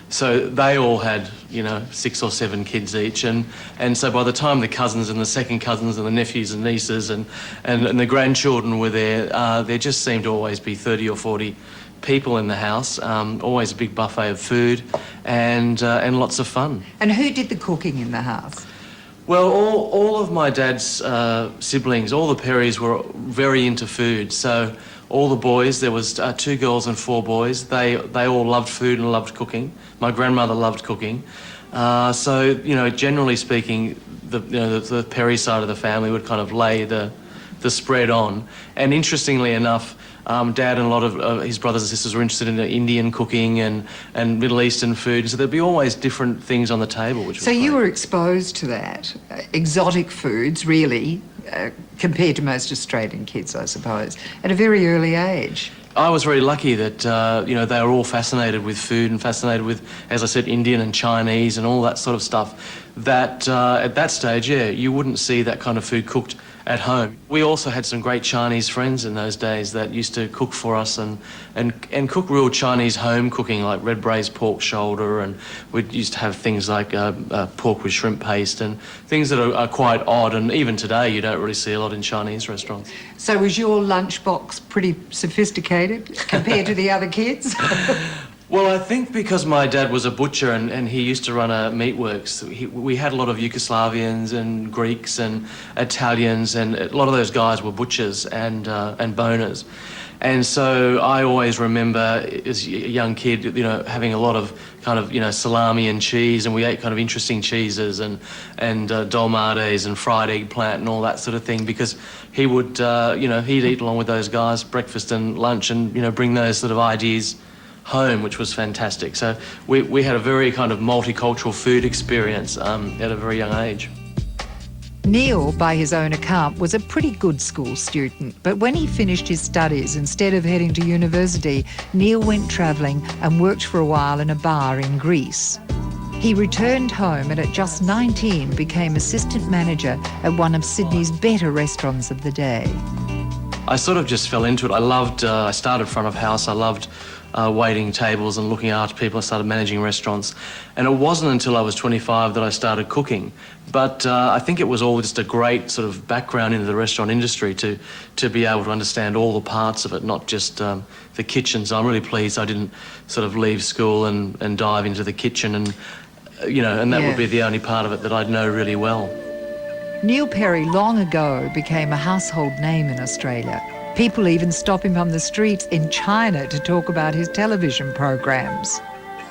so they all had, you know, 6 or 7 kids each, and so by the time the cousins and the second cousins and the nephews and nieces and the grandchildren were there just seemed to always be 30 or 40 people in the house. Always a big buffet of food, and lots of fun. And who did the cooking in the house? Well, all of my dad's siblings, all the Perrys were very into food. So all the boys, there was 2 girls and 4 boys. They all loved food and loved cooking. My grandmother loved cooking. So, you know, generally speaking, the Perry side of the family would kind of lay the spread on. And interestingly enough, Dad and a lot of his brothers and sisters were interested in Indian cooking and Middle Eastern food. So there'd be always different things on the table, which was So you great. were exposed to that, exotic foods, really, compared to most Australian kids, I suppose, at a very early age. I was very lucky that, you know, they were all fascinated with food and fascinated with, as I said, Indian and Chinese and all that sort of stuff. That at that stage, yeah, you wouldn't see that kind of food cooked at home. We also had some great Chinese friends in those days that used to cook for us and cook real Chinese home cooking, like red braised pork shoulder, and we used to have things like pork with shrimp paste and things that are quite odd, and even today you don't really see a lot in Chinese restaurants. So was your lunchbox pretty sophisticated compared to the other kids? Well, I think because my dad was a butcher and he used to run a meatworks, we had a lot of Yugoslavians and Greeks and Italians, and a lot of those guys were butchers and boners. And so I always remember as a young kid, you know, having a lot of kind of, you know, salami and cheese, and we ate kind of interesting cheeses and dolmades and fried eggplant and all that sort of thing, because he would, you know, he'd eat along with those guys breakfast and lunch and, you know, bring those sort of ideas home, which was fantastic. So we had a very kind of multicultural food experience at a very young age. Neil, by his own account, was a pretty good school student, but when he finished his studies, instead of heading to university, Neil went travelling and worked for a while in a bar in Greece. He returned home and at just 19 became assistant manager at one of Sydney's better restaurants of the day. I sort of just fell into it. I started front of house. I loved waiting tables and looking after people. I started managing restaurants. And it wasn't until I was 25 that I started cooking. But I think it was all just a great sort of background into the restaurant industry to be able to understand all the parts of it, not just the kitchen. So I'm really pleased I didn't sort of leave school and dive into the kitchen and, you know, and that would be the only part of it that I'd know really well. Neil Perry long ago became a household name in Australia. People even stop him on the streets in China to talk about his television programs.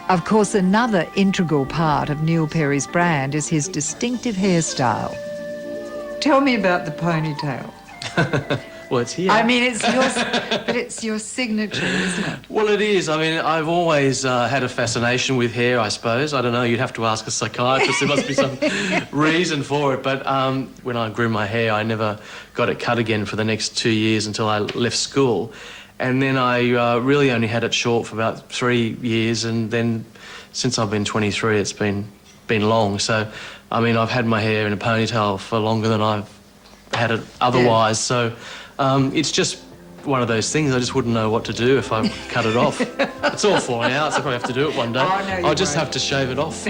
Of course, another integral part of Neil Perry's brand is his distinctive hairstyle. Tell me about the ponytail. Well, it's here. I mean, it's yours, but it's your signature, isn't it? Well, it is. I mean, I've always had a fascination with hair, I suppose. I don't know, you'd have to ask a psychiatrist. There must be some reason for it. But when I grew my hair, I never got it cut again for the next 2 years until I left school. And then I really only had it short for about 3 years. And then since I've been 23, it's been long. So, I mean, I've had my hair in a ponytail for longer than I've had it otherwise. So it's just one of those things. I just wouldn't know what to do if I cut it off. It's all falling out, so I probably have to do it one day. Oh, no, you I'll just won't. have to shave it off.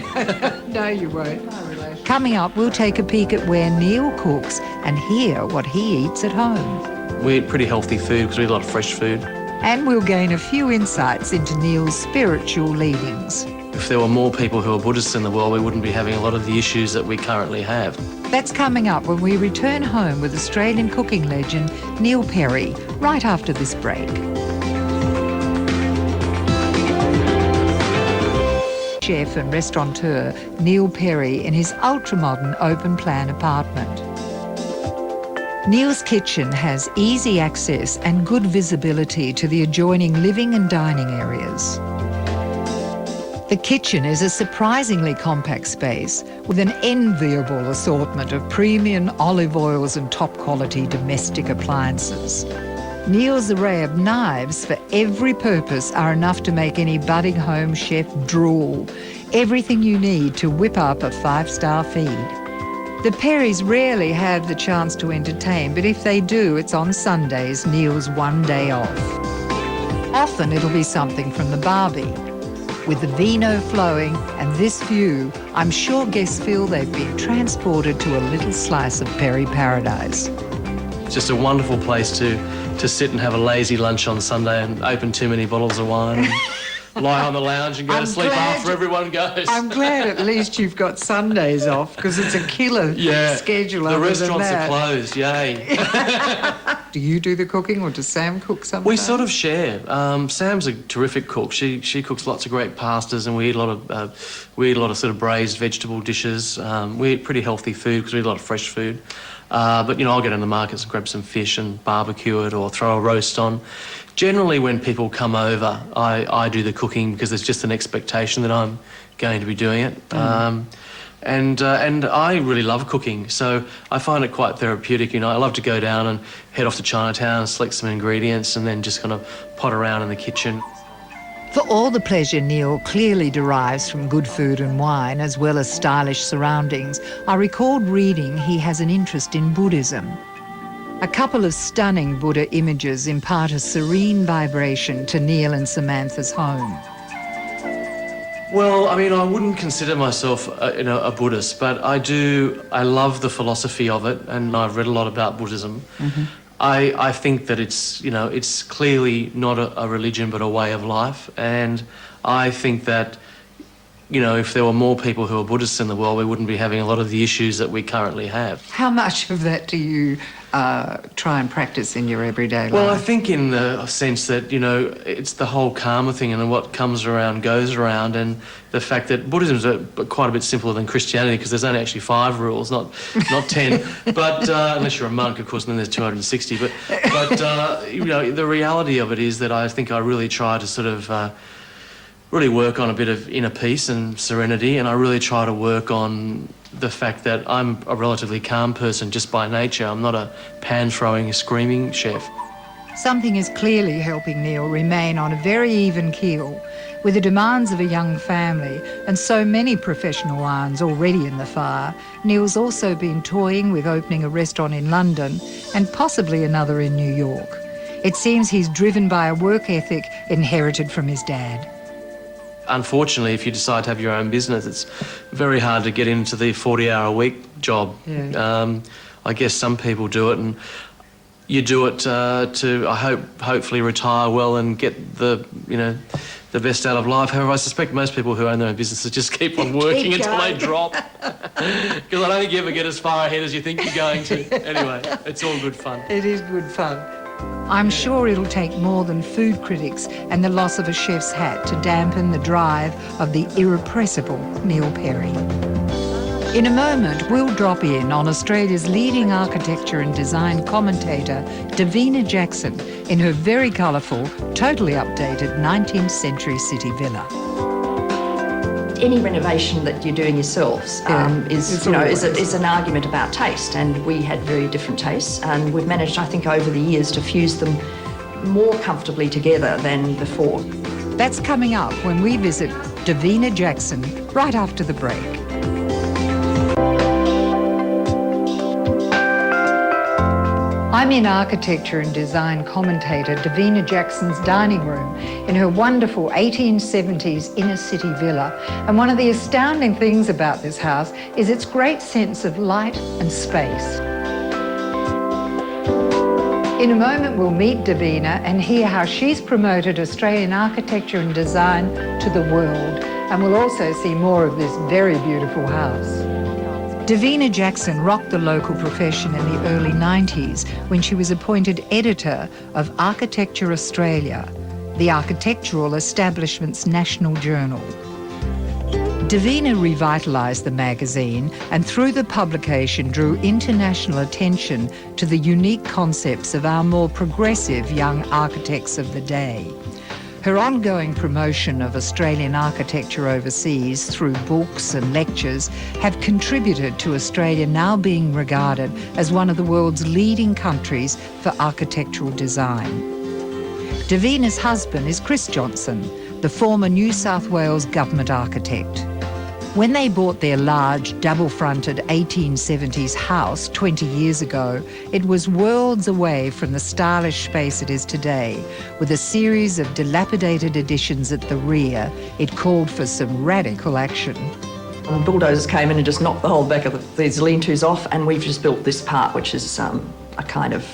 No, you won't. Coming up, we'll take a peek at where Neil cooks and hear what he eats at home. We eat pretty healthy food because we eat a lot of fresh food. And we'll gain a few insights into Neil's spiritual leanings. If there were more people who are Buddhists in the world, we wouldn't be having a lot of the issues that we currently have. That's coming up when we return home with Australian cooking legend Neil Perry, right after this break. Chef and restaurateur Neil Perry in his ultra-modern open-plan apartment. Neil's kitchen has easy access and good visibility to the adjoining living and dining areas. The kitchen is a surprisingly compact space with an enviable assortment of premium olive oils and top-quality domestic appliances. Neil's array of knives for every purpose are enough to make any budding home chef drool. Everything you need to whip up a 5-star feed. The Perrys rarely have the chance to entertain, but if they do, it's on Sundays, Neil's one day off. Often it'll be something from the Barbie. With the vino flowing and this view, I'm sure guests feel they've been transported to a little slice of Perry paradise. It's just a wonderful place to sit and have a lazy lunch on Sunday and open too many bottles of wine and lie on the lounge and go to sleep after everyone goes. I'm glad at least you've got Sundays off, because it's a killer schedule. The restaurants are closed, yay. Do you do the cooking, or does Sam cook sometimes? We sort of share. Sam's a terrific cook. She cooks lots of great pastas, and we eat a lot of sort of braised vegetable dishes. We eat pretty healthy food because we eat a lot of fresh food. But, you know, I'll get in the markets and grab some fish and barbecue it or throw a roast on. Generally, when people come over, I do the cooking because there's just an expectation that I'm going to be doing it. And I really love cooking, so I find it quite therapeutic. You know, I love to go down and head off to Chinatown and select some ingredients and then just kind of pot around in the kitchen. For all the pleasure Neil clearly derives from good food and wine, as well as stylish surroundings, I recalled reading he has an interest in Buddhism. A couple of stunning Buddha images impart a serene vibration to Neil and Samantha's home. Well, I mean, I wouldn't consider myself a Buddhist, but I love the philosophy of it, and I've read a lot about Buddhism. I think that it's clearly not a religion but a way of life, and I think that, you know, if there were more people who are Buddhists in the world, we wouldn't be having a lot of the issues that we currently have. How much of that do you try and practice in your everyday life? Well, I think in the sense that, you know, it's the whole karma thing, and what comes around goes around, and the fact that Buddhism is quite a bit simpler than Christianity because there's only actually 5 rules, not 10. But unless you're a monk, of course, and then there's 260. But you know, the reality of it is that I think I really try to sort of really work on a bit of inner peace and serenity, and I really try to work on the fact that I'm a relatively calm person just by nature. I'm not a pan-throwing, screaming chef. Something is clearly helping Neil remain on a very even keel with the demands of a young family and so many professional irons already in the fire. Neil's also been toying with opening a restaurant in London and possibly another in New York. It seems he's driven by a work ethic inherited from his dad. Unfortunately, if you decide to have your own business, it's very hard to get into the 40-hour-a-week job. I guess some people do it, and you do it to, I hope, hopefully retire well and get the best out of life. However, I suspect most people who own their own businesses just keep on working until they drop. Because I don't think you ever get as far ahead as you think you're going to. Anyway, it's all good fun. It is good fun. I'm sure it'll take more than food critics and the loss of a chef's hat to dampen the drive of the irrepressible Neil Perry. In a moment, we'll drop in on Australia's leading architecture and design commentator, Divina Jackson, in her very colourful, totally updated 19th century city villa. Any renovation that you're doing yourselves is an argument about taste, and we had very different tastes, and we've managed, I think, over the years to fuse them more comfortably together than before. That's coming up when we visit Divina Jackson right after the break. I'm in architecture and design commentator Divina Jackson's dining room in her wonderful 1870s inner city villa. And one of the astounding things about this house is its great sense of light and space. In a moment, we'll meet Divina and hear how she's promoted Australian architecture and design to the world. And we'll also see more of this very beautiful house. Divina Jackson rocked the local profession in the early 90s when she was appointed editor of Architecture Australia, the architectural establishment's national journal. Divina revitalised the magazine and through the publication drew international attention to the unique concepts of our more progressive young architects of the day. Her ongoing promotion of Australian architecture overseas through books and lectures have contributed to Australia now being regarded as one of the world's leading countries for architectural design. Divina's husband is Chris Johnson, the former New South Wales government architect. When they bought their large, double-fronted 1870s house 20 years ago, it was worlds away from the stylish space it is today. With a series of dilapidated additions at the rear, it called for some radical action. Bulldozers came in and just knocked the whole back of these lean-tos off, and we've just built this part, which is a kind of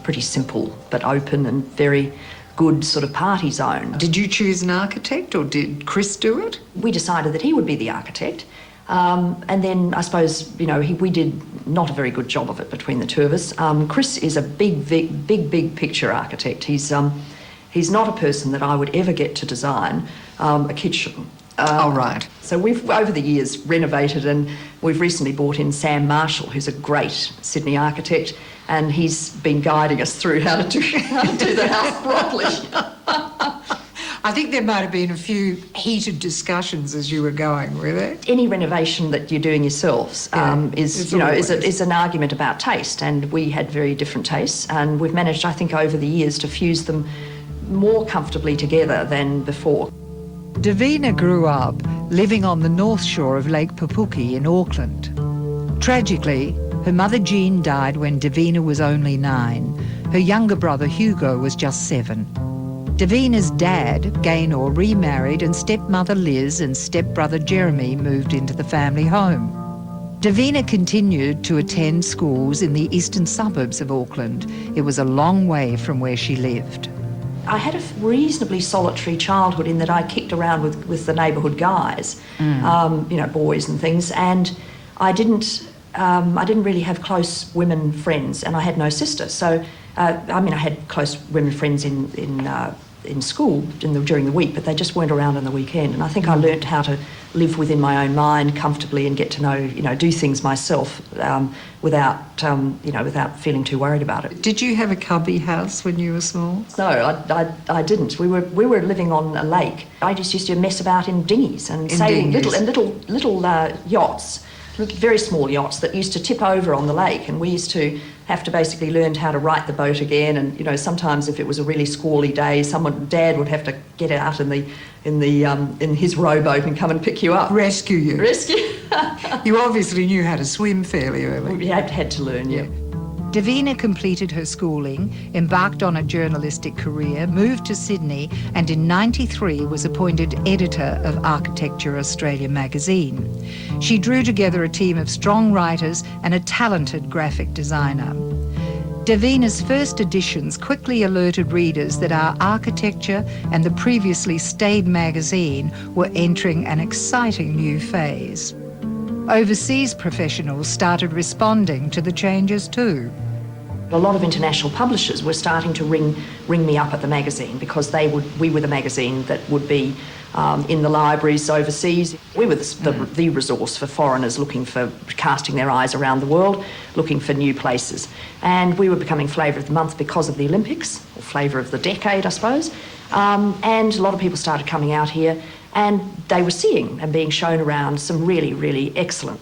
pretty simple but open and very good sort of party zone. Did you choose an architect or did Chris do it? We decided that he would be the architect. And then I suppose, you know, we did not a very good job of it between the two of us. Chris is a big picture architect. He's not a person that I would ever get to design a kitchen. Oh, right. So we've, over the years, renovated, and we've recently brought in Sam Marshall, who's a great Sydney architect, and he's been guiding us through how to do the house properly. I think there might have been a few heated discussions as you were going, were there? Any renovation that you're doing yourselves is an argument about taste, and we had very different tastes, and we've managed, I think, over the years to fuse them more comfortably together than before. Divina grew up living on the north shore of Lake Papuki in Auckland. Tragically, her mother Jean died when Divina was only 9. Her younger brother Hugo was just 7. Divina's dad, Gaynor, remarried, and stepmother Liz and stepbrother Jeremy moved into the family home. Divina continued to attend schools in the eastern suburbs of Auckland. It was a long way from where she lived. I had a reasonably solitary childhood in that I kicked around with the neighbourhood guys, boys and things, and I didn't really have close women friends, and I had no sister. So, I had close women friends in school during the week, but they just weren't around on the weekend. And I think I learnt how to live within my own mind comfortably and get to know, do things myself without feeling too worried about it. Did you have a cubby house when you were small? No, I didn't. We were living on a lake. I just used to mess about in dinghies and sailing little yachts. Very small yachts that used to tip over on the lake, and we used to have to basically learn how to right the boat again. And sometimes if it was a really squally day, Dad would have to get out in his rowboat and come and pick you up. Rescue you. Rescue. You obviously knew how to swim fairly early. We had to learn, yeah. Divina completed her schooling, embarked on a journalistic career, moved to Sydney, and in '93 was appointed editor of Architecture Australia magazine. She drew together a team of strong writers and a talented graphic designer. Divina's first editions quickly alerted readers that our architecture and the previously staid magazine were entering an exciting new phase. Overseas professionals started responding to the changes too. A lot of international publishers were starting to ring me up at the magazine because we were the magazine that would be in the libraries overseas. We were the resource for foreigners looking for casting their eyes around the world, looking for new places. And we were becoming flavour of the month because of the Olympics, or flavour of the decade, I suppose. And a lot of people started coming out here, and they were seeing and being shown around some really, really excellent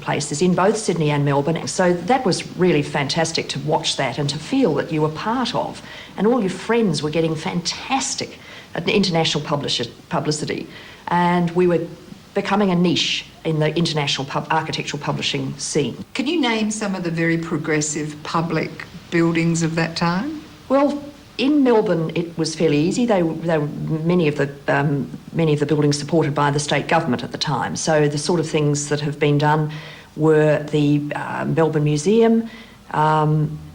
places in both Sydney and Melbourne. So that was really fantastic to watch that and to feel that you were part of. And all your friends were getting fantastic international publicity. And we were becoming a niche in the international architectural publishing scene. Can you name some of the very progressive public buildings of that time? Well, in Melbourne, it was fairly easy. They were many of the buildings supported by the state government at the time. So the sort of things that have been done were the Melbourne Museum.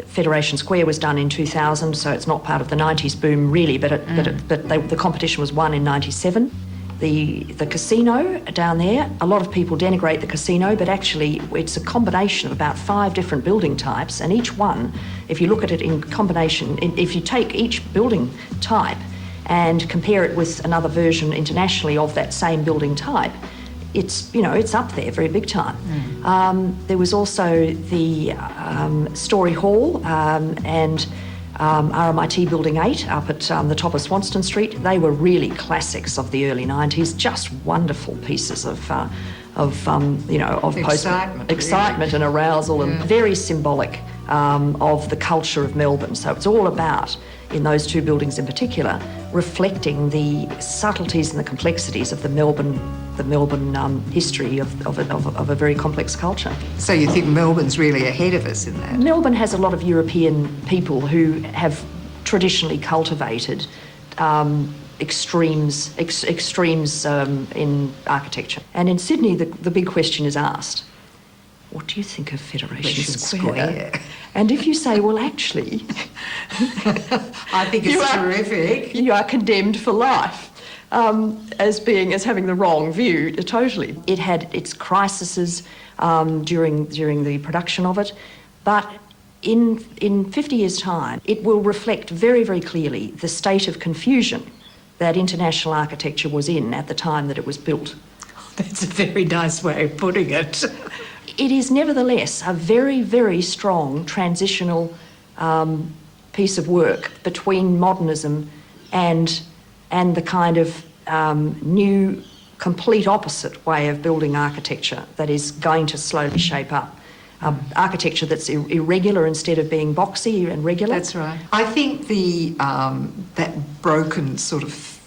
Federation Square was done in 2000, so it's not part of the 90s boom really, but the competition was won in 97. The casino down there, a lot of people denigrate the casino, but actually it's a combination of about 5 different building types, and each one, if you look at it in combination, if you take each building type and compare it with another version internationally of that same building type, it's up there very big time. There was also the Story Hall and RMIT Building 8 up at the top of Swanston Street. They were really classics of the early 90s, just wonderful pieces of excitement and arousal, and very symbolic of the culture of Melbourne. So it's all about, in those two buildings in particular, reflecting the subtleties and the complexities of the Melbourne history of a very complex culture. So you think Melbourne's really ahead of us in that? Melbourne has a lot of European people who have traditionally cultivated extremes in architecture. And in Sydney, the big question is asked, what do you think of Federation Square? And if you say, well, actually... I think it's terrific. You are condemned for life. As having the wrong view, totally. It had its crises during the production of it, but in 50 years' time, it will reflect very, very clearly the state of confusion that international architecture was in at the time that it was built. That's a very nice way of putting it. It is nevertheless a very, very strong transitional piece of work between modernism and the kind of new, complete opposite way of building architecture that is going to slowly shape up. Architecture that's irregular instead of being boxy and regular. That's right. I think that broken sort of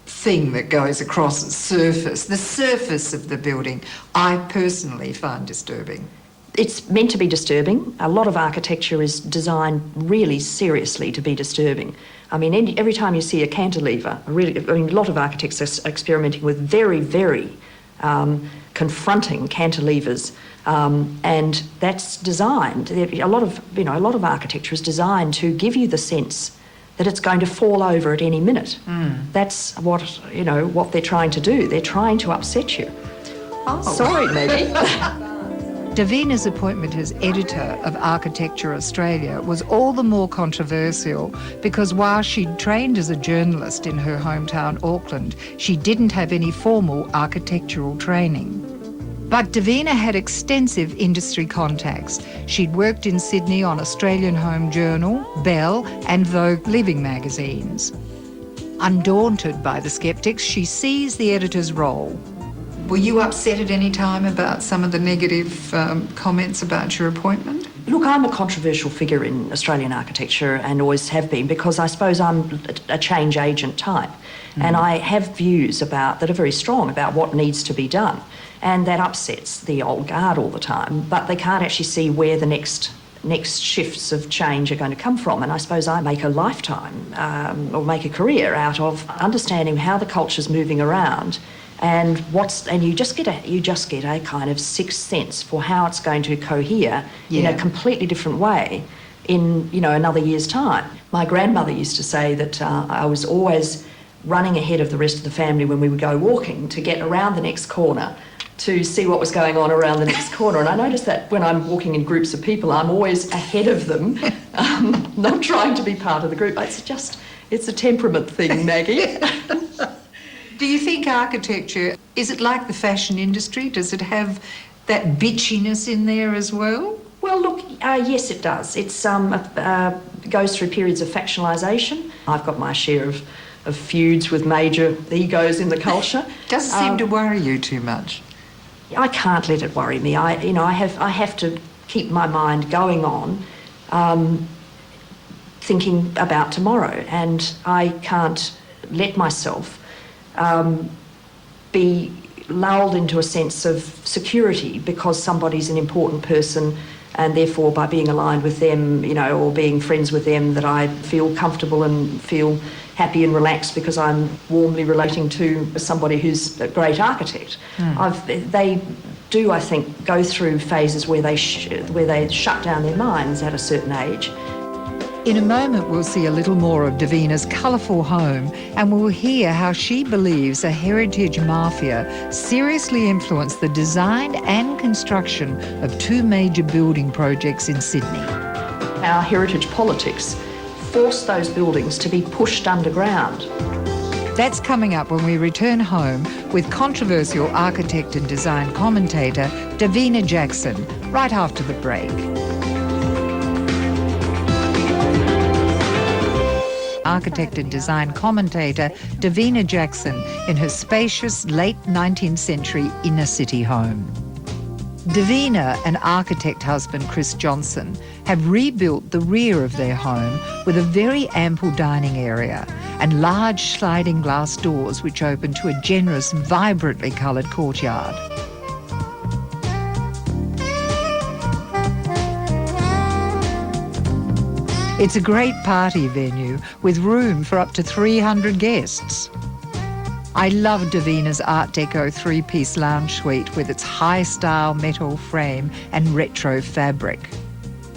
thing that goes across the surface of the building, I personally find disturbing. It's meant to be disturbing. A lot of architecture is designed really seriously to be disturbing. I mean, every time you see a cantilever, a lot of architects are experimenting with very, very confronting cantilevers, and that's designed. A lot of architecture is designed to give you the sense that it's going to fall over at any minute. That's what they're trying to do. They're trying to upset you. Oh. Sorry, Maggie. Davina's appointment as editor of Architecture Australia was all the more controversial because while she'd trained as a journalist in her hometown Auckland, she didn't have any formal architectural training. But Divina had extensive industry contacts. She'd worked in Sydney on Australian Home Journal, Bell and Vogue Living magazines. Undaunted by the sceptics, she seized the editor's role. Were you upset at any time about some of the negative comments about your appointment? Look, I'm a controversial figure in Australian architecture and always have been because I suppose I'm a change agent type. And I have views that are very strong about what needs to be done. And that upsets the old guard all the time, but they can't actually see where the next shifts of change are going to come from. And I suppose I make a lifetime or make a career out of understanding how the culture's moving around and you just get a kind of sixth sense for how it's going to cohere in a completely different way in another year's time. My grandmother used to say that I was always running ahead of the rest of the family when we would go walking to get around the next corner to see what was going on around the next corner. And I noticed that when I'm walking in groups of people, I'm always ahead of them, not trying to be part of the group. It's a temperament thing, Maggie. Do you think architecture, is it like the fashion industry? Does it have that bitchiness in there as well? Well, look, yes, it does. It's goes through periods of factionalisation. I've got my share of feuds with major egos in the culture. Doesn't seem to worry you too much. I can't let it worry me. I have to keep my mind going on, thinking about tomorrow, and I can't let myself be lulled into a sense of security because somebody's an important person, and therefore by being aligned with them, or being friends with them, that I feel comfortable and feel happy and relaxed because I'm warmly relating to somebody who's a great architect. They do, I think, go through phases where they shut down their minds at a certain age. In a moment, we'll see a little more of Divina's colourful home, and we'll hear how she believes a heritage mafia seriously influenced the design and construction of two major building projects in Sydney. Our heritage politics forced those buildings to be pushed underground. That's coming up when we return home with controversial architect and design commentator Divina Jackson, right after the break. architect and design commentator Divina Jackson in her spacious late 19th century inner city home. Divina and architect husband Chris Johnson have rebuilt the rear of their home with a very ample dining area and large sliding glass doors which open to a generous, vibrantly coloured courtyard. It's a great party venue with room for up to 300 guests. I love Divina's Art Deco three-piece lounge suite with its high-style metal frame and retro fabric.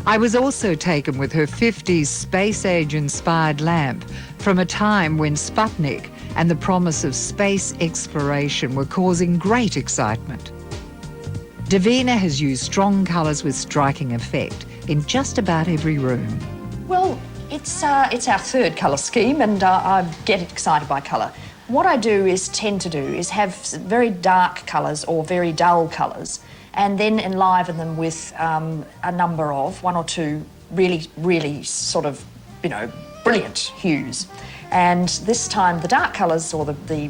I was also taken with her 50s space-age-inspired lamp from a time when Sputnik and the promise of space exploration were causing great excitement. Divina has used strong colours with striking effect in just about every room. Well, it's our third colour scheme, and I get excited by colour. What I tend to do is have very dark colours or very dull colours, and then enliven them with a number of one or two really sort of, brilliant hues. And this time the dark colours, or the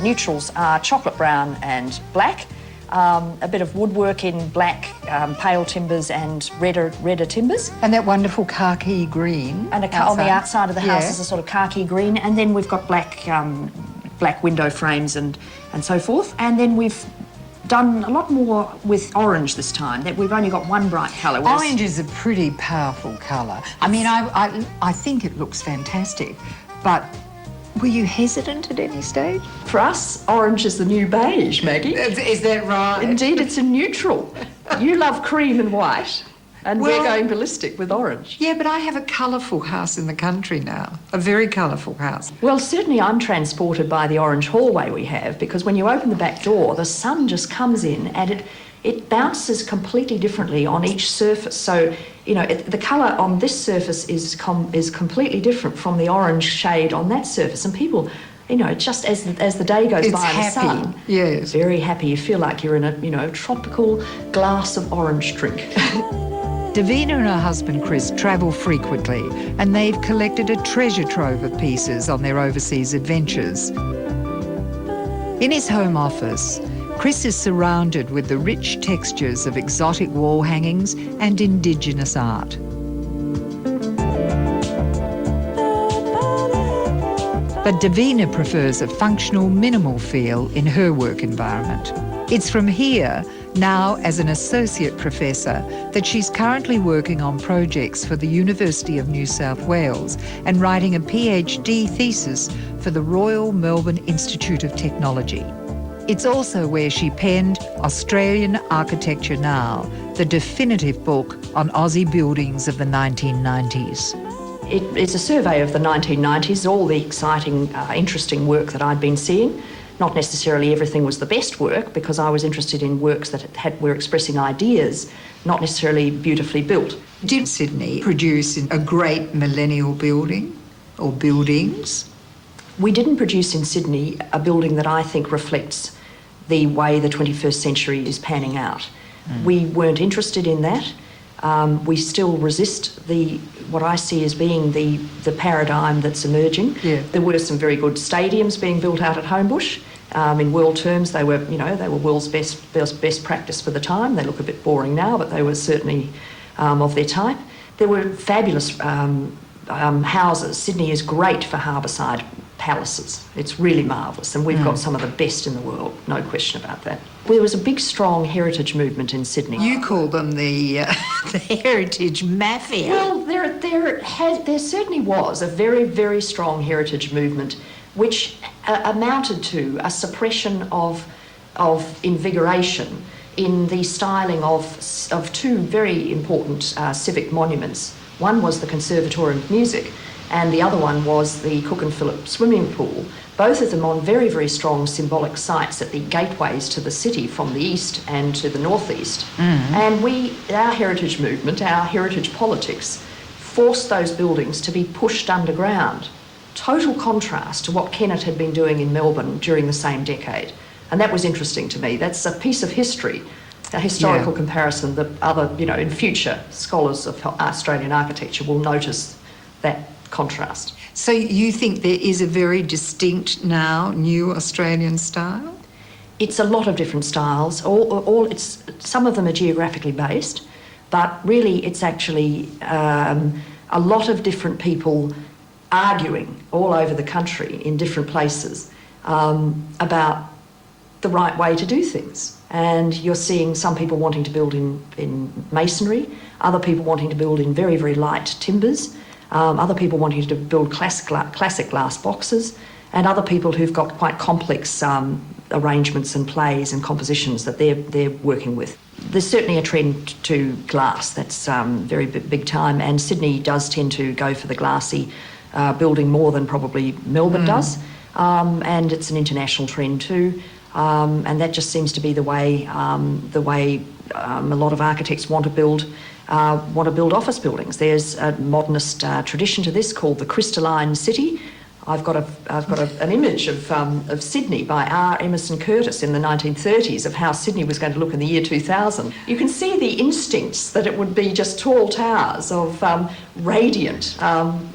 neutrals, are chocolate brown and black, a bit of woodwork in black, pale timbers and redder timbers. And that wonderful khaki green. And on the outside of the house is a sort of khaki green. And then we've got black window frames and so forth. And then we've done a lot more with orange this time. That we've only got one bright colour. Orange is a pretty powerful colour. I mean, I think it looks fantastic, but were you hesitant at any stage? For us, orange is the new beige, Maggie. Is that right? Indeed, it's a neutral. You love cream and white, and we're going ballistic with orange. Yeah, but I have a colourful house in the country now, a very colourful house. Well, certainly I'm transported by the orange hallway we have, because when you open the back door, the sun just comes in and it bounces completely differently on each surface. So, the colour on this surface is completely different from the orange shade on that surface. And people, just as the day goes by in the sun, yes, very happy. You feel like you're in a tropical glass of orange drink. Divina and her husband Chris travel frequently, and they've collected a treasure trove of pieces on their overseas adventures. In his home office, Chris is surrounded with the rich textures of exotic wall hangings and Indigenous art. But Divina prefers a functional, minimal feel in her work environment. It's from here, now as an associate professor, that she's currently working on projects for the University of New South Wales and writing a PhD thesis for the Royal Melbourne Institute of Technology. It's also where she penned Australian Architecture Now, the definitive book on Aussie buildings of the 1990s. It's a survey of the 1990s, all the exciting, interesting work that I'd been seeing. Not necessarily everything was the best work, because I was interested in works that were expressing ideas, not necessarily beautifully built. Did Sydney produce a great millennial building or buildings? We didn't produce in Sydney a building that I think reflects the way the 21st century is panning out. We weren't interested in that. We still resist what I see as being the paradigm that's emerging. Yeah. There were some very good stadiums being built out at Homebush. In world terms, they were world's best practice for the time. They look a bit boring now, but they were certainly of their type. There were fabulous houses. Sydney is great for harbourside palaces. It's really marvellous, and we've got some of the best in the world, no question about that. There was a big, strong heritage movement in Sydney. You call them the heritage mafia. Well, there certainly was a very, very strong heritage movement, which amounted to a suppression of invigoration in the styling of two very important civic monuments. One was the Conservatorium of Music, and the other one was the Cook and Phillip swimming pool, both of them on very, very strong symbolic sites at the gateways to the city from the east and to the northeast. And our heritage movement, our heritage politics, forced those buildings to be pushed underground. Total contrast to what Kennett had been doing in Melbourne during the same decade. And that was interesting to me. That's a piece of history, a historical comparison that in future, scholars of Australian architecture will notice that contrast. So you think there is a very distinct now new Australian style? It's a lot of different styles. Some of them are geographically based, but really it's actually a lot of different people arguing all over the country in different places about the right way to do things. And you're seeing some people wanting to build in masonry, other people wanting to build in very, very light timbers, other people wanting to build classic glass boxes, and other people who've got quite complex arrangements and plays and compositions that they're working with. There's certainly a trend to glass that's very big time, and Sydney does tend to go for the glassy building more than probably Melbourne does, and it's an international trend too, and that just seems to be the way a lot of architects want to build office buildings. There's a modernist tradition to this called the crystalline city. I've got an image of Sydney by R. Emerson Curtis in the 1930s of how Sydney was going to look in the year 2000. You can see the instincts that it would be just tall towers of radiant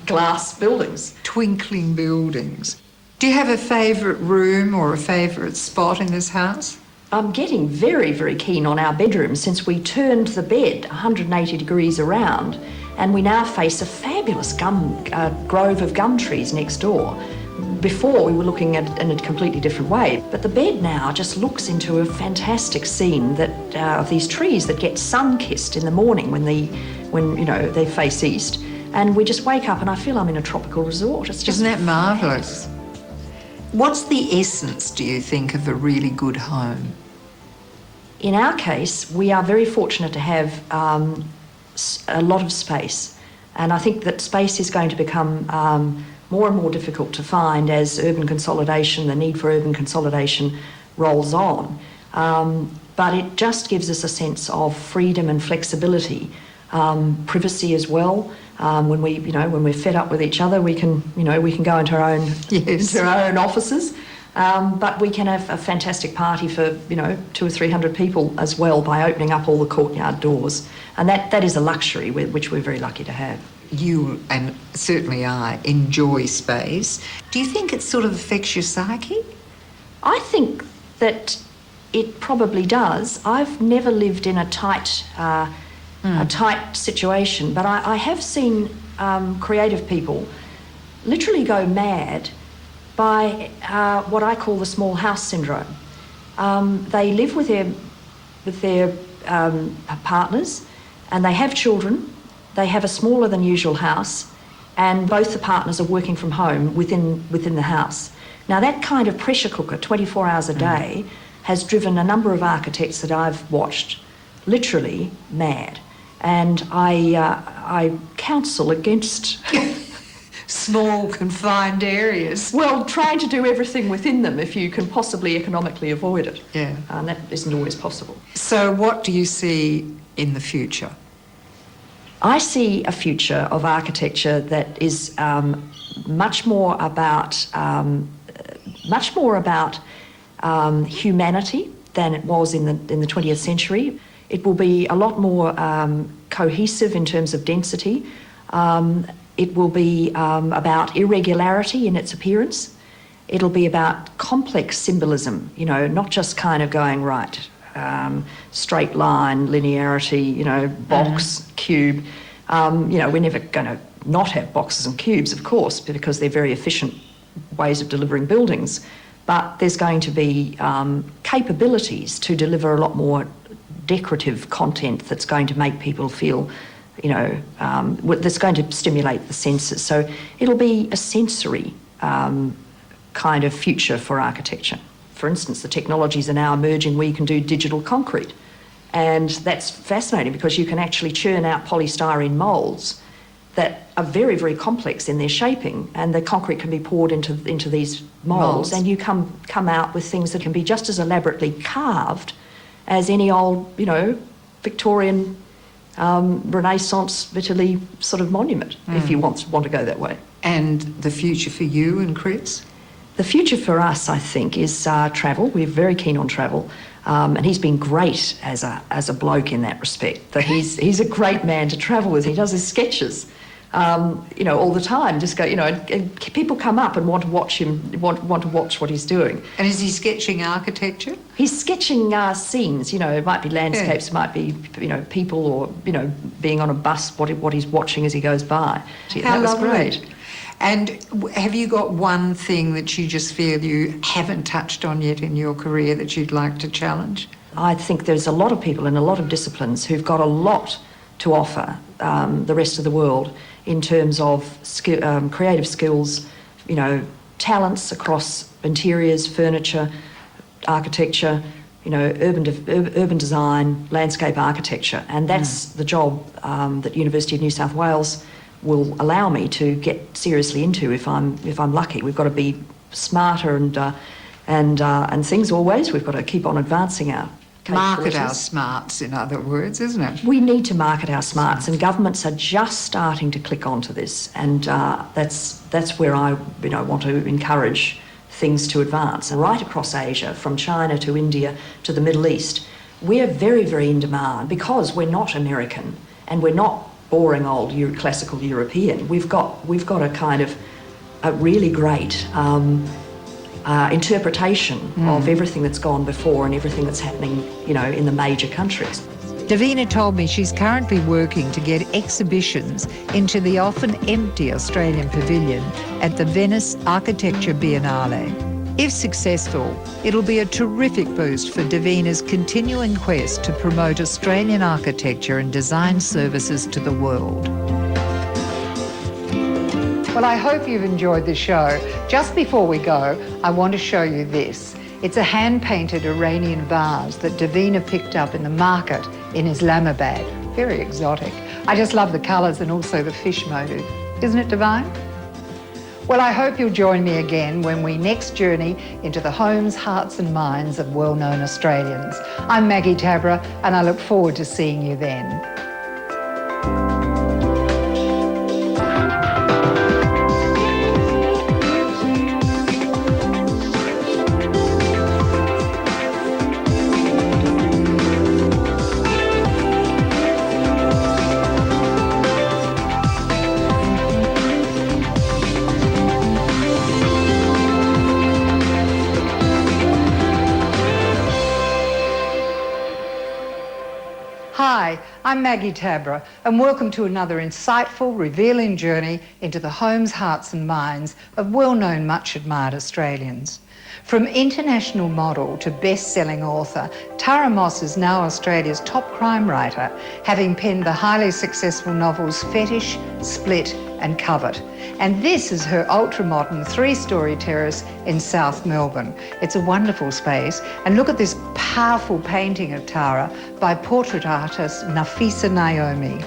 glass buildings. Twinkling buildings. Do you have a favourite room or a favourite spot in this house? I'm getting very, very keen on our bedroom since we turned the bed 180 degrees around, and we now face a fabulous grove of gum trees next door. Before, we were looking at in a completely different way, but the bed now just looks into a fantastic scene that of these trees that get sun-kissed in the morning when they face east, and we just wake up and I feel I'm in a tropical resort. It's just Isn't that marvellous? What's the essence, do you think, of a really good home? In our case, we are very fortunate to have a lot of space, and I think that space is going to become more and more difficult to find as urban consolidation, the need for urban consolidation rolls on. But it just gives us a sense of freedom and flexibility, privacy as well. When we're fed up with each other, we can go into our own into our own offices. But we can have a fantastic party for 200 or 300 people as well by opening up all the courtyard doors, and that is a luxury which we're very lucky to have. You, and certainly I, enjoy space. Do you think it sort of affects your psyche? I think that it probably does. I've never lived in a tight situation, but I have seen creative people literally go mad by what I call the small house syndrome. They live with their partners, and they have children. They have a smaller than usual house, and both the partners are working from home within the house. Now, that kind of pressure cooker, 24 hours a day, has driven a number of architects that I've watched literally mad. And I counsel against small, confined areas. Well, trying to do everything within them if you can possibly economically avoid it. Yeah. And that isn't always possible. So what do you see in the future? I see a future of architecture that is much more about humanity than it was in the 20th century. It will be a lot more cohesive in terms of density. It will be about irregularity in its appearance. It'll be about complex symbolism, not just kind of going right, straight line, linearity, box, cube. We're never going to not have boxes and cubes, of course, because they're very efficient ways of delivering buildings. But there's going to be capabilities to deliver a lot more decorative content that's going to make people feel, that's going to stimulate the senses. So it'll be a sensory kind of future for architecture. For instance, the technologies are now emerging where you can do digital concrete. And that's fascinating because you can actually churn out polystyrene moulds that are very, very complex in their shaping, and the concrete can be poured into these moulds, and you come out with things that can be just as elaborately carved as any old, Victorian Renaissance Italy sort of monument, if you want to go that way. And the future for you and Chris? The future for us, I think, is travel. We're very keen on travel. And he's been great as a bloke in that respect. That he's a great man to travel with. He does his sketches. you know, all the time. Just go, you know, and people come up and want to watch him, want to watch what he's doing. And is he sketching architecture? He's sketching scenes, you know, it might be landscapes, it might be, you know, people, or, you know, being on a bus, what he's watching as he goes by. How that was lovely. great. And have you got one thing that you just feel you haven't touched on yet in your career that you'd like to challenge? I think there's a lot of people in a lot of disciplines who've got a lot to offer the rest of the world in terms of creative skills, you know, talents across interiors, furniture, architecture, you know, urban design, landscape architecture, and that's the job that University of New South Wales will allow me to get seriously into if I'm lucky. We've got to be smarter and things always. We've got to keep on advancing our Market our smarts, in other words, isn't it? We need to market our smarts, and governments are just starting to click onto this, and that's where I, you know, want to encourage things to advance. Right across Asia, from China to India to the Middle East, we're very, very in demand because we're not American and we're not boring old classical European. We've got a kind of a really great interpretation of everything that's gone before and everything that's happening, you know, in the major countries. Davina told me she's currently working to get exhibitions into the often empty Australian pavilion at the Venice Architecture Biennale. If successful, it'll be a terrific boost for Davina's continuing quest to promote Australian architecture and design services to the world. Well, I hope you've enjoyed the show. Just before we go, I want to show you this. It's a hand-painted Iranian vase that Davina picked up in the market in Islamabad. Very exotic. I just love the colours and also the fish motive. Isn't it divine? Well, I hope you'll join me again when we next journey into the homes, hearts and minds of well-known Australians. I'm Maggie Tabberer, and I look forward to seeing you then. Hi, I'm Maggie Tabberer, and welcome to another insightful, revealing journey into the homes, hearts and minds of well-known, much-admired Australians. From international model to best-selling author, Tara Moss is now Australia's top crime writer, having penned the highly successful novels Fetish, Split and Covet. And this is her ultra-modern three-storey terrace in South Melbourne. It's a wonderful space, and look at this powerful painting of Tara by portrait artist Nafisa Naomi.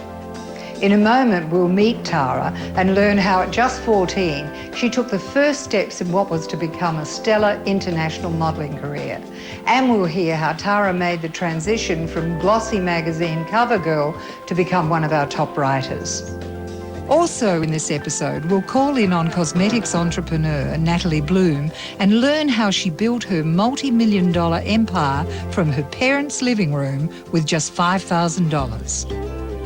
In a moment, we'll meet Tara and learn how at just 14, she took the first steps in what was to become a stellar international modelling career. And we'll hear how Tara made the transition from glossy magazine cover girl to become one of our top writers. Also in this episode, we'll call in on cosmetics entrepreneur Natalie Bloom and learn how she built her multi-million-dollar empire from her parents' living room with just $5,000.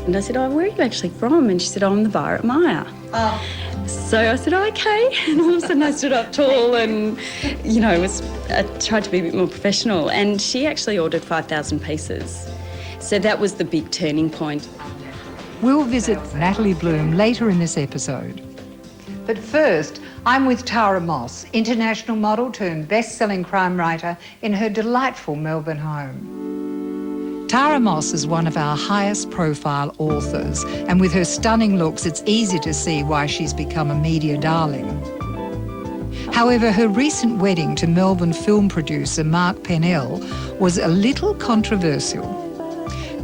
And I said, oh, where are you actually from? And she said, oh, I'm the buyer at Myer. Oh. So I said, oh, okay. And all of a sudden I stood up tall and, you know, I tried to be a bit more professional. And she actually ordered 5,000 pieces. So that was the big turning point. We'll visit Natalie Bloom later in this episode. But first, I'm with Tara Moss, international model turned best-selling crime writer in her delightful Melbourne home. Tara Moss is one of our highest profile authors, and with her stunning looks, it's easy to see why she's become a media darling. However, her recent wedding to Melbourne film producer Mark Pennell was a little controversial.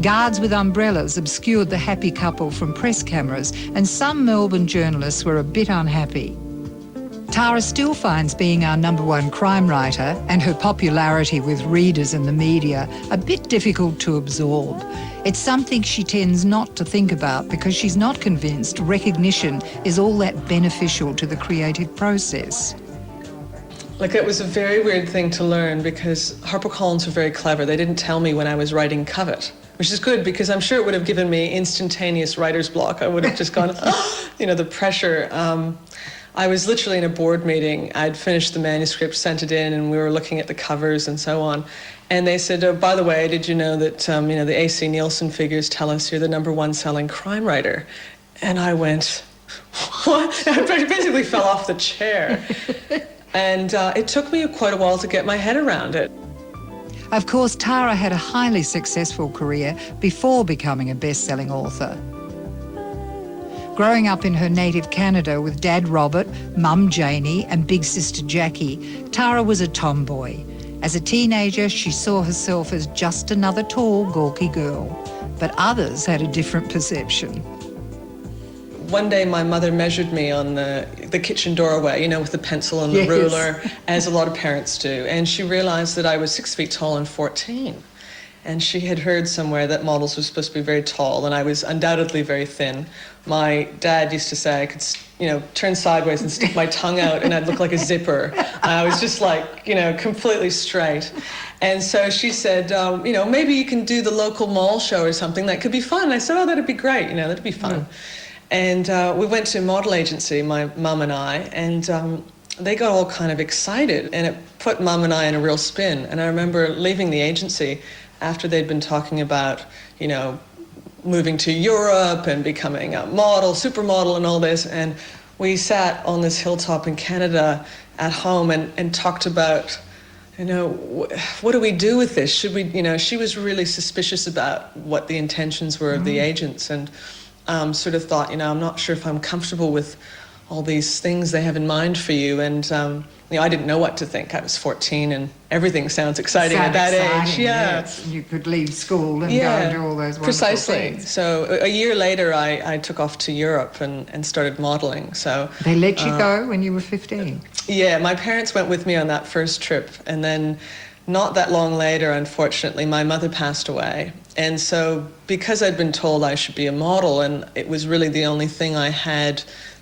Guards with umbrellas obscured the happy couple from press cameras, and some Melbourne journalists were a bit unhappy. Tara still finds being our #1 crime writer and her popularity with readers and the media a bit difficult to absorb. It's something she tends not to think about because she's not convinced recognition is all that beneficial to the creative process. Like, it was a very weird thing to learn because HarperCollins were very clever. They didn't tell me when I was writing Covet which is good because I'm sure it would have given me instantaneous writer's block. I would have just gone, the pressure. I was literally in a board meeting. I'd finished the manuscript, sent it in, and we were looking at the covers and so on. And they said, oh, by the way, did you know that, the AC Nielsen figures tell us you're the #1 selling crime writer? And I went, what? I basically fell off the chair. And it took me quite a while to get my head around it. Of course, Tara had a highly successful career before becoming a best-selling author. Growing up in her native Canada with Dad Robert, Mum Janie and big sister Jackie, Tara was a tomboy. As a teenager, she saw herself as just another tall, gawky girl. But others had a different perception. One day my mother measured me on the kitchen doorway, with the pencil and the ruler, as a lot of parents do. And she realized that I was 6 feet tall and 14. And she had heard somewhere that models were supposed to be very tall, and I was undoubtedly very thin. My dad used to say I could, turn sideways and stick my tongue out and I'd look like a zipper. I was just like, completely straight. And so she said, maybe you can do the local mall show or something. That could be fun. And I said, oh, that'd be great. That'd be fun. And we went to a model agency, my mum and I, and they got all kind of excited. And it put Mum and I in a real spin. And I remember leaving the agency after they'd been talking about, moving to Europe and becoming a model, supermodel and all this. And we sat on this hilltop in Canada at home and talked about, what do we do with this? Should we, she was really suspicious about what the intentions were of the agents, and sort of thought, I'm not sure if I'm comfortable with all these things they have in mind for you. And, I didn't know what to think. I was 14 and everything sounds exciting at that age. Yeah. Yes. You could leave school and go and do all those wonderful precisely things. So a year later, I took off to Europe and started modeling. So they let you go when you were 15? Yeah, my parents went with me on that first trip. And then not that long later, unfortunately, my mother passed away. And so because I'd been told I should be a model, and it was really the only thing I had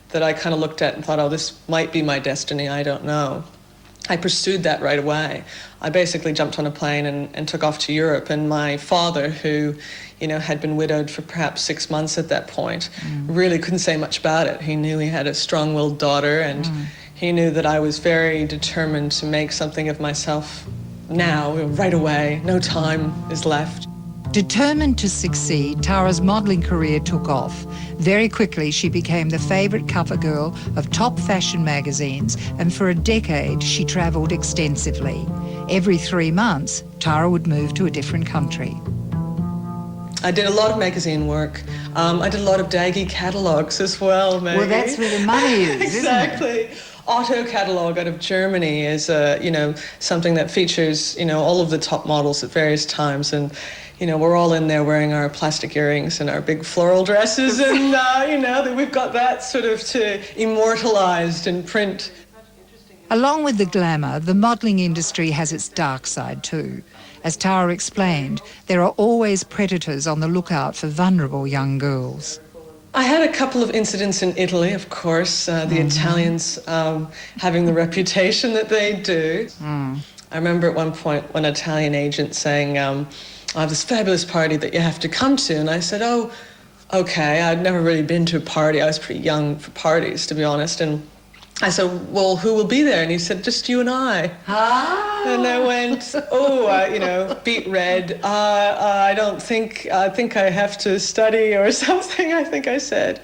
that I kind of looked at and thought, oh, this might be my destiny, I don't know. I pursued that right away. I basically jumped on a plane and took off to Europe. And my father, who, had been widowed for perhaps 6 months at that point, really couldn't say much about it. He knew he had a strong-willed daughter, and he knew that I was very determined to make something of myself now, right away. No time is left. Determined to succeed, Tara's modelling career took off. Very quickly, she became the favourite cover girl of top fashion magazines, and for a decade, she travelled extensively. Every 3 months, Tara would move to a different country. I did a lot of magazine work. I did a lot of Daggy catalogues as well, Maggie. Well, that's where the money is, exactly. Isn't it? Auto catalogue out of Germany is, something that features, all of the top models at various times. And, we're all in there wearing our plastic earrings and our big floral dresses. And, we've got that sort of immortalised in print. Along with the glamour, the modelling industry has its dark side too. As Tara explained, there are always predators on the lookout for vulnerable young girls. I had a couple of incidents in Italy, of course, the Italians having the reputation that they do. I remember at one point one Italian agent saying, I have this fabulous party that you have to come to. And I said, oh, okay. I'd never really been to a party. I was pretty young for parties, to be honest. And I said, well, who will be there? And he said, just you and I. And I went, beet red. I think I have to study or something, I think I said.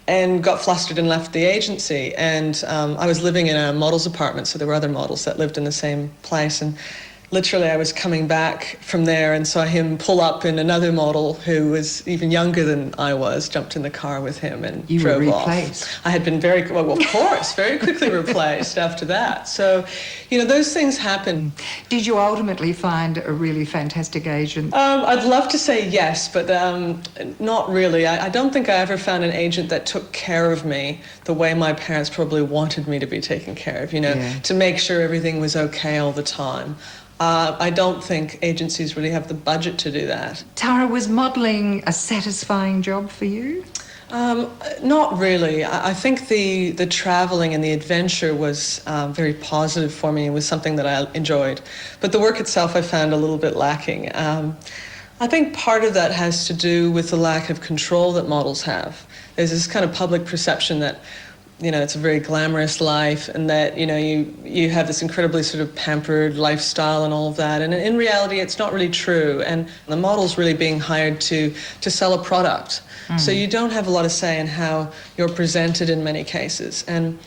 And got flustered and left the agency. And I was living in a model's apartment, so there were other models that lived in the same place. And literally, I was coming back from there and saw him pull up in another model who was even younger than I was, jumped in the car with him and drove off. I had been very quickly replaced after that. So, those things happen. Did you ultimately find a really fantastic agent? I'd love to say yes, but not really. I don't think I ever found an agent that took care of me the way my parents probably wanted me to be taken care of, to make sure everything was okay all the time. I don't think agencies really have the budget to do that. Tara, was modelling a satisfying job for you? Not really. I think the travelling and the adventure was very positive for me. It was something that I enjoyed. But the work itself I found a little bit lacking. I think part of that has to do with the lack of control that models have. There's this kind of public perception that, you know, it's a very glamorous life and that, you know, you have this incredibly sort of pampered lifestyle and all of that. And in reality, it's not really true. And the model's really being hired to sell a product. So you don't have a lot of say in how you're presented in many cases. And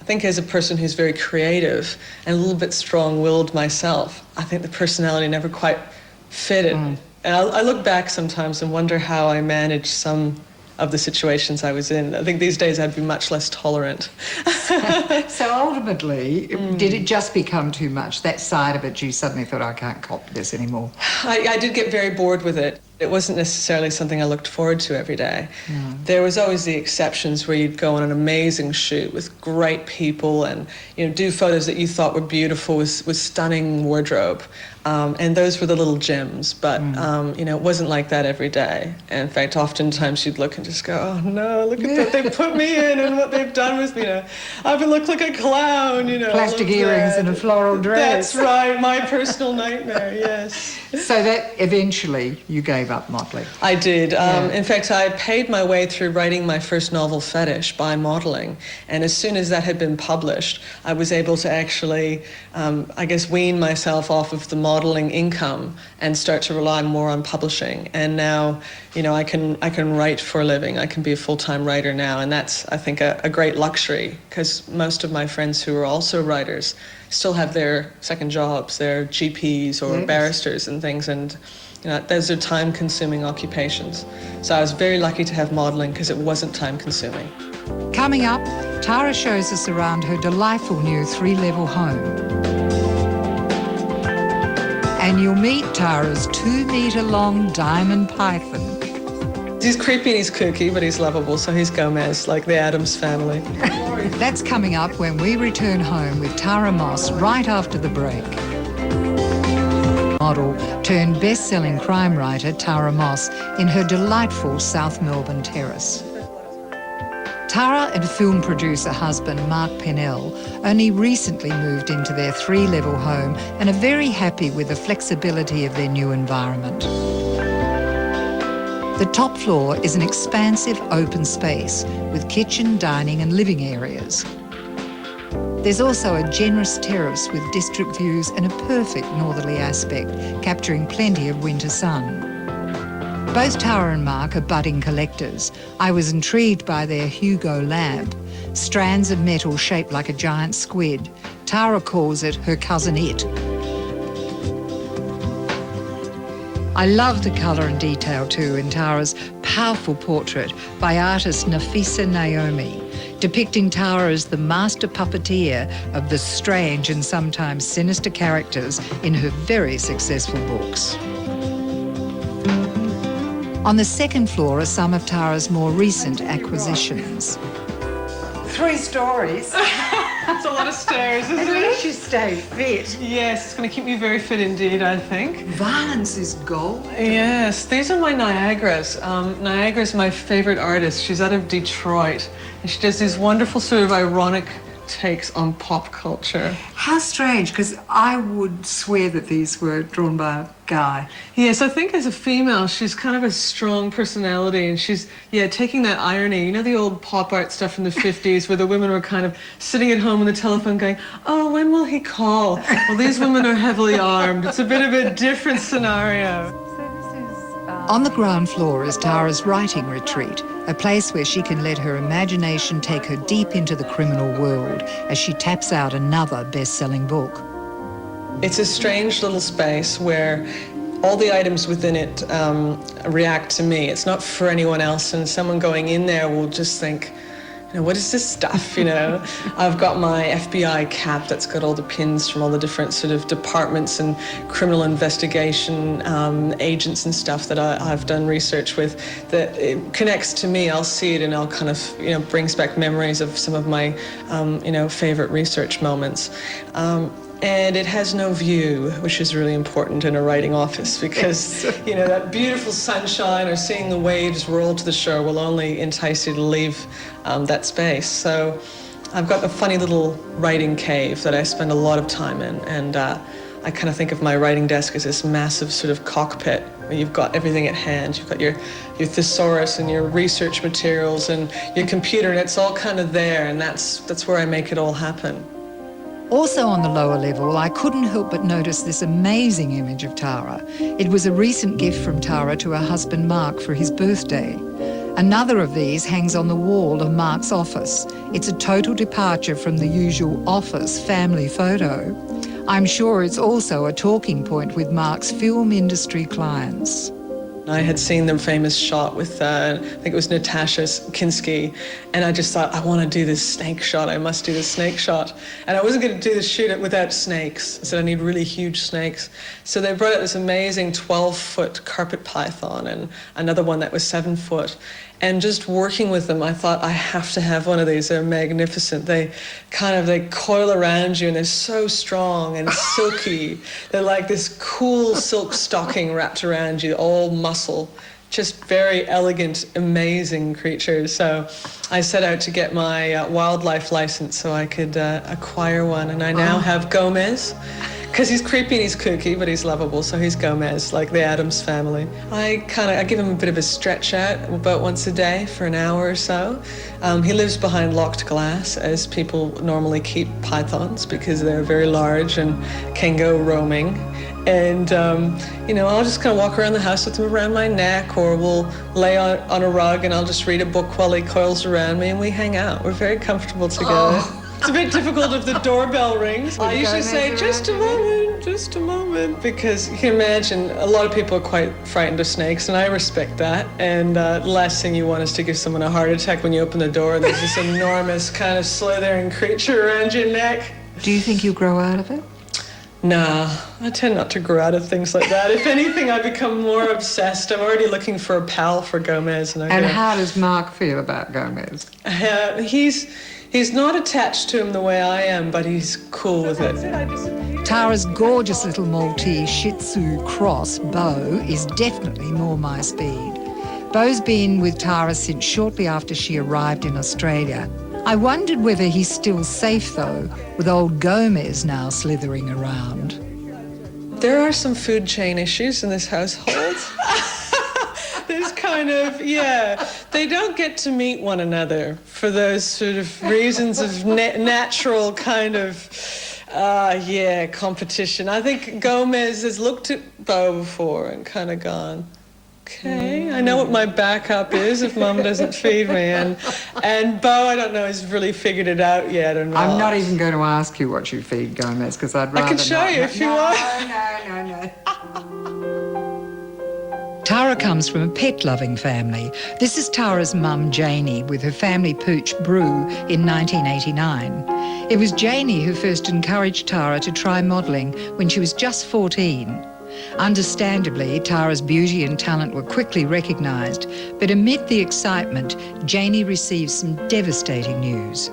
I think as a person who's very creative and a little bit strong-willed myself, I think the personality never quite fitted. And I look back sometimes and wonder how I managed some of the situations I was in. I think these days I'd be much less tolerant. So ultimately, did it just become too much? That side of it, you suddenly thought, I can't cop this anymore? I did get very bored with it. It wasn't necessarily something I looked forward to every day. No. There was always the exceptions where you'd go on an amazing shoot with great people and, you know, do photos that you thought were beautiful with stunning wardrobe. And those were the little gems, but, you know, it wasn't like that every day. And in fact, oftentimes you'd look and just go, oh no, look at what they put me in and what they've done with me. You know, I would look like a clown, you know. Plastic earrings and a floral dress. That's right, my personal nightmare, yes. So that eventually you gave up modelling. I did. In fact, I paid my way through writing my first novel, Fetish, by modelling. And as soon as that had been published, I was able to actually, I guess, wean myself off of the modelling income and start to rely more on publishing. And now, you know, I can write for a living. I can be a full-time writer now. And that's, I think, a great luxury, because most of my friends who are also writers still have their second jobs. They're GPs or barristers and things. And you know, those are time-consuming occupations. So I was very lucky to have modelling because it wasn't time-consuming. Coming up, Tara shows us around her delightful new 3-level home. And you'll meet Tara's 2-metre-long diamond python. He's creepy and he's kooky, but he's lovable, so he's Gomez, like the Addams family. That's coming up when we return home with Tara Moss right after the break. Model turned best-selling crime writer Tara Moss in her delightful South Melbourne terrace. Tara and film producer husband Mark Pennell only recently moved into their 3-level home and are very happy with the flexibility of their new environment. The top floor is an expansive open space with kitchen, dining and living areas. There's also a generous terrace with district views and a perfect northerly aspect, capturing plenty of winter sun. Both Tara and Mark are budding collectors. I was intrigued by their Hugo lamp, strands of metal shaped like a giant squid. Tara calls it her cousin It. I love the colour and detail too in Tara's powerful portrait by artist Nafisa Naomi, depicting Tara as the master puppeteer of the strange and sometimes sinister characters in her very successful books. On the second floor are some of Tara's more recent acquisitions. 3 stories. It's a lot of stairs, isn't At it? least you stay fit. Yes, it's going to keep me very fit indeed, I think. Violence is gold. Yes, these are my Niagaras. Niagara's my favourite artist. She's out of Detroit. And she does these wonderful sort of ironic takes on pop culture. How strange, because I would swear that these were drawn by a guy. Yes, I think as a female, she's kind of a strong personality, and she's, taking that irony. You know the old pop art stuff from the 50s where the women were kind of sitting at home on the telephone going, oh, when will he call? Well, these women are heavily armed. It's a bit of a different scenario. On the ground floor is Tara's writing retreat, a place where she can let her imagination take her deep into the criminal world as she taps out another best-selling book. It's a strange little space where all the items within it react to me. It's not for anyone else, and someone going in there will just think, what is this stuff, I've got my FBI cap that's got all the pins from all the different sort of departments and criminal investigation agents and stuff that I've done research with, that it connects to me. I'll see it and I'll kind of, brings back memories of some of my, favorite research moments. And it has no view, which is really important in a writing office because, that beautiful sunshine or seeing the waves roll to the shore will only entice you to leave that space. So I've got a funny little writing cave that I spend a lot of time in. And I kind of think of my writing desk as this massive sort of cockpit where you've got everything at hand. You've got your thesaurus and your research materials and your computer, and it's all kind of there, and that's where I make it all happen. Also on the lower level, I couldn't help but notice this amazing image of Tara. It was a recent gift from Tara to her husband Mark for his birthday. Another of these hangs on the wall of Mark's office. It's a total departure from the usual office family photo. I'm sure it's also a talking point with Mark's film industry clients. I had seen the famous shot with, I think it was Natasha Kinski, and I just thought, I want to do this snake shot. I must do this snake shot. And I wasn't going to do the shoot it without snakes. I said, I need really huge snakes. So they brought out this amazing 12-foot carpet python and another one that was 7 foot. And just working with them, I thought, I have to have one of these. They're magnificent. They coil around you, and they're so strong and silky. They're like this cool silk stocking wrapped around you, all muscle. Just very elegant, amazing creatures. So I set out to get my wildlife license so I could acquire one. And I now have Gomez. Because he's creepy and he's kooky, but he's lovable, so he's Gomez, like the Addams family. I give him a bit of a stretch out about once a day for an hour or so. He lives behind locked glass, as people normally keep pythons, because they're very large and can go roaming. And, I'll just kind of walk around the house with him around my neck, or we'll lay on a rug and I'll just read a book while he coils around me, and we hang out. We're very comfortable together. It's a bit difficult if the doorbell rings. I usually say, just a moment, because you can imagine a lot of people are quite frightened of snakes, and I respect that. And the last thing you want is to give someone a heart attack when you open the door and there's this enormous kind of slithering creature around your neck. Do you think you'll grow out of it? Nah, I tend not to grow out of things like that. If anything, I become more obsessed. I'm already looking for a pal for Gomez. And how does Mark feel about Gomez? He's not attached to him the way I am, but he's cool with it. Tara's gorgeous little Maltese Shih Tzu cross, Bo, is definitely more my speed. Bo's been with Tara since shortly after she arrived in Australia. I wondered whether he's still safe, though, with old Gomez now slithering around. There are some food chain issues in this household. There's they don't get to meet one another for those sort of reasons of natural kind of, competition. I think Gomez has looked at Bo before and kind of gone, okay, I know what my backup is if Mum doesn't feed me. And Bo, I don't know, has really figured it out yet or not. I'm not even going to ask you what you feed Gomez, because I'd rather I can show you if you want. No. Tara comes from a pet-loving family. This is Tara's mum, Janie, with her family pooch, Brew, in 1989. It was Janie who first encouraged Tara to try modelling when she was just 14. Understandably, Tara's beauty and talent were quickly recognised, but amid the excitement, Janie received some devastating news.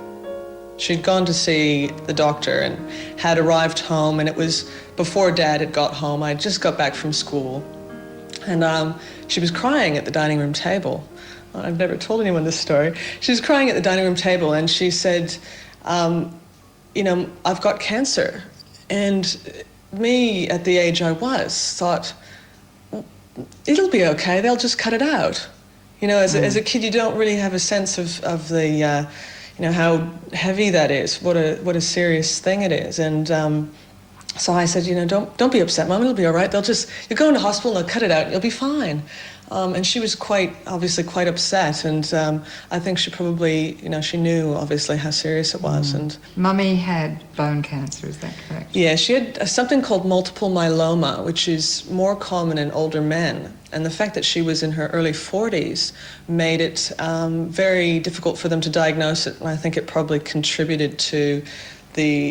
She'd gone to see the doctor and had arrived home, and it was before Dad had got home. I just got back from school. And she was crying at the dining room table. I've never told anyone this story. She was crying at the dining room table, and she said, I've got cancer. And me, at the age I was, thought, it'll be okay, they'll just cut it out. As a kid, you don't really have a sense of the, how heavy that is, what a serious thing it is. And so I said, don't be upset, Mum, it'll be all right. You'll go into hospital and they'll cut it out and you'll be fine. And she was obviously quite upset. And I think she probably, she knew obviously how serious it was. And Mummy had bone cancer, is that correct? Yeah, she had something called multiple myeloma, which is more common in older men. And the fact that she was in her early 40s made it very difficult for them to diagnose it. And I think it probably contributed to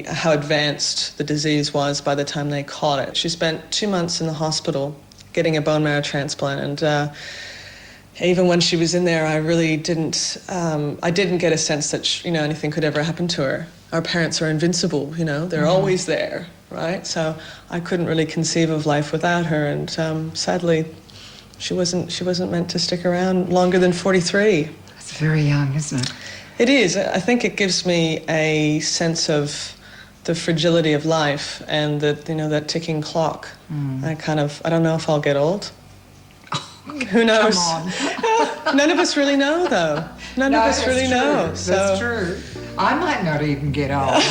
how advanced the disease was by the time they caught it. She spent 2 months in the hospital getting a bone marrow transplant, and even when she was in there, I really didn't get a sense that anything could ever happen to her. Our parents are invincible, they're always there, right? So I couldn't really conceive of life without her, and sadly, she wasn't meant to stick around longer than 43. That's very young, isn't it? It is. I think it gives me a sense of the fragility of life and that ticking clock. I don't know if I'll get old. Who knows? Come on. None of us really know, though. None of us really know. That's So. true. I might not even get old.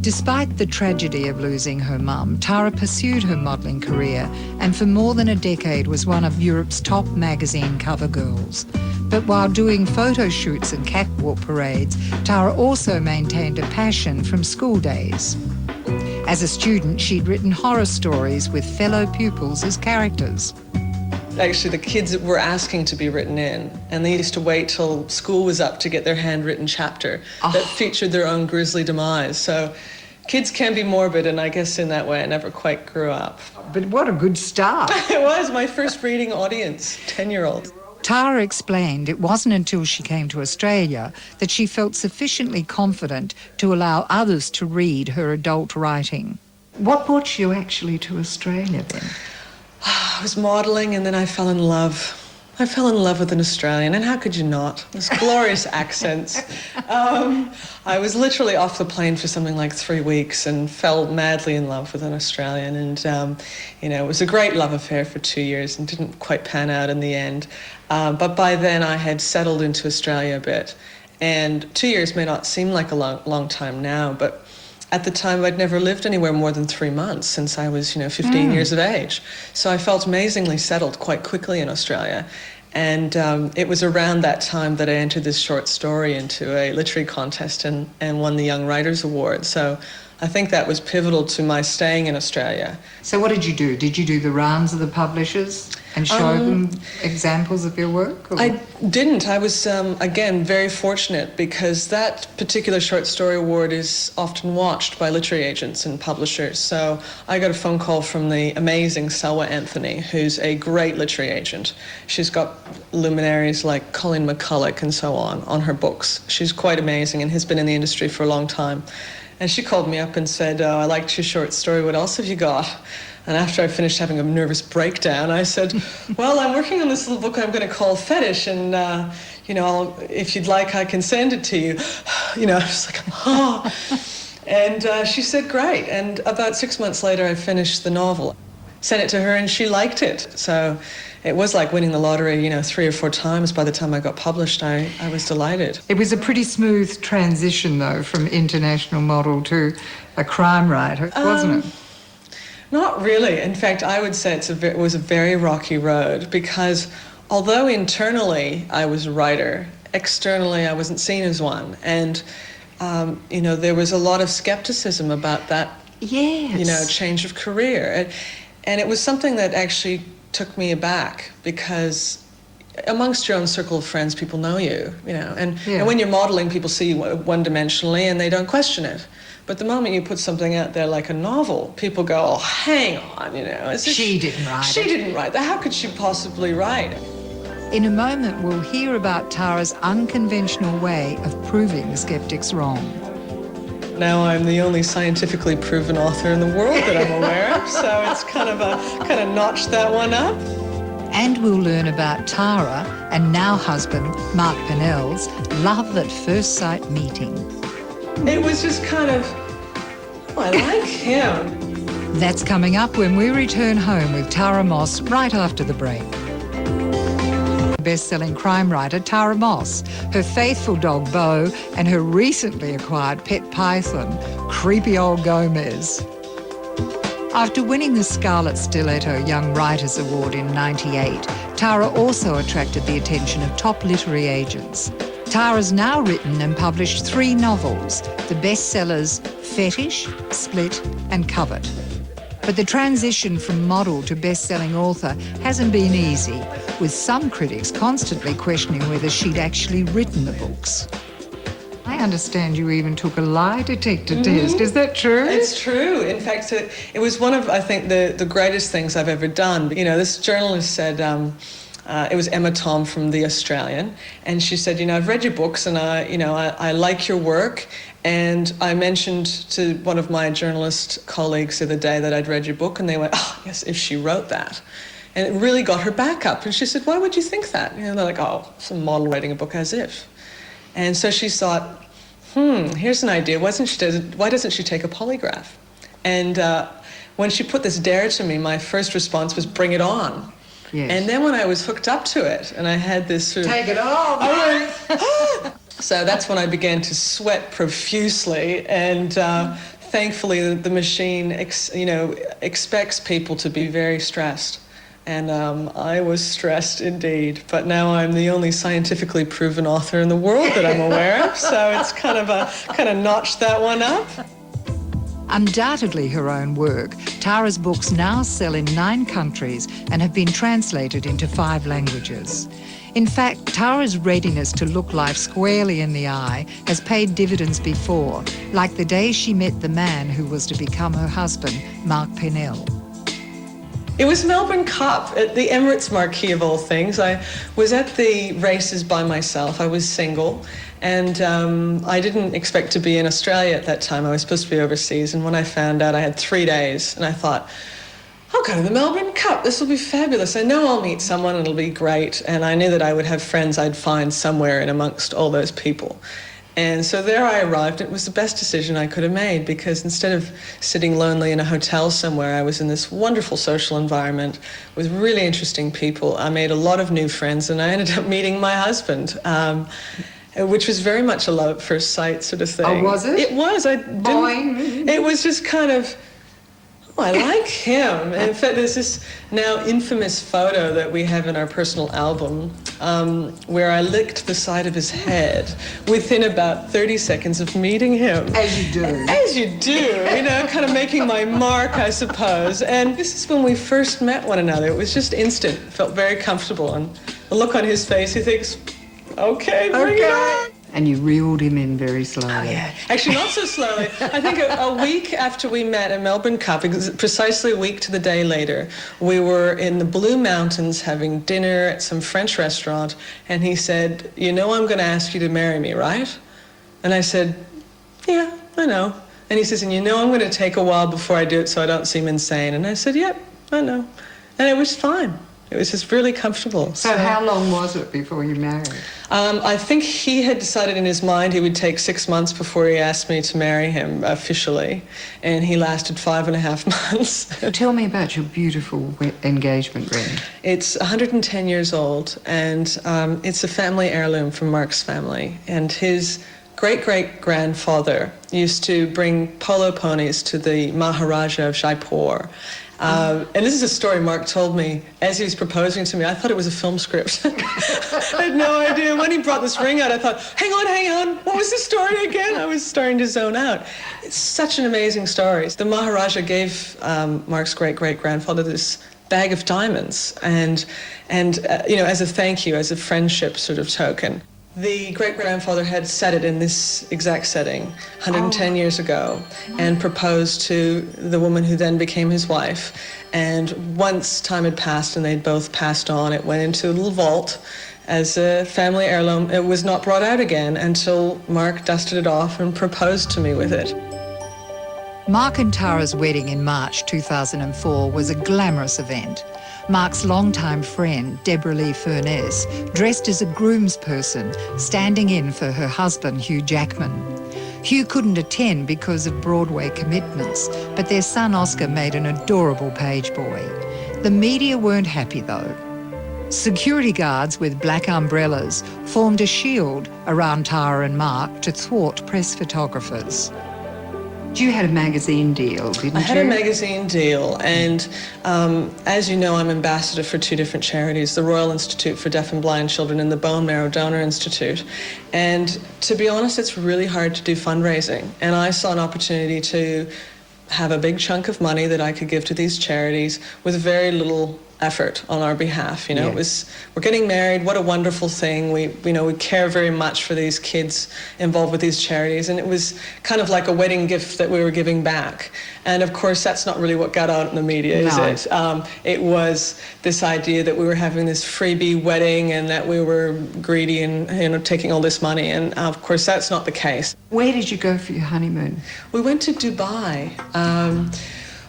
Despite the tragedy of losing her mum, Tara pursued her modelling career and for more than a decade was one of Europe's top magazine cover girls. But while doing photo shoots and catwalk parades, Tara also maintained a passion from school days. As a student, she'd written horror stories with fellow pupils as characters. Actually, the kids were asking to be written in, and they used to wait till school was up to get their handwritten chapter that featured their own grisly demise. So kids can be morbid, and I guess in that way I never quite grew up. But what a good start. It was my first reading audience, 10-year-old. Tara explained it wasn't until she came to Australia that she felt sufficiently confident to allow others to read her adult writing. What brought you actually to Australia then? I was modelling and then I fell in love. I fell in love with an Australian, and how could you not? Those glorious accents. I was literally off the plane for something like 3 weeks and fell madly in love with an Australian, and it was a great love affair for 2 years and didn't quite pan out in the end. But by then I had settled into Australia a bit, and 2 years may not seem like a long time now, but at the time, I'd never lived anywhere more than 3 months since I was, 15 years of age. So I felt amazingly settled quite quickly in Australia. And it was around that time that I entered this short story into a literary contest and won the Young Writers Award. So I think that was pivotal to my staying in Australia. So what did you do? Did you do the rounds of the publishers and show them examples of your work? Or? I didn't. I was, again, very fortunate because that particular short story award is often watched by literary agents and publishers. So I got a phone call from the amazing Selwa Anthony, who's a great literary agent. She's got luminaries like Colleen McCulloch and so on her books. She's quite amazing and has been in the industry for a long time. And she called me up and said, I liked your short story, what else have you got? And after I finished having a nervous breakdown, I said, well, I'm working on this little book I'm going to call Fetish, and, if you'd like, I can send it to you. I was like, oh. And she said, great. And about 6 months later, I finished the novel. Sent it to her, and she liked it. So it was like winning the lottery, 3 or 4 times. By the time I got published, I was delighted. It was a pretty smooth transition, though, from international model to a crime writer, wasn't it? Not really. In fact, I would say it was a very rocky road because although internally I was a writer, externally I wasn't seen as one. And, there was a lot of skepticism about that, change of career. And it was something that actually took me aback because amongst your own circle of friends, people know you, and when you're modeling, people see you one-dimensionally and they don't question it. But the moment you put something out there like a novel, people go, oh, hang on, She didn't write it. She didn't write that. How could she possibly write it? In a moment, we'll hear about Tara's unconventional way of proving the skeptics wrong. Now I'm the only scientifically proven author in the world that I'm aware of, so it's kind of notched that one up. And we'll learn about Tara and now husband Mark Pennell's love at first sight meeting. It was just I like him. That's coming up when we return home with Tara Moss right after the break. Best-selling crime writer Tara Moss, her faithful dog Bo, and her recently acquired pet python, creepy old Gomez. After winning the Scarlet Stiletto Young Writers Award in '98, Tara also attracted the attention of top literary agents. Tara's now written and published 3 novels, the bestsellers Fetish, Split and Covet. But the transition from model to best-selling author hasn't been easy, with some critics constantly questioning whether she'd actually written the books. I understand you even took a lie detector test. Is that true? It's true. In fact, it was one of, I think, the greatest things I've ever done. This journalist said, it was Emma Tom from The Australian, and she said, I've read your books and I like your work. And I mentioned to one of my journalist colleagues the other day that I'd read your book, and they went, oh, yes, if she wrote that. And it really got her back up. And she said, why would you think that? They're like, oh, some model writing a book as if. And so she thought, here's an idea. Why doesn't she take a polygraph? And when she put this dare to me, my first response was, bring it on. Yes. And then when I was hooked up to it, and I had this sort of... Take it off! I went, ah! So that's when I began to sweat profusely, and thankfully the machine expects people to be very stressed. And I was stressed indeed, but now I'm the only scientifically proven author in the world that I'm aware of, so it's kind of notched that one up. Undoubtedly her own work, Tara's books now sell in 9 countries and have been translated into 5 languages. In fact, Tara's readiness to look life squarely in the eye has paid dividends before, like the day she met the man who was to become her husband, Mark Pennell. It was Melbourne Cup at the Emirates Marquee of all things. I was at the races by myself. I was single, and I didn't expect to be in Australia at that time. I was supposed to be overseas, and when I found out, I had 3 days, and I thought, I'll go to the Melbourne Cup. This will be fabulous. I know I'll meet someone, and it'll be great. And I knew that I would have friends I'd find somewhere in amongst all those people. And so there I arrived. It was the best decision I could have made, because instead of sitting lonely in a hotel somewhere, I was in this wonderful social environment with really interesting people. I made a lot of new friends, and I ended up meeting my husband, which was very much a love at first sight sort of thing. Oh, was it? It was. It was just kind of, I like him. In fact, there's this now infamous photo that we have in our personal album where I licked the side of his head within about 30 seconds of meeting him. As you do. As you do, kind of making my mark, I suppose. And this is when we first met one another. It was just instant. Felt very comfortable. And the look on his face, he thinks, okay, bring it on. And you reeled him in very slowly. Oh, yeah. Actually, not so slowly. I think a week after we met at Melbourne Cup, precisely a week to the day later, we were in the Blue Mountains having dinner at some French restaurant, and he said, I'm going to ask you to marry me, right? And I said, yeah, I know. And he says, and I'm going to take a while before I do it so I don't seem insane. And I said, yep, I know. And it was fine. It was just really comfortable. So how long was it before you married? I think he had decided in his mind he would take 6 months before he asked me to marry him officially, and he lasted 5.5 months. Tell me about your beautiful engagement ring. It's 110 years old, and it's a family heirloom from Mark's family, and his great-great-grandfather used to bring polo ponies to the Maharaja of Jaipur. And this is a story Mark told me as he was proposing to me. I thought it was a film script. I had no idea. When he brought this ring out, I thought, hang on, what was the story again? I was starting to zone out. It's such an amazing story. The Maharaja gave Mark's great-great-grandfather this bag of diamonds, and as a thank you, as a friendship sort of token. The great-grandfather had set it in this exact setting 110 years ago and proposed to the woman who then became his wife. And once time had passed and they'd both passed on, it went into a little vault as a family heirloom. It was not brought out again until Mark dusted it off and proposed to me with it. Mark and Tara's wedding in March 2004 was a glamorous event. Mark's longtime friend, Deborah Lee Furness, dressed as a groomsperson, standing in for her husband, Hugh Jackman. Hugh couldn't attend because of Broadway commitments, but their son Oscar made an adorable page boy. The media weren't happy, though. Security guards with black umbrellas formed a shield around Tara and Mark to thwart press photographers. You had a magazine deal, didn't you? I had a magazine deal, and as you know, I'm ambassador for 2 different charities, the Royal Institute for Deaf and Blind Children and the Bone Marrow Donor Institute. And to be honest, it's really hard to do fundraising. And I saw an opportunity to have a big chunk of money that I could give to these charities with very little effort on our behalf. It was, we're getting married, what a wonderful thing. We care very much for these kids involved with these charities, and it was kind of like a wedding gift that we were giving back. And of course, that's not really what got out in the media, is it? It was this idea that we were having this freebie wedding and that we were greedy and taking all this money, and of course, that's not the case. Where did you go for your honeymoon? We went to Dubai.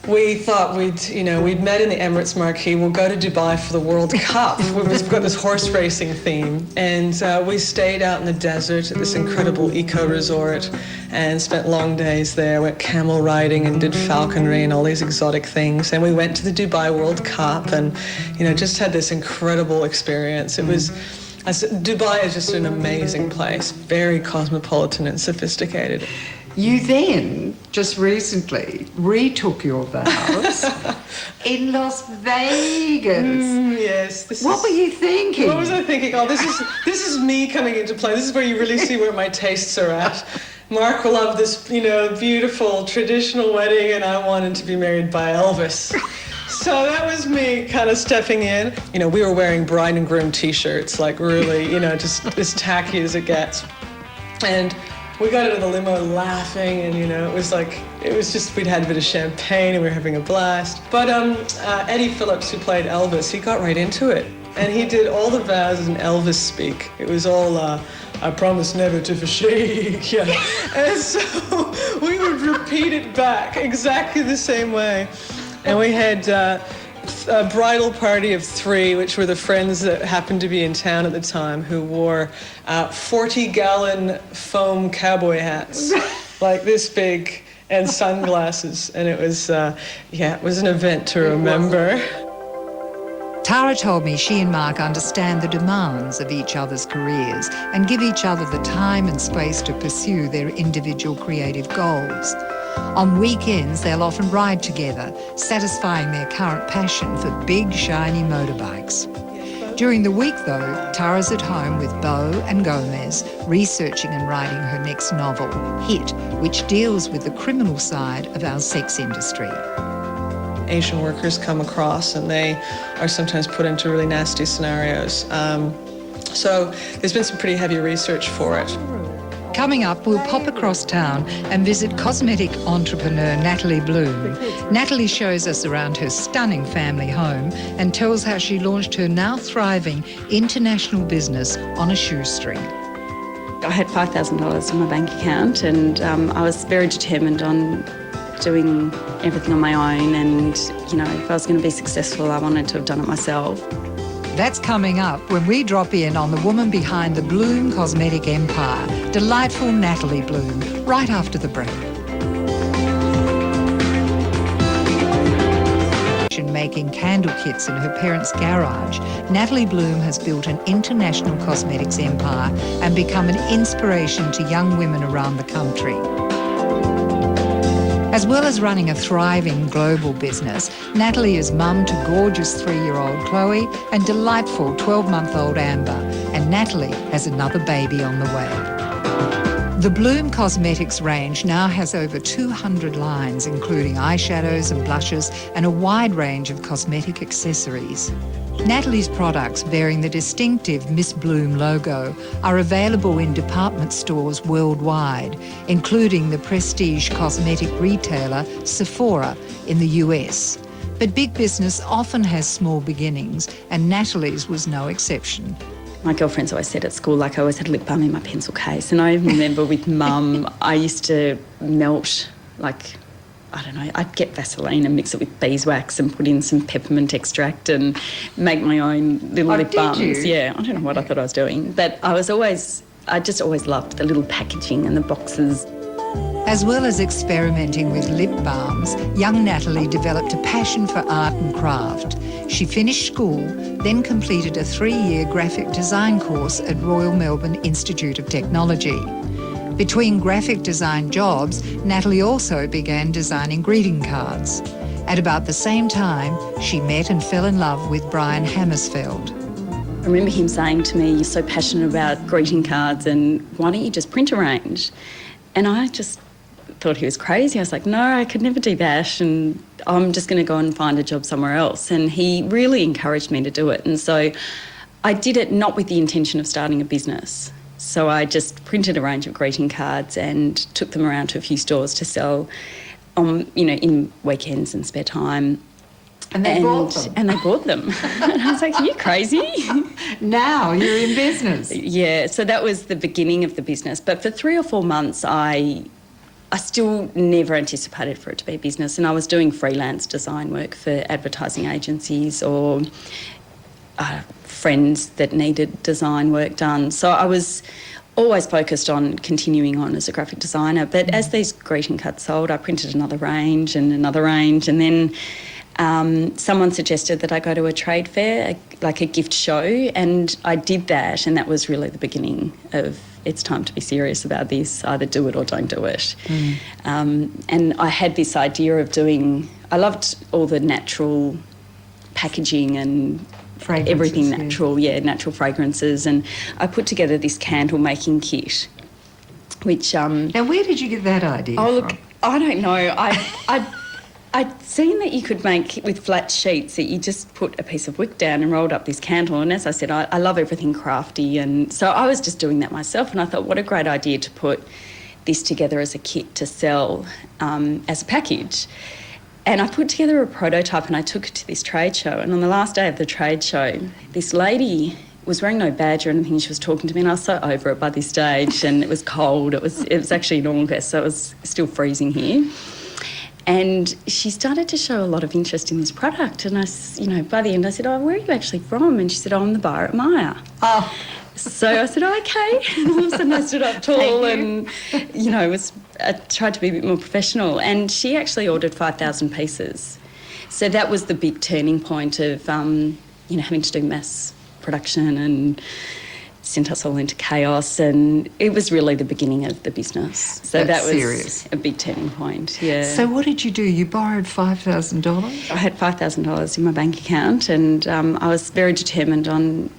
we thought we'd met in the Emirates Marquee. We'll go to Dubai for the World Cup. We've got this horse racing theme. And we stayed out in the desert at this incredible eco-resort and spent long days there, went camel riding and did falconry and all these exotic things. And we went to the Dubai World Cup and, just had this incredible experience. Dubai is just an amazing place, very cosmopolitan and sophisticated. You then, just recently, retook your vows in Las Vegas. Yes. What were you thinking? What was I thinking? Oh, this is me coming into play. This is where you really see where my tastes are at. Mark will love this, beautiful traditional wedding, and I wanted to be married by Elvis. So that was me kind of stepping in. We were wearing bride and groom T-shirts, like really, just as tacky as it gets. And we got into the limo laughing, and it was just, we'd had a bit of champagne and we were having a blast. But Eddie Phillips, who played Elvis, he got right into it. And he did all the vows in Elvis speak. It was all, I promise never to forsake you. And so we would repeat it back exactly the same way. And we had a bridal party of 3, which were the friends that happened to be in town at the time, who wore 40-gallon foam cowboy hats, like this big, and sunglasses. And it was, it was an event to remember. Tara told me she and Mark understand the demands of each other's careers and give each other the time and space to pursue their individual creative goals. On weekends, they'll often ride together, satisfying their current passion for big, shiny motorbikes. During the week, though, Tara's at home with Beau and Gomez, researching and writing her next novel, Hit, which deals with the criminal side of our sex industry. Asian workers come across and they are sometimes put into really nasty scenarios. So there's been some pretty heavy research for it. Coming up, we'll pop across town and visit cosmetic entrepreneur Natalie Bloom. Natalie shows us around her stunning family home and tells how she launched her now thriving international business on a shoestring. I had $5,000 in my bank account, and I was very determined on doing everything on my own, and if I was going to be successful, I wanted to have done it myself. That's coming up when we drop in on the woman behind the Bloom cosmetic empire, delightful Natalie Bloom, right after the break. Making candle kits in her parents' garage, Natalie Bloom has built an international cosmetics empire and become an inspiration to young women around the country. As well as running a thriving global business, Natalie is mum to gorgeous 3-year-old Chloe and delightful 12-month-old Amber, and Natalie has another baby on the way. The Bloom Cosmetics range now has over 200 lines, including eyeshadows and blushes and a wide range of cosmetic accessories. Natalie's products, bearing the distinctive Miss Bloom logo, are available in department stores worldwide, including the prestige cosmetic retailer Sephora in the US. But big business often has small beginnings, and Natalie's was no exception. My girlfriends always said at school, I always had lip balm in my pencil case. And I remember with Mum, I used to melt, I'd get Vaseline and mix it with beeswax and put in some peppermint extract and make my own little lip balms. Yeah, I don't know what I thought I was doing. But I just always loved the little packaging and the boxes. As well as experimenting with lip balms, young Natalie developed a passion for art and craft. She finished school, then completed a 3-year graphic design course at Royal Melbourne Institute of Technology. Between graphic design jobs, Natalie also began designing greeting cards. At about the same time, she met and fell in love with Brian Hammersfeld. I remember him saying to me, "You're so passionate about greeting cards, and why don't you just print arrange?" And I just thought he was crazy. I was like, no, I could never do that, and I'm just going to go and find a job somewhere else. And he really encouraged me to do it. And so I did it not with the intention of starting a business. So I just printed a range of greeting cards and took them around to a few stores to sell, in weekends and spare time. And they bought them. And they bought them. And I was like, are you crazy? Now you're in business. Yeah, so that was the beginning of the business. But for 3 or 4 months, I I still never anticipated for it to be a business, and I was doing freelance design work for advertising agencies or friends that needed design work done. So I was always focused on continuing on as a graphic designer. But as these greeting cards sold, I printed another range, and then someone suggested that I go to a trade fair, like a gift show, and I did that, and that was really the beginning of it's time to be serious about this, either do it or don't do it. And I had this idea of I loved all the natural packaging and everything natural, natural fragrances, and I put together this candle making kit, which... now, where did you get that idea from? Look, I don't know. I'd seen that you could make with flat sheets that you just put a piece of wick down and rolled up this candle. And as I said, I love everything crafty. And so I was just doing that myself. And I thought, what a great idea to put this together as a kit to sell as a package. And I put together a prototype and I took it to this trade show. And on the last day of the trade show, this lady was wearing no badge or anything. She was talking to me, and I was so over it by this stage. And it was cold. It was actually in August, so it was still freezing here. And she started to show a lot of interest in this product. And by the end I said, "Oh, where are you actually from?" And she said, "Oh, I'm the buyer at Myer." Oh. So I said, "Oh, okay." And all of a sudden I stood up tall and, I tried to be a bit more professional. And she actually ordered 5,000 pieces. So that was the big turning point of, having to do mass production and sent us all into chaos, and it was really the beginning of the business. So that was serious. A big turning point, yeah. So what did you do? You borrowed $5,000? I had $5,000 in my bank account, and I was very determined on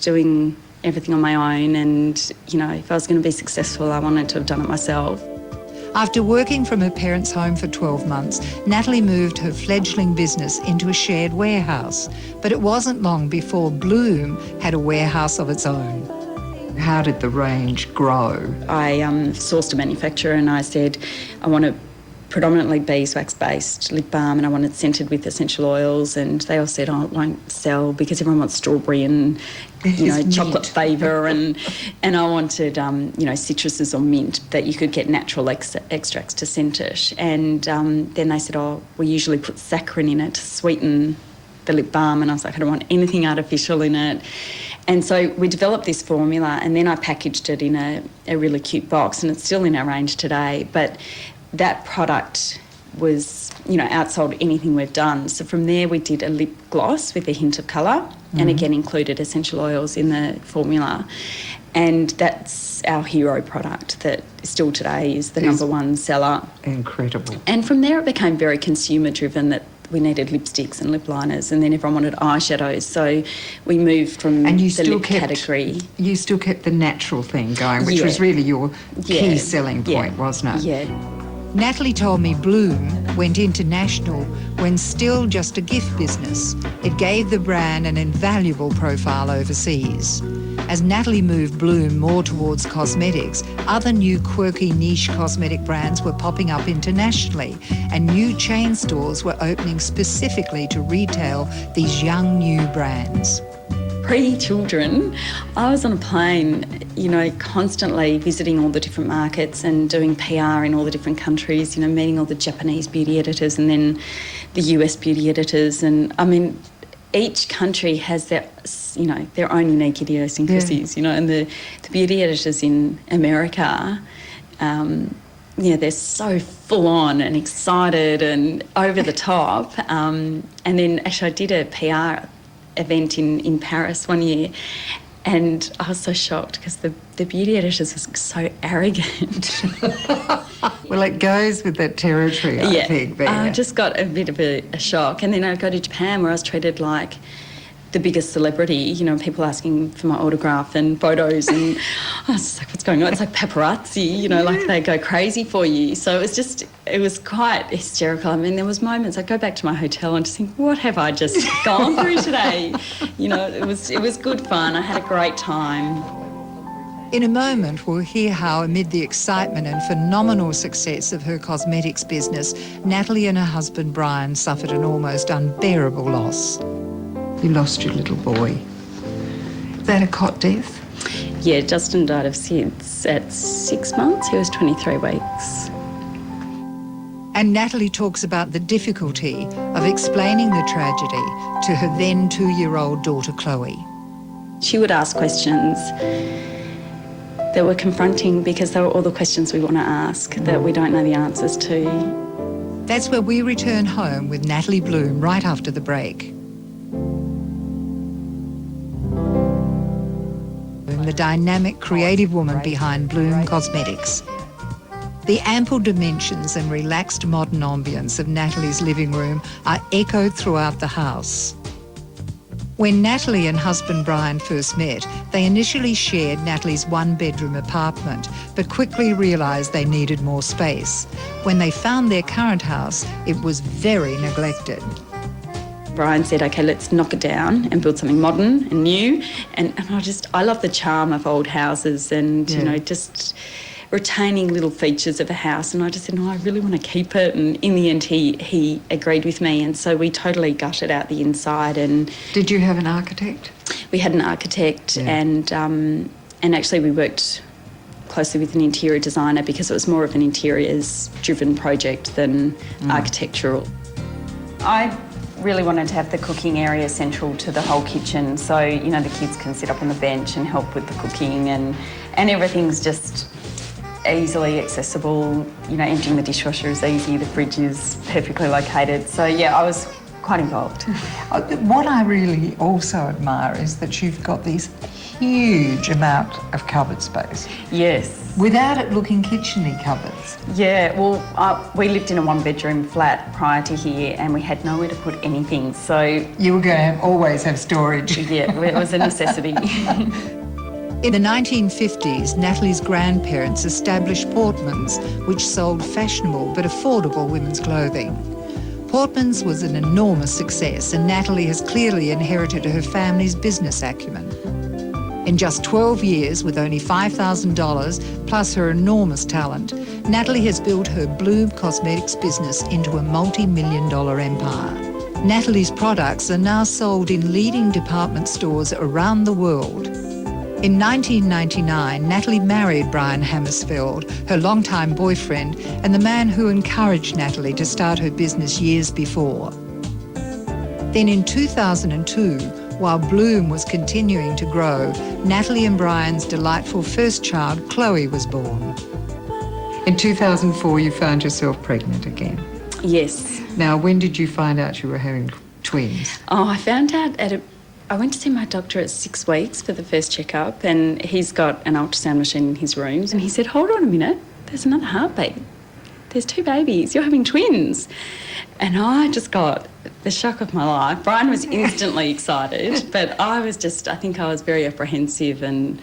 doing everything on my own, and, if I was going to be successful, I wanted to have done it myself. After working from her parents' home for 12 months, Natalie moved her fledgling business into a shared warehouse. But it wasn't long before Bloom had a warehouse of its own. How did the range grow? I sourced a manufacturer and I said, I want a predominantly beeswax-based lip balm, and I want it scented with essential oils, and they all said, "Oh, it won't sell because everyone wants strawberry and chocolate flavour," and I wanted citruses or mint that you could get natural extracts to scent it. And then they said, "Oh, we usually put saccharin in it to sweeten the lip balm," and I was like, "I don't want anything artificial in it." And so we developed this formula, and then I packaged it in a really cute box, and it's still in our range today. But that product was, outsold anything we've done. So from there we did a lip gloss with a hint of colour, and again included essential oils in the formula. And that's our hero product that still today is the number one seller. Incredible. And from there it became very consumer driven, that we needed lipsticks and lip liners, and then everyone wanted eyeshadows. So we moved from the lip category. You still kept the natural thing going, which was really your key selling point, wasn't it? Yeah. Natalie told me Bloom went international when still just a gift business. It gave the brand an invaluable profile overseas. As Natalie moved Bloom more towards cosmetics, other new quirky niche cosmetic brands were popping up internationally, and new chain stores were opening specifically to retail these young new brands. Pre-children, I was on a plane, constantly visiting all the different markets and doing PR in all the different countries, meeting all the Japanese beauty editors and then the US beauty editors. And I mean, each country has their own unique idiosyncrasies, and the beauty editors in America, they're so full on and excited and over the top. And then actually I did a PR event in Paris one year, and I was so shocked because the beauty editors were so arrogant. Well, it goes with that territory, I think. But I just got a bit of a shock. And then I go to Japan, where I was treated like the biggest celebrity, people asking for my autograph and photos, and I was just like, what's going on? It's like paparazzi, like they go crazy for you. So it was quite hysterical. I mean, there was moments I'd go back to my hotel and just think, what have I just gone through today? It was good fun. I had a great time. In a moment, we'll hear how, amid the excitement and phenomenal success of her cosmetics business, Natalie and her husband Brian suffered an almost unbearable loss. You lost your little boy. Is that a cot death? Yeah, Justin died of SIDS at 6 months. He was 23 weeks. And Natalie talks about the difficulty of explaining the tragedy to her then 2-year-old daughter, Chloe. She would ask questions that were confronting because they were all the questions we want to ask that we don't know the answers to. That's where we return home with Natalie Bloom right after the break. The dynamic, creative woman behind Bloom Cosmetics. The ample dimensions and relaxed modern ambience of Natalie's living room are echoed throughout the house. When Natalie and husband Brian first met, they initially shared Natalie's one-bedroom apartment, but quickly realised they needed more space. When they found their current house, it was very neglected. Brian said, okay, let's knock it down and build something modern and new. And I love the charm of old houses and, you know, just retaining little features of a house. And I just said, no, I really want to keep it. And in the end, he agreed with me. And so we totally gutted out the inside. And did you have an architect? We had an architect and actually we worked closely with an interior designer because it was more of an interiors-driven project than architectural. I really wanted to have the cooking area central to the whole kitchen, so you know the kids can sit up on the bench and help with the cooking, and everything's just easily accessible. You know, emptying the dishwasher is easy, the fridge is perfectly located. So yeah, I was quite involved. What I really also admire is that you've got this huge amount of cupboard space. Yes. Without it looking kitcheny cupboards. Yeah, well, we lived in a one-bedroom flat prior to here and we had nowhere to put anything, so... You were going to always have storage. Yeah, it was a necessity. In the 1950s, Natalie's grandparents established Portman's, which sold fashionable but affordable women's clothing. Portman's was an enormous success and Natalie has clearly inherited her family's business acumen. In just 12 years, with only $5,000 plus her enormous talent, Natalie has built her Bloom Cosmetics business into a multi-million-dollar empire. Natalie's products are now sold in leading department stores around the world. In 1999, Natalie married Brian Hammersfeld, her longtime boyfriend, and the man who encouraged Natalie to start her business years before. Then in 2002, while Bloom was continuing to grow, Natalie and Brian's delightful first child, Chloe, was born. In 2004, you found yourself pregnant again. Yes. Now, when did you find out you were having twins? Oh, I found out I went to see my doctor at 6 weeks for the first checkup, and he's got an ultrasound machine in his rooms, and he said, hold on a minute, there's another heartbeat. There's 2 babies, you're having twins. And I just got the shock of my life. Brian was instantly excited, but I think I was very apprehensive and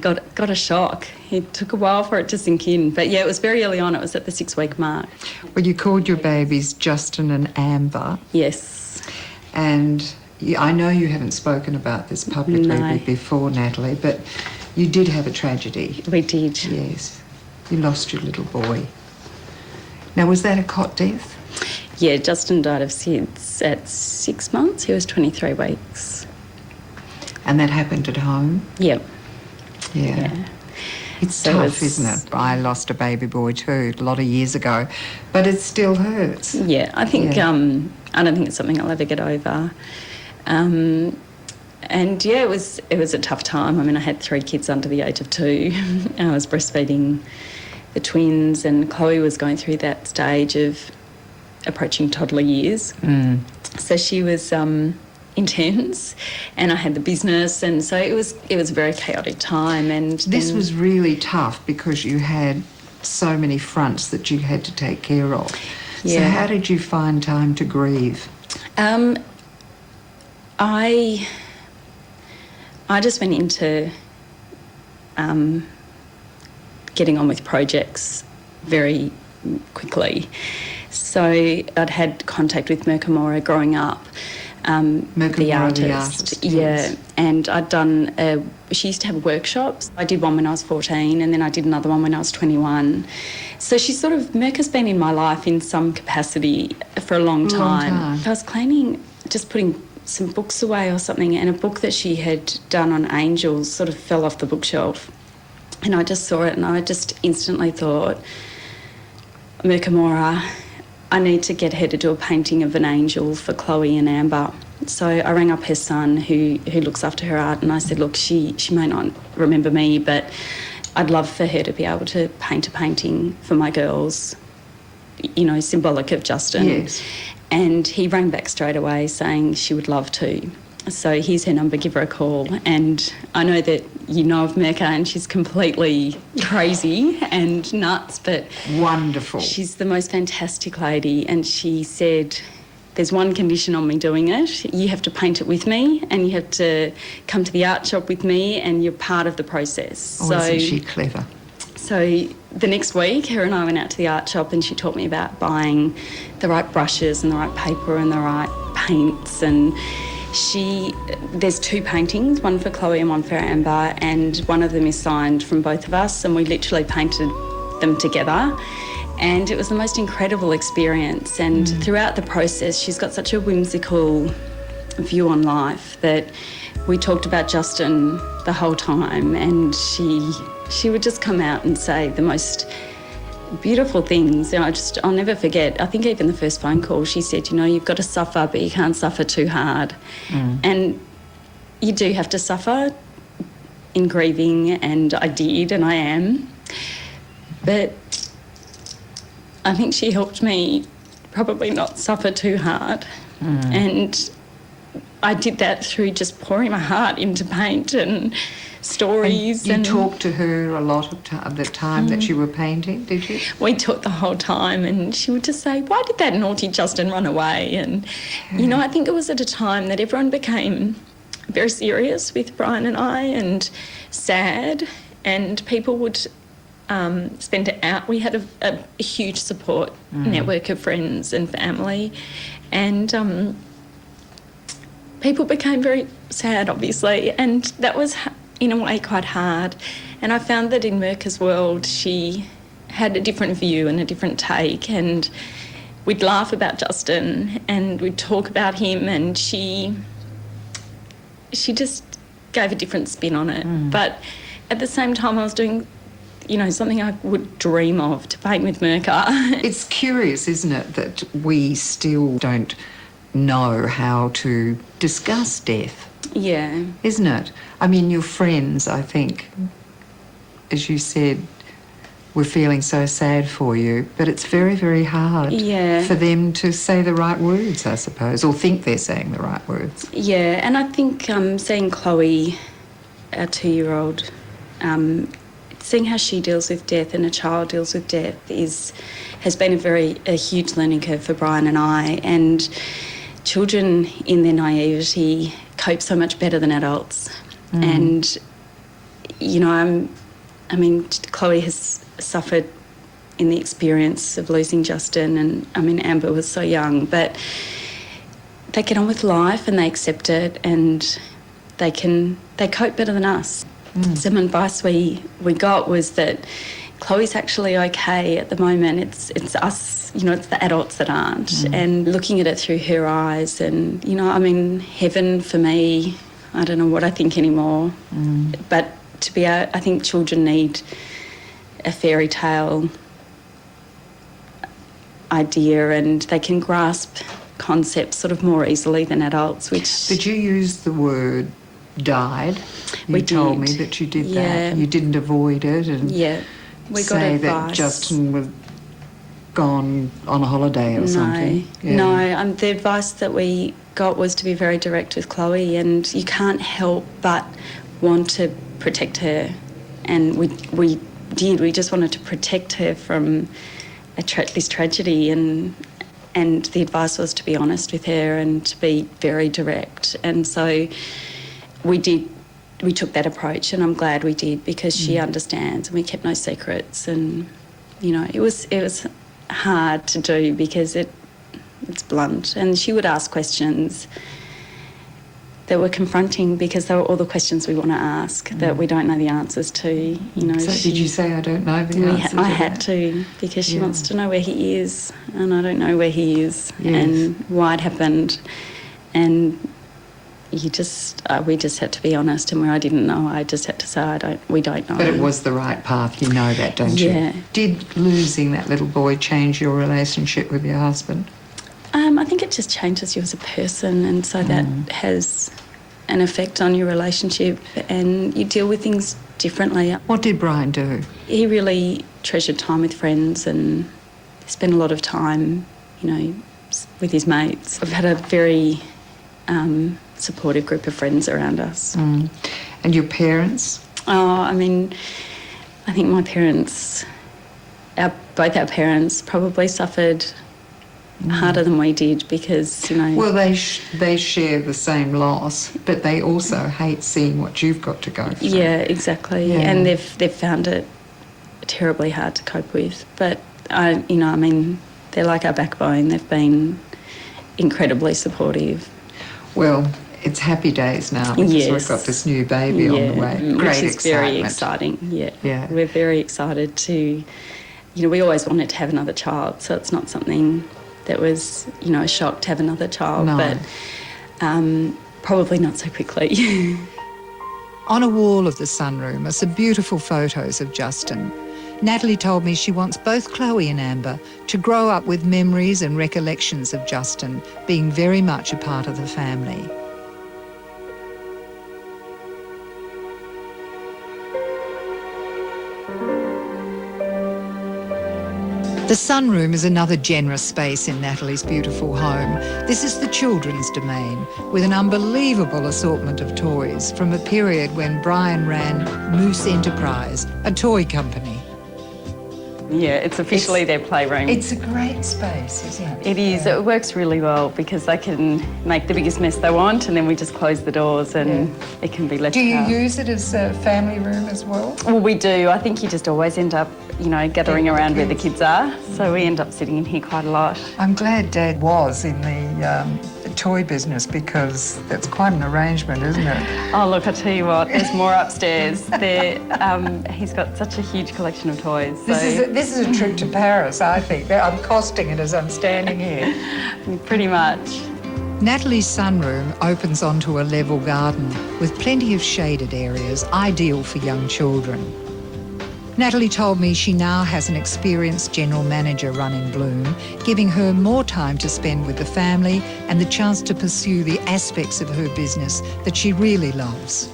got a shock. It took a while for it to sink in. But yeah, it was very early on. It was at the 6-week mark. Well, you called your babies Justin and Amber. Yes. And I know you haven't spoken about this publicly before, Natalie, but you did have a tragedy. We did. Yes. You lost your little boy. Now, was that a cot death? Yeah, Justin died of SIDS at 6 months. He was 23 weeks. And that happened at home? Yep. Yeah. It's tough, isn't it? I lost a baby boy too a lot of years ago, but it still hurts. Yeah, I think I don't think it's something I'll ever get over. And yeah, it was a tough time. I mean, I had 3 kids under the age of 2. I was breastfeeding the twins, and Chloe was going through that stage of approaching toddler years. So she was intense, and I had the business, and so it was a very chaotic time. And this was really tough because you had so many fronts that you had to take care of. Yeah. So how did you find time to grieve? I just went into getting on with projects very quickly. So I'd had contact with Mercamora growing up, the artist. Yes. And I'd done, she used to have workshops. I did one when I was 14 and then I did another one when I was 21. So Merca's been in my life in some capacity for a long time. I was cleaning, just putting some books away or something, and a book that she had done on angels sort of fell off the bookshelf. And I just saw it and I just instantly thought, Murkamora, I need to get her to do a painting of an angel for Chloe and Amber. So I rang up her son who looks after her art, and I said, look, she may not remember me, but I'd love for her to be able to paint a painting for my girls, you know, symbolic of Justin. Yes. And he rang back straight away saying she would love to. So here's her number, give her a call. And I know that you know of Mecca, and she's completely crazy and nuts, but... Wonderful. She's the most fantastic lady, and she said, there's one condition on me doing it. You have to paint it with me, and you have to come to the art shop with me, and you're part of the process. Oh, isn't she clever? So the next week, her and I went out to the art shop, and she taught me about buying the right brushes and the right paper and the right paints. And there's 2 paintings, one for Chloe and one for Amber, and one of them is signed from both of us, and we literally painted them together. And it was the most incredible experience. And throughout the process, she's got such a whimsical view on life that we talked about Justin the whole time, and she would just come out and say the most beautiful things. You know, I'll never forget, I think even the first phone call, she said, you know, you've got to suffer, but you can't suffer too hard. And you do have to suffer in grieving, and I did, and I am. But I think she helped me probably not suffer too hard. And I did that through just pouring my heart into paint and stories. And you talked to her a lot of the time that you were painting, did you? We talked the whole time, and she would just say, why did that naughty Justin run away? And, you know, I think it was at a time that everyone became very serious with Brian and I, and sad, and people would spend it out. We had a huge support network of friends and family, and people became very sad, obviously, and that was in a way quite hard. And I found that in Mirka's world, she had a different view and a different take, and we'd laugh about Justin and we'd talk about him, and she just gave a different spin on it. But at the same time, I was doing, you know, something I would dream of, to paint with Mirka. It's curious, isn't it, that we still don't know how to discuss death. Yeah. Isn't it? I mean, your friends, I think, as you said, were feeling so sad for you, but it's very, very hard for them to say the right words, I suppose, or think they're saying the right words. Yeah, and I think seeing Chloe, our 2-year-old, seeing how she deals with death and a child deals with death has been a huge learning curve for Brian and I. And children in their naivety cope so much better than adults. And, you know, I mean, Chloe has suffered in the experience of losing Justin, and, I mean, Amber was so young, but they get on with life and they accept it, and they cope better than us. Some advice we got was that Chloe's actually okay at the moment. It's us, you know, it's the adults that aren't. And looking at it through her eyes, and, you know, I mean, heaven for me, I don't know what I think anymore. But I think children need a fairy tale idea, and they can grasp concepts sort of more easily than adults, which... Did you use the word died? You told me that you did that. You didn't avoid it and we got say advice that Justin was gone on a holiday or something. No, the advice that we got was to be very direct with Chloe, and you can't help but want to protect her. And we did. We just wanted to protect her from this tragedy, and the advice was to be honest with her and to be very direct. And so we took that approach, and I'm glad we did, because she understands, and we kept no secrets. And, you know, it was hard to do because it's blunt, and she would ask questions that were confronting, because they were all the questions we want to ask that we don't know the answers to. You know. So did you say, I don't know the answer to that? I had to, because she wants to know where he is, and I don't know where he is and why it happened. And we just had to be honest, and where I didn't know, I just had to say, we don't know. But it was the right path, you know that, don't you? Yeah. Did losing that little boy change your relationship with your husband? I think it just changes you as a person, and so that has an effect on your relationship, and you deal with things differently. What did Brian do? He really treasured time with friends and spent a lot of time, with his mates. I've had a very supportive group of friends around us. And your parents? I think my parents, both our parents probably suffered harder than we did because, Well, they share the same loss, but they also hate seeing what you've got to go through. Yeah, exactly. Yeah. And they've found it terribly hard to cope with. But, they're like our backbone. They've been incredibly supportive. Well, it's happy days now because we've got this new baby on the way. Great which is very excitement. exciting. Yeah. We're very excited to, we always wanted to have another child, so it's not something that was, a shock to have another child, No. but probably not so quickly. On a wall of the sunroom are some beautiful photos of Justin. Natalie told me she wants both Chloe and Amber to grow up with memories and recollections of Justin being very much a part of the family. The sunroom is another generous space in Natalie's beautiful home. This is the children's domain, with an unbelievable assortment of toys from a period when Brian ran Moose Enterprise, a toy company. Yeah, it's officially their playroom. It's a great space, isn't it? It is. It works really well because they can make the biggest mess they want, and then we just close the doors and it can be left Do you out. use it as a family room as well? Well, we do. I think you just always end up, gathering around where the kids are. So we end up sitting in here quite a lot. I'm glad Dad was in the toy business because that's quite an arrangement, isn't it? Oh, look, I tell you what, there's more upstairs. He's got such a huge collection of toys. This is a trip to Paris, I think. I'm costing it as I'm standing here. Pretty much. Natalie's sunroom opens onto a level garden with plenty of shaded areas, ideal for young children. Natalie told me she now has an experienced general manager running Bloom, giving her more time to spend with the family and the chance to pursue the aspects of her business that she really loves.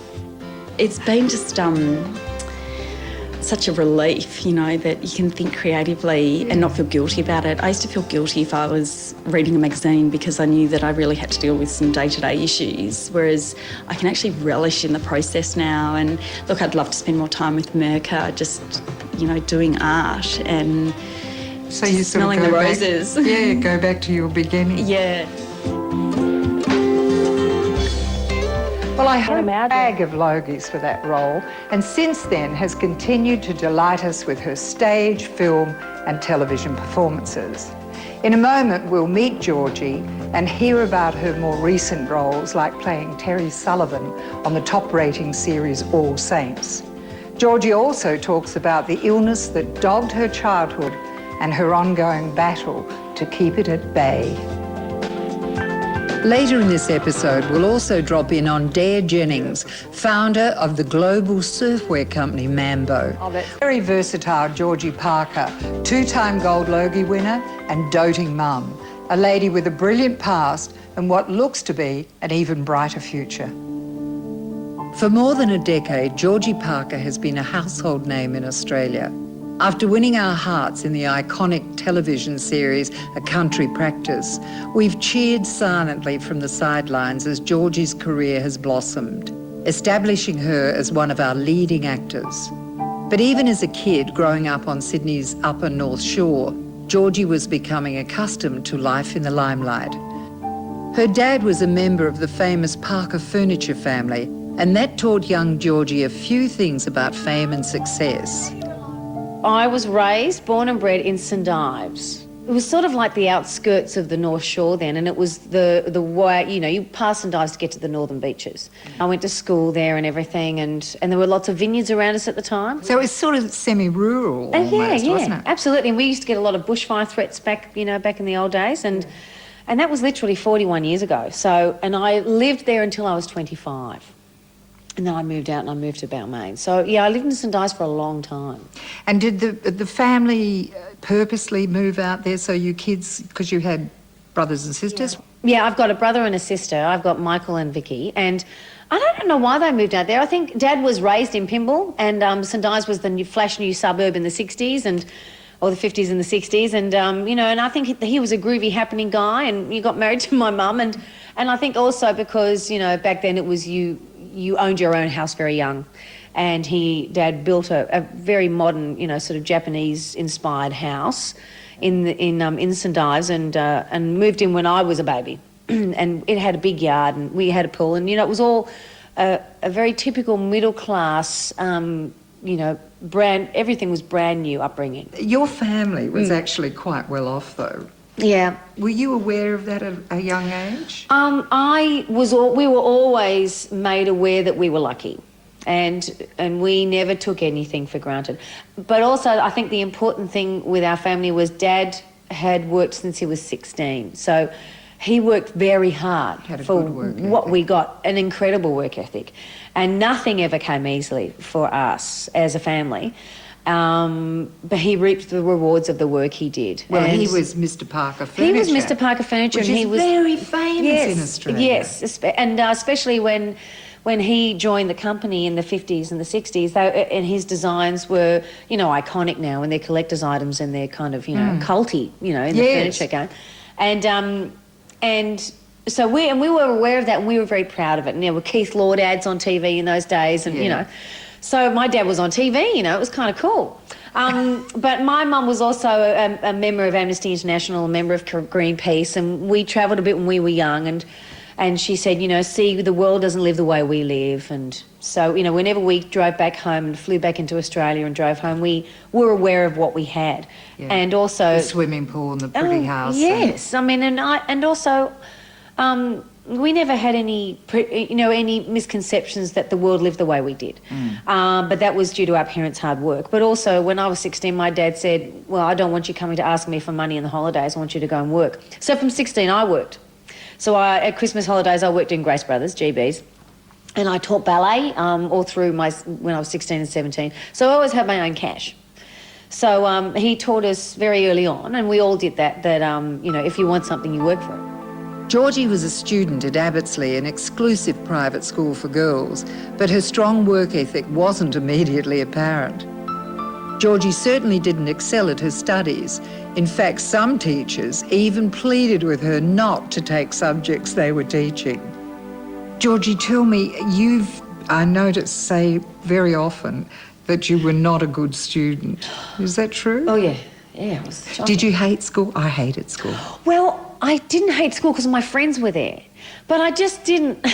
It's been just such a relief, that you can think creatively and not feel guilty about it. I used to feel guilty if I was reading a magazine because I knew that I really had to deal with some day-to-day issues, whereas I can actually relish in the process now. And look, I'd love to spend more time with Mirka, just, doing art and so you sort smelling of the go roses. Back, go back to your beginning. Yeah. Well, I had a bag of Logies for that role, and since then has continued to delight us with her stage, film and television performances. In a moment, we'll meet Georgie and hear about her more recent roles, like playing Terry Sullivan on the top-rating series All Saints. Georgie also talks about the illness that dogged her childhood and her ongoing battle to keep it at bay. Later in this episode, we'll also drop in on Jennings, founder of the global surfwear company Mambo. Very versatile Georgie Parker, two-time Gold Logie winner and doting mum, a lady with a brilliant past and what looks to be an even brighter future. For more than a decade, Georgie Parker has been a household name in Australia. After winning our hearts in the iconic television series A Country Practice, we've cheered silently from the sidelines as Georgie's career has blossomed, establishing her as one of our leading actors. But even as a kid growing up on Sydney's upper North Shore, Georgie was becoming accustomed to life in the limelight. Her dad was a member of the famous Parker furniture family, and that taught young Georgie a few things about fame and success. I was born and bred in St Ives. It was sort of like the outskirts of the North Shore then, and it was the way, you pass St Ives to get to the northern beaches. I went to school there and everything, and there were lots of vineyards around us at the time. So it was sort of semi-rural almost, wasn't it? Absolutely. And we used to get a lot of bushfire threats back in the old days, and And that was literally 41 years ago. So, and I lived there until I was 25. And then I moved out and I moved to Balmain. So, yeah, I lived in St Ives for a long time. And did the family purposely move out there so you kids, because you had brothers and sisters? Yeah, I've got a brother and a sister. I've got Michael and Vicky. And I don't know why they moved out there. I think Dad was raised in Pymble, and St Ives was the flash new suburb in the 60s, or the 50s and the 60s. And, you know, and I think he was a groovy, happening guy, and he got married to my mum. And I think also because, you know, back then it was you owned your own house very young. And Dad built a very modern, you know, sort of Japanese-inspired house in St Ives, and moved in when I was a baby. And it had a big yard, and we had a pool, and, you know, it was all a very typical middle-class, you know, everything was brand new upbringing. Your family was actually quite well off, though. Yeah. Were you aware of that at a young age? We were always made aware that we were lucky, and we never took anything for granted. But also, I think the important thing with our family was Dad had worked since he was 16, so he worked very hard for what we got, an incredible work ethic, and nothing ever came easily for us as a family. But he reaped the rewards of the work he did. Well, and he was Mr. Parker Furniture. He was Mr. Parker Furniture, which and he is was very famous in Australia. Yes, and especially when he joined the company in the 50s and the 60s, and his designs were, you know, iconic now, and they're collector's items, and they're kind of, you know, culty, you know, in the furniture game, and so we were aware of that, and we were very proud of it. And there were Keith Lord ads on TV in those days, and you know. So my dad was on TV, you know, it was kind of cool. But my mum was also a member of Amnesty International, a member of Greenpeace, and we travelled a bit when we were young, and she said, you know, see, the world doesn't live the way we live. And so, you know, whenever we drove back home and flew back into Australia and drove home, we were aware of what we had. Yeah. And also... the swimming pool and the pretty house. Yes, I mean, and also... we never had any misconceptions that the world lived the way we did. But that was due to our parents' hard work. But also, when I was 16, my dad said, well, I don't want you coming to ask me for money in the holidays. I want you to go and work. So from 16, I worked. So at Christmas holidays, I worked in Grace Brothers, GBs. And I taught ballet all through when I was 16 and 17. So I always had my own cash. So he taught us very early on, and we all did that, you know, if you want something, you work for it. Georgie was a student at Abbottsley, an exclusive private school for girls, but her strong work ethic wasn't immediately apparent. Georgie certainly didn't excel at her studies. In fact, some teachers even pleaded with her not to take subjects they were teaching. Georgie, tell me, I noticed, say very often that you were not a good student. Is that true? Oh, yeah. Yeah, it was shocking. Did you hate school? I hated school. Well, I didn't hate school because my friends were there, but I just didn't...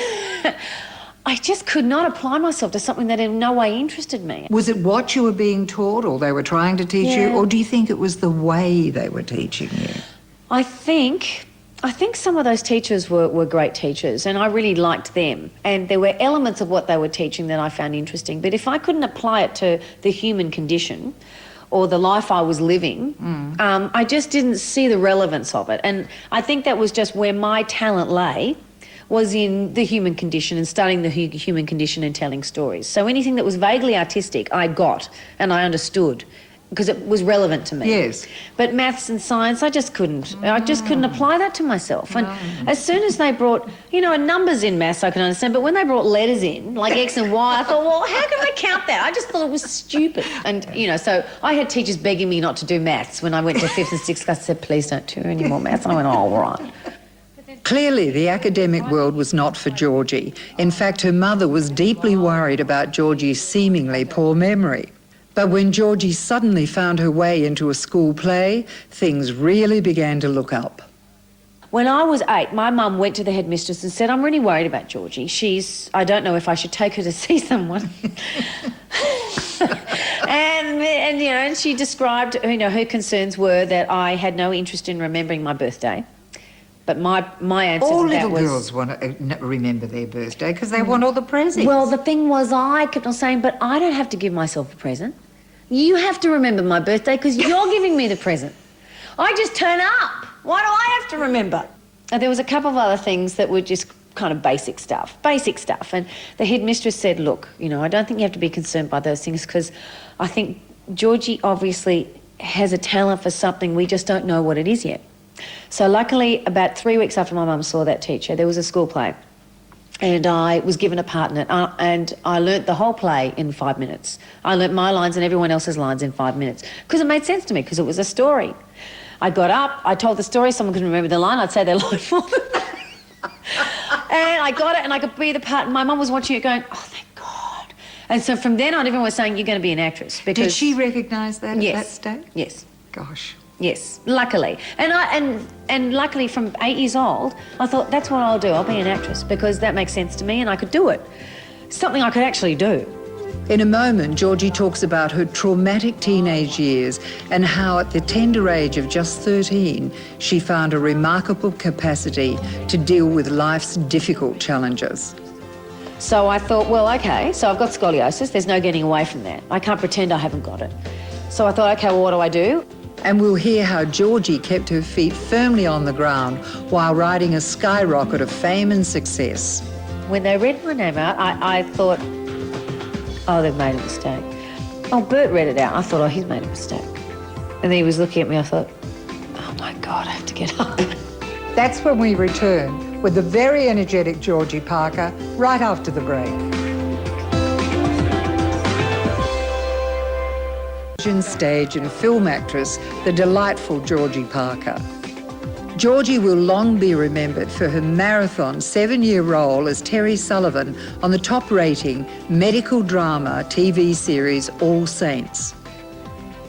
I just could not apply myself to something that in no way interested me. Was it what you were being taught, or they were trying to teach you, or do you think it was the way they were teaching you? I think some of those teachers were great teachers, and I really liked them. And there were elements of what they were teaching that I found interesting. But if I couldn't apply it to the human condition or the life I was living, I just didn't see the relevance of it. And I think that was just where my talent lay, was in the human condition and studying the human condition and telling stories. So anything that was vaguely artistic, I got and I understood because it was relevant to me. Yes. But maths and science, I just couldn't. I just couldn't apply that to myself. And as soon as they brought, you know, numbers in maths I can understand, but when they brought letters in, like X and Y, I thought, well, how can I count that? I just thought it was stupid. And, you know, so I had teachers begging me not to do maths when I went to 5th and 6th class. I said, please don't do any more maths. And I went, oh, all right. Clearly, the academic world was not for Georgie. In fact, her mother was deeply worried about Georgie's seemingly poor memory. But when Georgie suddenly found her way into a school play, things really began to look up. When I was 8, my mum went to the headmistress and said, I'm really worried about Georgie. I don't know if I should take her to see someone. and you know, and she described, you know, her concerns were that I had no interest in remembering my birthday. But my answer all to that was... All little girls want to remember their birthday because they want all the presents. Well, the thing was, I kept on saying, but I don't have to give myself a present. You have to remember my birthday because you're giving me the present. I just turn up. Why do I have to remember? there was a couple of other things that were just kind of basic stuff. And the headmistress said, look, you know, I don't think you have to be concerned by those things because I think Georgie obviously has a talent for something, we just don't know what it is yet. So luckily, about 3 weeks after my mum saw that teacher, there was a school play and I was given a part in it and I learnt the whole play in 5 minutes. I learnt my lines and everyone else's lines in 5 minutes because it made sense to me because it was a story. I got up, I told the story, someone couldn't remember the line, I'd say their line for them. And I got it and I could be the part, and my mum was watching it going, oh, thank God. And so from then on, everyone was saying, you're going to be an actress. Because Did she recognise that at that stage? Yes. Gosh. Yes, luckily. And luckily from 8 years old, I thought, that's what I'll do, I'll be an actress because that makes sense to me and I could do it. Something I could actually do. In a moment, Georgie talks about her traumatic teenage years and how at the tender age of just 13, she found a remarkable capacity to deal with life's difficult challenges. So I thought, well, okay, so I've got scoliosis, there's no getting away from that. I can't pretend I haven't got it. So I thought, okay, well, what do I do? And we'll hear how Georgie kept her feet firmly on the ground while riding a skyrocket of fame and success. When they read my name out, I thought, oh, they've made a mistake. Oh, Bert read it out. I thought, oh, he's made a mistake. And then he was looking at me, I thought, oh my God, I have to get up. That's when we return with the very energetic Georgie Parker right after the break. Stage and film actress, the delightful Georgie Parker. Georgie will long be remembered for her marathon 7-year role as Terry Sullivan on the top-rating medical drama TV series All Saints.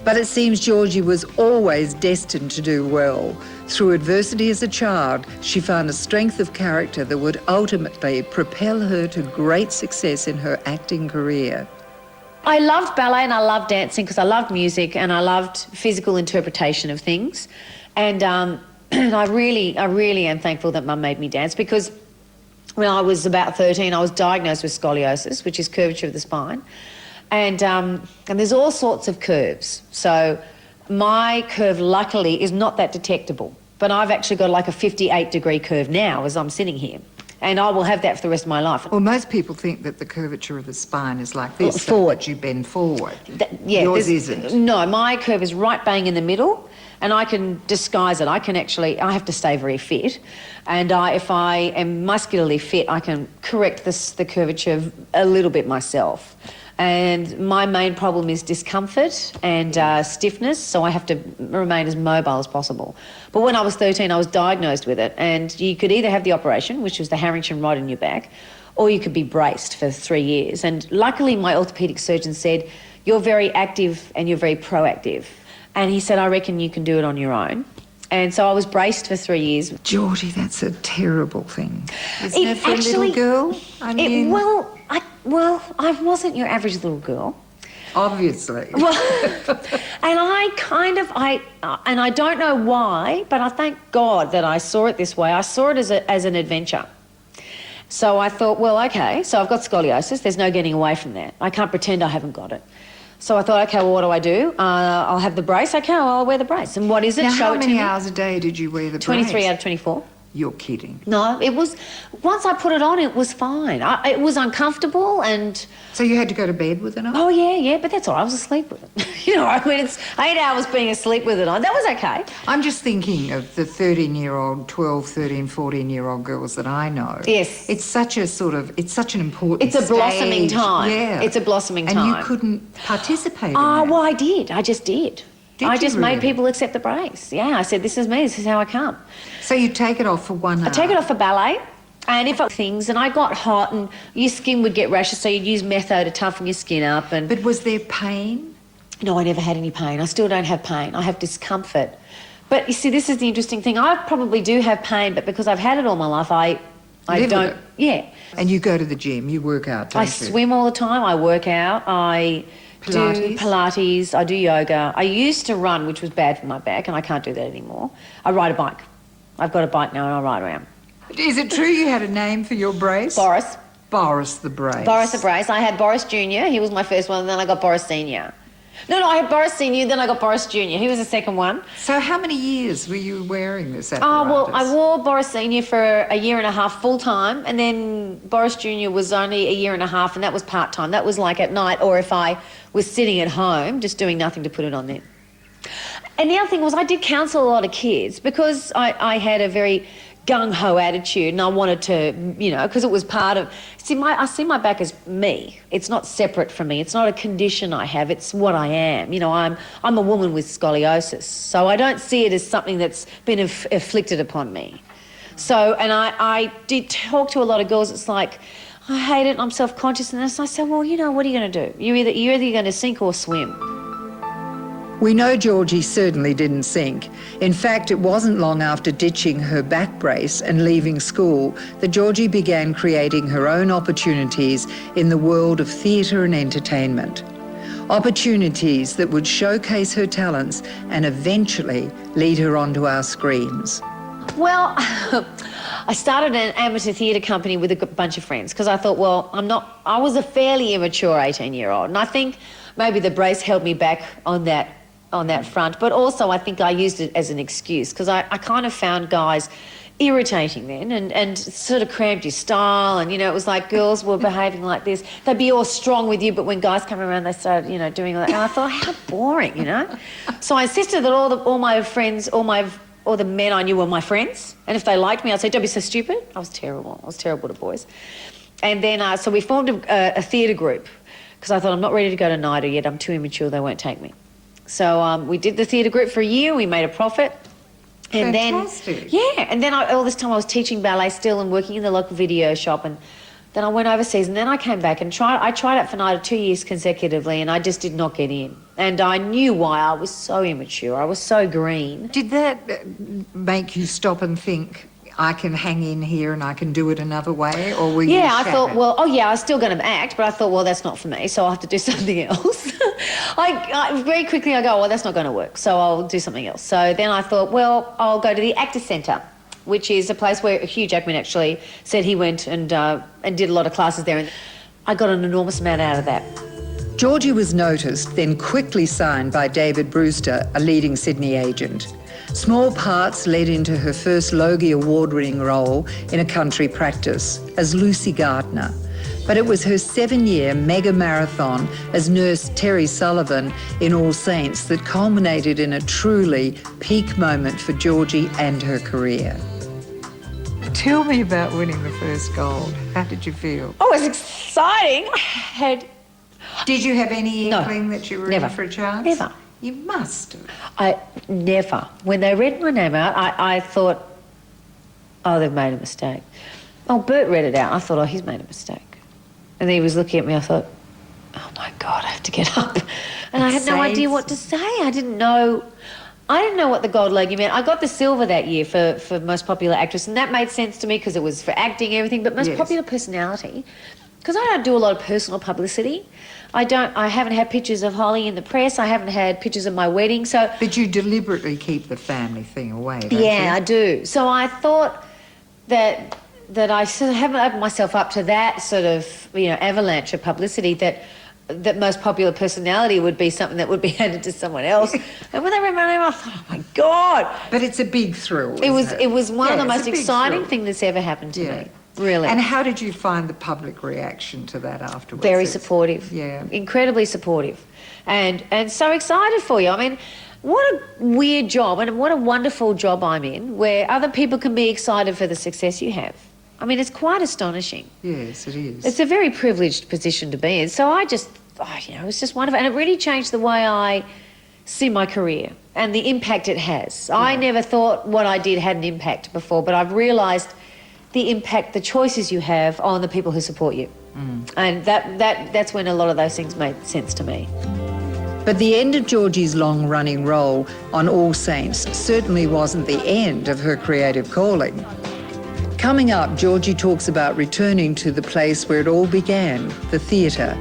But it seems Georgie was always destined to do well. Through adversity as a child, she found a strength of character that would ultimately propel her to great success in her acting career. I loved ballet and I loved dancing because I loved music and I loved physical interpretation of things. And I really am thankful that Mum made me dance because when I was about 13, I was diagnosed with scoliosis, which is curvature of the spine. And there's all sorts of curves. So my curve, luckily, is not that detectable. But I've actually got like a 58-degree curve now as I'm sitting here. And I will have that for the rest of my life. Well, most people think that the curvature of the spine is like this, forward. that you bend forward. Yours isn't. No, my curve is right bang in the middle, and I can disguise it. I have to stay very fit, and if I am muscularly fit, I can correct the curvature a little bit myself. And my main problem is discomfort and stiffness, so I have to remain as mobile as possible. But when I was 13, I was diagnosed with it, and you could either have the operation, which was the Harrington rod in your back, or you could be braced for 3 years. And luckily, my orthopaedic surgeon said, you're very active and you're very proactive. And he said, I reckon you can do it on your own. And so I was braced for 3 years. Georgie, that's a terrible thing. Isn't it for a little girl? I mean... Well, I wasn't your average little girl. Obviously. Well, and I don't know why, but I thank God that I saw it this way. I saw it as an adventure. So I thought, well, okay, so I've got scoliosis. There's no getting away from that. I can't pretend I haven't got it. So I thought, okay, well, what do? I'll have the brace. Okay, well, I'll wear the brace. And what is it? Now, Show how it to many me. hours a day did you wear the brace? 23 out of 24. You're kidding. No, it was... Once I put it on, it was fine. It was uncomfortable and... So you had to go to bed with it on? Oh, yeah, but that's all right. I was asleep with it. You know, I mean, it's 8 hours being asleep with it on. That was okay. I'm just thinking of the 13-year-old, 12, 13, 14-year-old girls that I know. Yes. It's such an important It's a blossoming stage. time. Yeah. It's a blossoming time. And you couldn't participate in that? Well, I did. I just did. I just made people accept the brace. Yeah, I said, this is me, this is how I come. So you take it off for 1 hour? I take it off for ballet, and if I things, and I got hot, and your skin would get rashes, so you'd use metho to toughen your skin up. But was there pain? No, I never had any pain. I still don't have pain. I have discomfort. But you see, this is the interesting thing. I probably do have pain, but because I've had it all my life, I don't... Yeah. And you go to the gym, you work out, don't you? I swim all the time, I work out, I... do Pilates, I do yoga. I used to run, which was bad for my back, and I can't do that anymore. I ride a bike. I've got a bike now and I ride around. Is it true you had a name for your brace? Boris. Boris the brace. Boris the brace. I had Boris Jr., he was my first one, and then I got Boris Senior. No, I had Boris Senior, then I got Boris Junior. He was the second one. So how many years were you wearing this apparatus? Oh, well, I wore Boris Senior for a year and a half full time, and then Boris Junior was only a year and a half, and that was part time. That was like at night, or if I was sitting at home just doing nothing to put it on then. And the other thing was I did counsel a lot of kids because I had a very gung-ho attitude, and I wanted to, because it was part of... I see my back as me. It's not separate from me. It's not a condition I have. It's what I am. I'm a woman with scoliosis, so I don't see it as something that's been afflicted upon me. So, and I did talk to a lot of girls. It's like, I hate it, I'm self-conscious, and I said, well, what are you going to do? You're either going to sink or swim. We know Georgie certainly didn't sink. In fact, it wasn't long after ditching her back brace and leaving school that Georgie began creating her own opportunities in the world of theatre and entertainment. Opportunities that would showcase her talents and eventually lead her onto our screens. Well, I started an amateur theatre company with a bunch of friends because I thought, well, I was a fairly immature 18-year-old, and I think maybe the brace held me back on that front, but also I think I used it as an excuse because I kind of found guys irritating then and sort of cramped your style, and it was like girls were behaving like this. They'd be all strong with you, but when guys come around they started doing all that, and I thought, how boring. So I insisted that all my friends, all the men I knew were my friends, and if they liked me I'd say, don't be so stupid. I was terrible to boys. And then so we formed a theatre group because I thought, I'm not ready to go to NIDA yet, I'm too immature, they won't take me. So we did the theatre group for a year, we made a profit. And Fantastic. Then all this time I was teaching ballet still and working in the local video shop, and then I went overseas, and then I came back and tried out for NIDA 2 years consecutively, and I just did not get in. And I knew why. I was so immature, I was so green. Did that make you stop and think, I can hang in here and I can do it another way, or were you I thought, well, I was still going to act, but I thought, well, that's not for me, so I'll have to do something else. Very quickly I go, well, that's not going to work, so I'll do something else. So then I thought, well, I'll go to the Actors Centre, which is a place where Hugh Jackman actually said he went and did a lot of classes there, and I got an enormous amount out of that. Georgie was noticed, then quickly signed by David Brewster, a leading Sydney agent. Small parts led into her first Logie Award-winning role in a country practice as Lucy Gardner. But it was her 7-year mega marathon as Nurse Terry Sullivan in All Saints that culminated in a truly peak moment for Georgie and her career. Tell me about winning the first gold. How did you feel? Oh, it was exciting. Did you have any inkling that you were never. in for a chance? Never. You must have. I never. When they read my name out, I thought, oh, they've made a mistake. Oh, Bert read it out. I thought, oh, he's made a mistake. And then he was looking at me. I thought, oh, my God, I have to get up. And I had no idea what to say. I didn't know what the gold Logie meant. I got the silver that year for most popular actress, and that made sense to me because it was for acting and everything, but most popular personality, because I don't do a lot of personal publicity. I haven't had pictures of Holly in the press. I haven't had pictures of my wedding. So, but you deliberately keep the family thing away, don't you? Yeah, I do. So I thought that I sort of haven't opened myself up to that sort of, avalanche of publicity that most popular personality would be something that would be handed to someone else. And when they read my name, I thought, oh, my God. But it's a big thrill, It was one of the most exciting things that's ever happened to me. Really. And how did you find the public reaction to that afterwards? Very supportive. Yeah. Incredibly supportive. And so excited for you. I mean, what a weird job and what a wonderful job I'm in where other people can be excited for the success you have. I mean, it's quite astonishing. Yes, it is. It's a very privileged position to be in. So I just, it was just wonderful. And it really changed the way I see my career and the impact it has. Yeah. I never thought what I did had an impact before, but I've realised the impact, the choices you have on the people who support you. And that's when a lot of those things made sense to me. But the end of Georgie's long-running role on All Saints certainly wasn't the end of her creative calling. Coming up, Georgie talks about returning to the place where it all began, the theatre,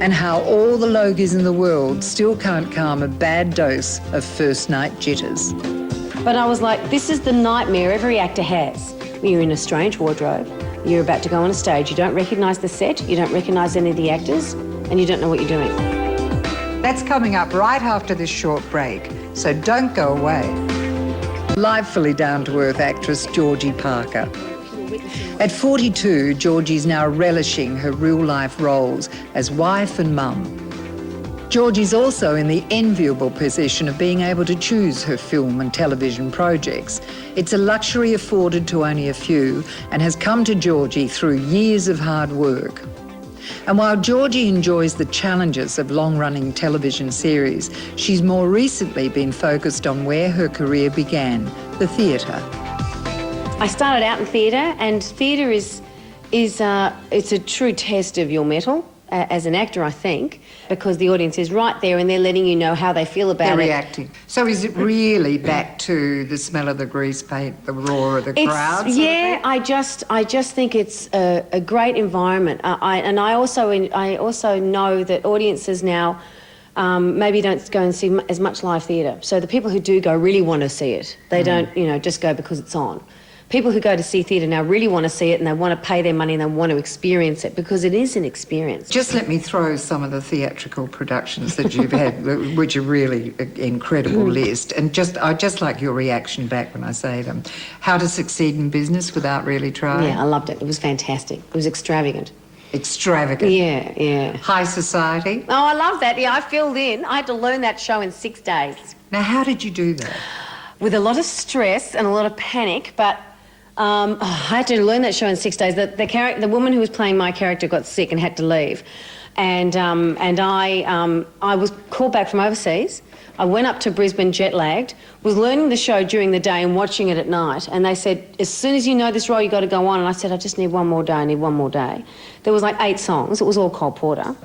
and how all the Logies in the world still can't calm a bad dose of first-night jitters. But I was like, this is the nightmare every actor has. You're in a strange wardrobe, you're about to go on a stage, you don't recognise the set, you don't recognise any of the actors, and you don't know what you're doing. That's coming up right after this short break, so don't go away. Livefully down-to-earth actress Georgie Parker. At 42, Georgie's now relishing her real-life roles as wife and mum. Georgie's also in the enviable position of being able to choose her film and television projects. It's a luxury afforded to only a few and has come to Georgie through years of hard work. And while Georgie enjoys the challenges of long-running television series, she's more recently been focused on where her career began, the theatre. I started out in theatre, and theatre it's a true test of your mettle as an actor, I think, because the audience is right there and they're letting you know how they feel about They're it. reacting. So is it really back to the smell of the grease paint, the roar of the crowd? Yeah, I just think it's a great environment. I also know that audiences now maybe don't go and see as much live theatre. So the people who do go really want to see it. They don't, just go because it's on. People who go to see theatre now really want to see it, and they want to pay their money and they want to experience it because it is an experience. Just let me throw some of the theatrical productions that you've had, which are really an incredible list. And I'd just like your reaction back when I say them. How to Succeed in Business Without Really Trying. Yeah, I loved it. It was fantastic. It was extravagant. Extravagant. Yeah, yeah. High Society. Oh, I love that. Yeah, I filled in. I had to learn that show in 6 days. Now, how did you do that? With a lot of stress and a lot of panic, but I had to learn that show in 6 days. The woman who was playing my character got sick and had to leave, and I was called back from overseas. I went up to Brisbane jet-lagged, was learning the show during the day and watching it at night, and they said, as soon as you know this role, you've got to go on. And I said, I just need one more day, I need one more day. There was like 8 songs. It was all Cole Porter.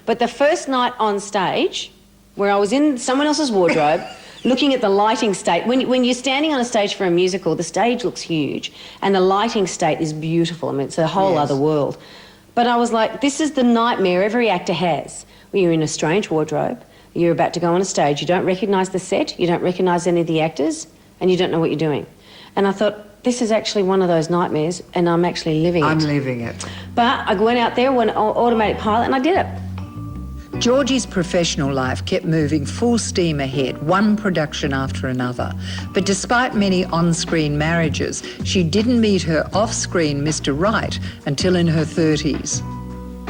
But the first night on stage, where I was in someone else's wardrobe, looking at the lighting state. When you're standing on a stage for a musical, the stage looks huge and the lighting state is beautiful. I mean, it's a whole other world. But I was like, this is the nightmare every actor has. When you're in a strange wardrobe, you're about to go on a stage, you don't recognise the set, you don't recognise any of the actors, and you don't know what you're doing. And I thought, this is actually one of those nightmares, and I'm actually living it. I'm living it. But I went out there, went automatic pilot, and I did it. Georgie's professional life kept moving full steam ahead, one production after another. But despite many on-screen marriages, she didn't meet her off-screen Mr. Right until in her 30s.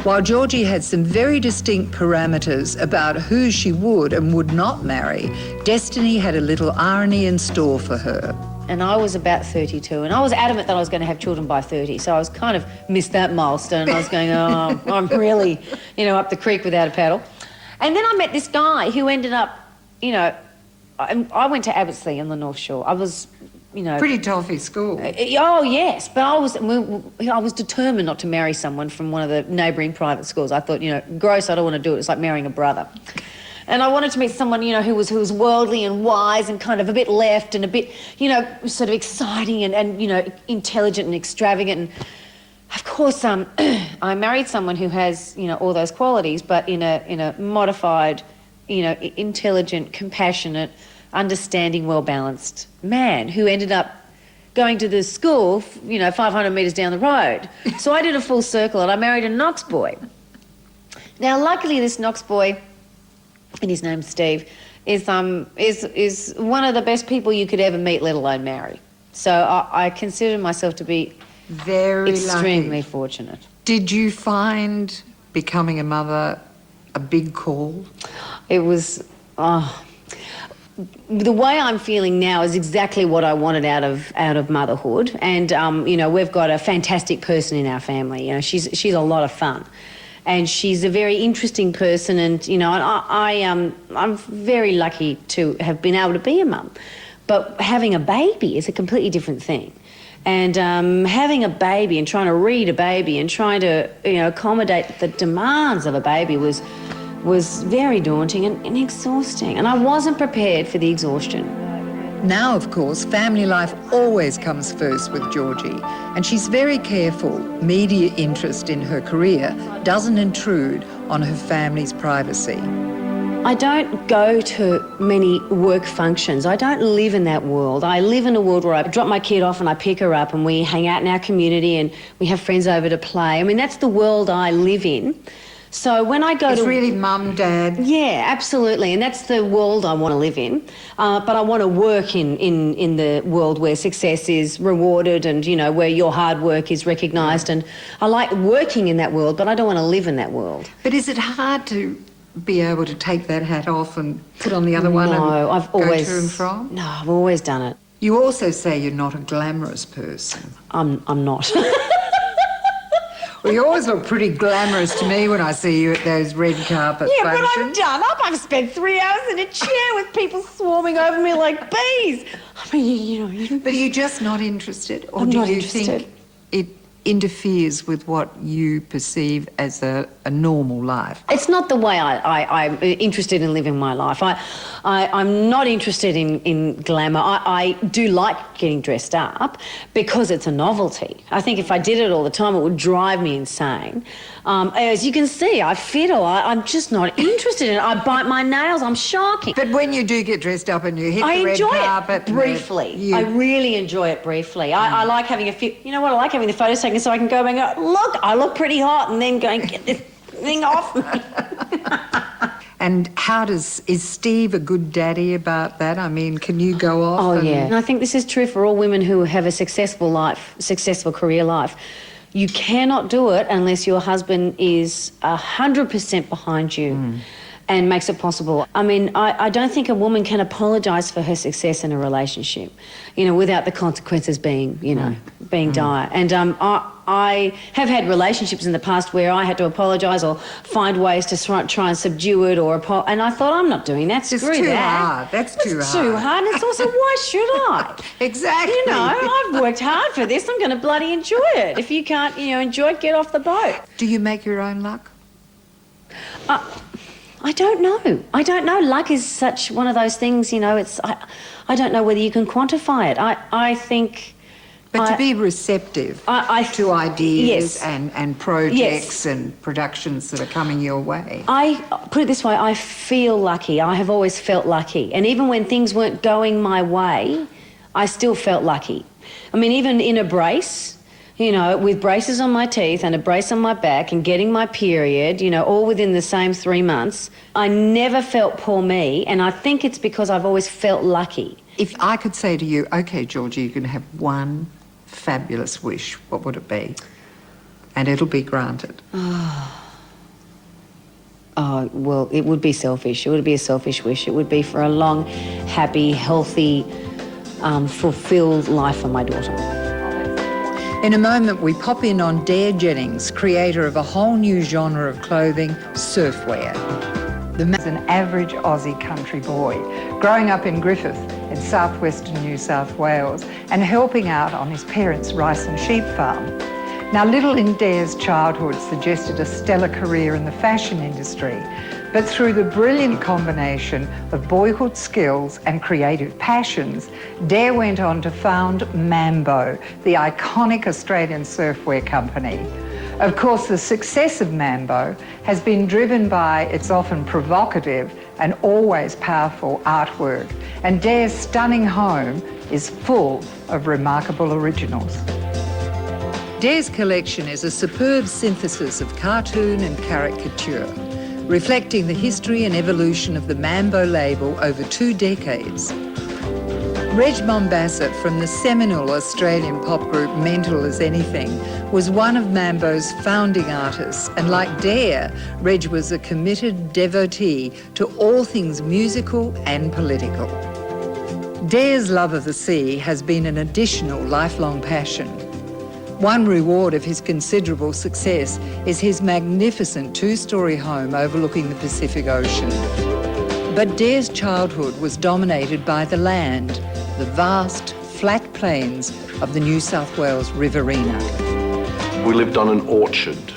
While Georgie had some very distinct parameters about who she would and would not marry, destiny had a little irony in store for her. And I was about 32, and I was adamant that I was going to have children by 30, so I was kind of missed that milestone. I was going, oh, I'm really, up the creek without a paddle. And then I met this guy who ended up, I went to Abbotsleigh in the North Shore. I was, Pretty toffee school. Oh, yes, but I was determined not to marry someone from one of the neighbouring private schools. I thought, gross, I don't want to do it. It's like marrying a brother. And I wanted to meet someone, who was worldly and wise and kind of a bit left and a bit, sort of exciting and intelligent and extravagant. And of course, I married someone who has, all those qualities, but in a modified, intelligent, compassionate, understanding, well-balanced man who ended up going to the school, 500 metres down the road. So I did a full circle and I married a Knox boy. Now, luckily, this Knox boy, and his name's Steve, is one of the best people you could ever meet, let alone marry. So I consider myself to be very extremely lucky. Fortunate. Did you find becoming a mother a big call? It was, the way I'm feeling now is exactly what I wanted out of motherhood. And we've got a fantastic person in our family. She's a lot of fun. And she's a very interesting person, and I'm very lucky to have been able to be a mum. But having a baby is a completely different thing. And having a baby and trying to read a baby and trying to accommodate the demands of a baby was very daunting and exhausting. And I wasn't prepared for the exhaustion. Now, of course, family life always comes first with Georgie, and she's very careful media interest in her career doesn't intrude on her family's privacy. I don't go to many work functions. I don't live in that world. I live in a world where I drop my kid off and I pick her up and we hang out in our community and we have friends over to play. I mean, that's the world I live in. So when I go It's to... really mum, dad. Yeah, absolutely. And that's the world I want to live in. But I want to work in the world where success is rewarded and, you know, where your hard work is recognised. And I like working in that world, but I don't want to live in that world. But is it hard to be able to take that hat off and put on the other one and I've go always, to and from? No, I've always done it. You also say you're not a glamorous person. I'm not. Well, you always look pretty glamorous to me when I see you at those red carpet Yeah, but I'm functions. done up. I've spent 3 hours in a chair with people swarming over me like bees. I mean, you know... But are you just not interested? Or I'm do not you interested. think it interferes with what you perceive as a normal life? It's not the way I'm interested in living my life. I'm not interested in glamour. I do like getting dressed up because it's a novelty. I think if I did it all the time, it would drive me insane. As you can see, I fiddle. I'm just not interested in it. I bite my nails. I'm shocking. But when you do get dressed up and you hit the red carpet... I enjoy it briefly. I really enjoy it briefly. I like having a few... You know what? I like having the photos taken so I can go back and go, look, I look pretty hot, and then go and get this thing off me. And is Steve a good daddy about that? I mean, can you go off? Yeah. And I think this is true for all women who have a successful life, successful career life. You cannot do it unless your husband is 100% behind you and makes it possible. I mean, I don't think a woman can apologise for her success in a relationship, you know, without the consequences being, you know, being dire. And I have had relationships in the past where I had to apologise or find ways to try and subdue it and I thought, I'm not doing that. Screw it's too that. hard. That's too hard. It's too hard. And it's also, why should I? Exactly. You know, I've worked hard for this. I'm going to bloody enjoy it. If you can't, you know, enjoy it, get off the boat. Do you make your own luck? I don't know. I don't know. Luck is such one of those things, you know, I don't know whether you can quantify it. I think... But to be receptive to ideas and projects and productions that are coming your way. I put it this way, I feel lucky. I have always felt lucky. And even when things weren't going my way, I still felt lucky. I mean, even in a brace, you know, with braces on my teeth and a brace on my back and getting my period, you know, all within the same 3 months, I never felt poor me, and I think it's because I've always felt lucky. If I could say to you, OK, Georgie, you can have one fabulous wish, what would it be? And it'll be granted. Oh, well, it would be selfish. It would be a selfish wish. It would be for a long, happy, healthy, fulfilled life for my daughter. In a moment, we pop in on Dare Jennings, creator of a whole new genre of clothing, surfwear. The man's an average Aussie country boy, growing up in Griffith in southwestern New South Wales and helping out on his parents' rice and sheep farm. Now, little in Dare's childhood suggested a stellar career in the fashion industry, but through the brilliant combination of boyhood skills and creative passions, Dare went on to found Mambo, the iconic Australian surfwear company. Of course, the success of Mambo has been driven by its often provocative and always powerful artwork, and Dare's stunning home is full of remarkable originals. Dare's collection is a superb synthesis of cartoon and caricature, reflecting the history and evolution of the Mambo label over 2 decades. Reg Mombasset from the seminal Australian pop group Mental as Anything was one of Mambo's founding artists, and like Dare, Reg was a committed devotee to all things musical and political. Dare's love of the sea has been an additional lifelong passion. One reward of his considerable success is his magnificent 2-storey home overlooking the Pacific Ocean. But Dare's childhood was dominated by the land, the vast, flat plains of the New South Wales Riverina. We lived on an orchard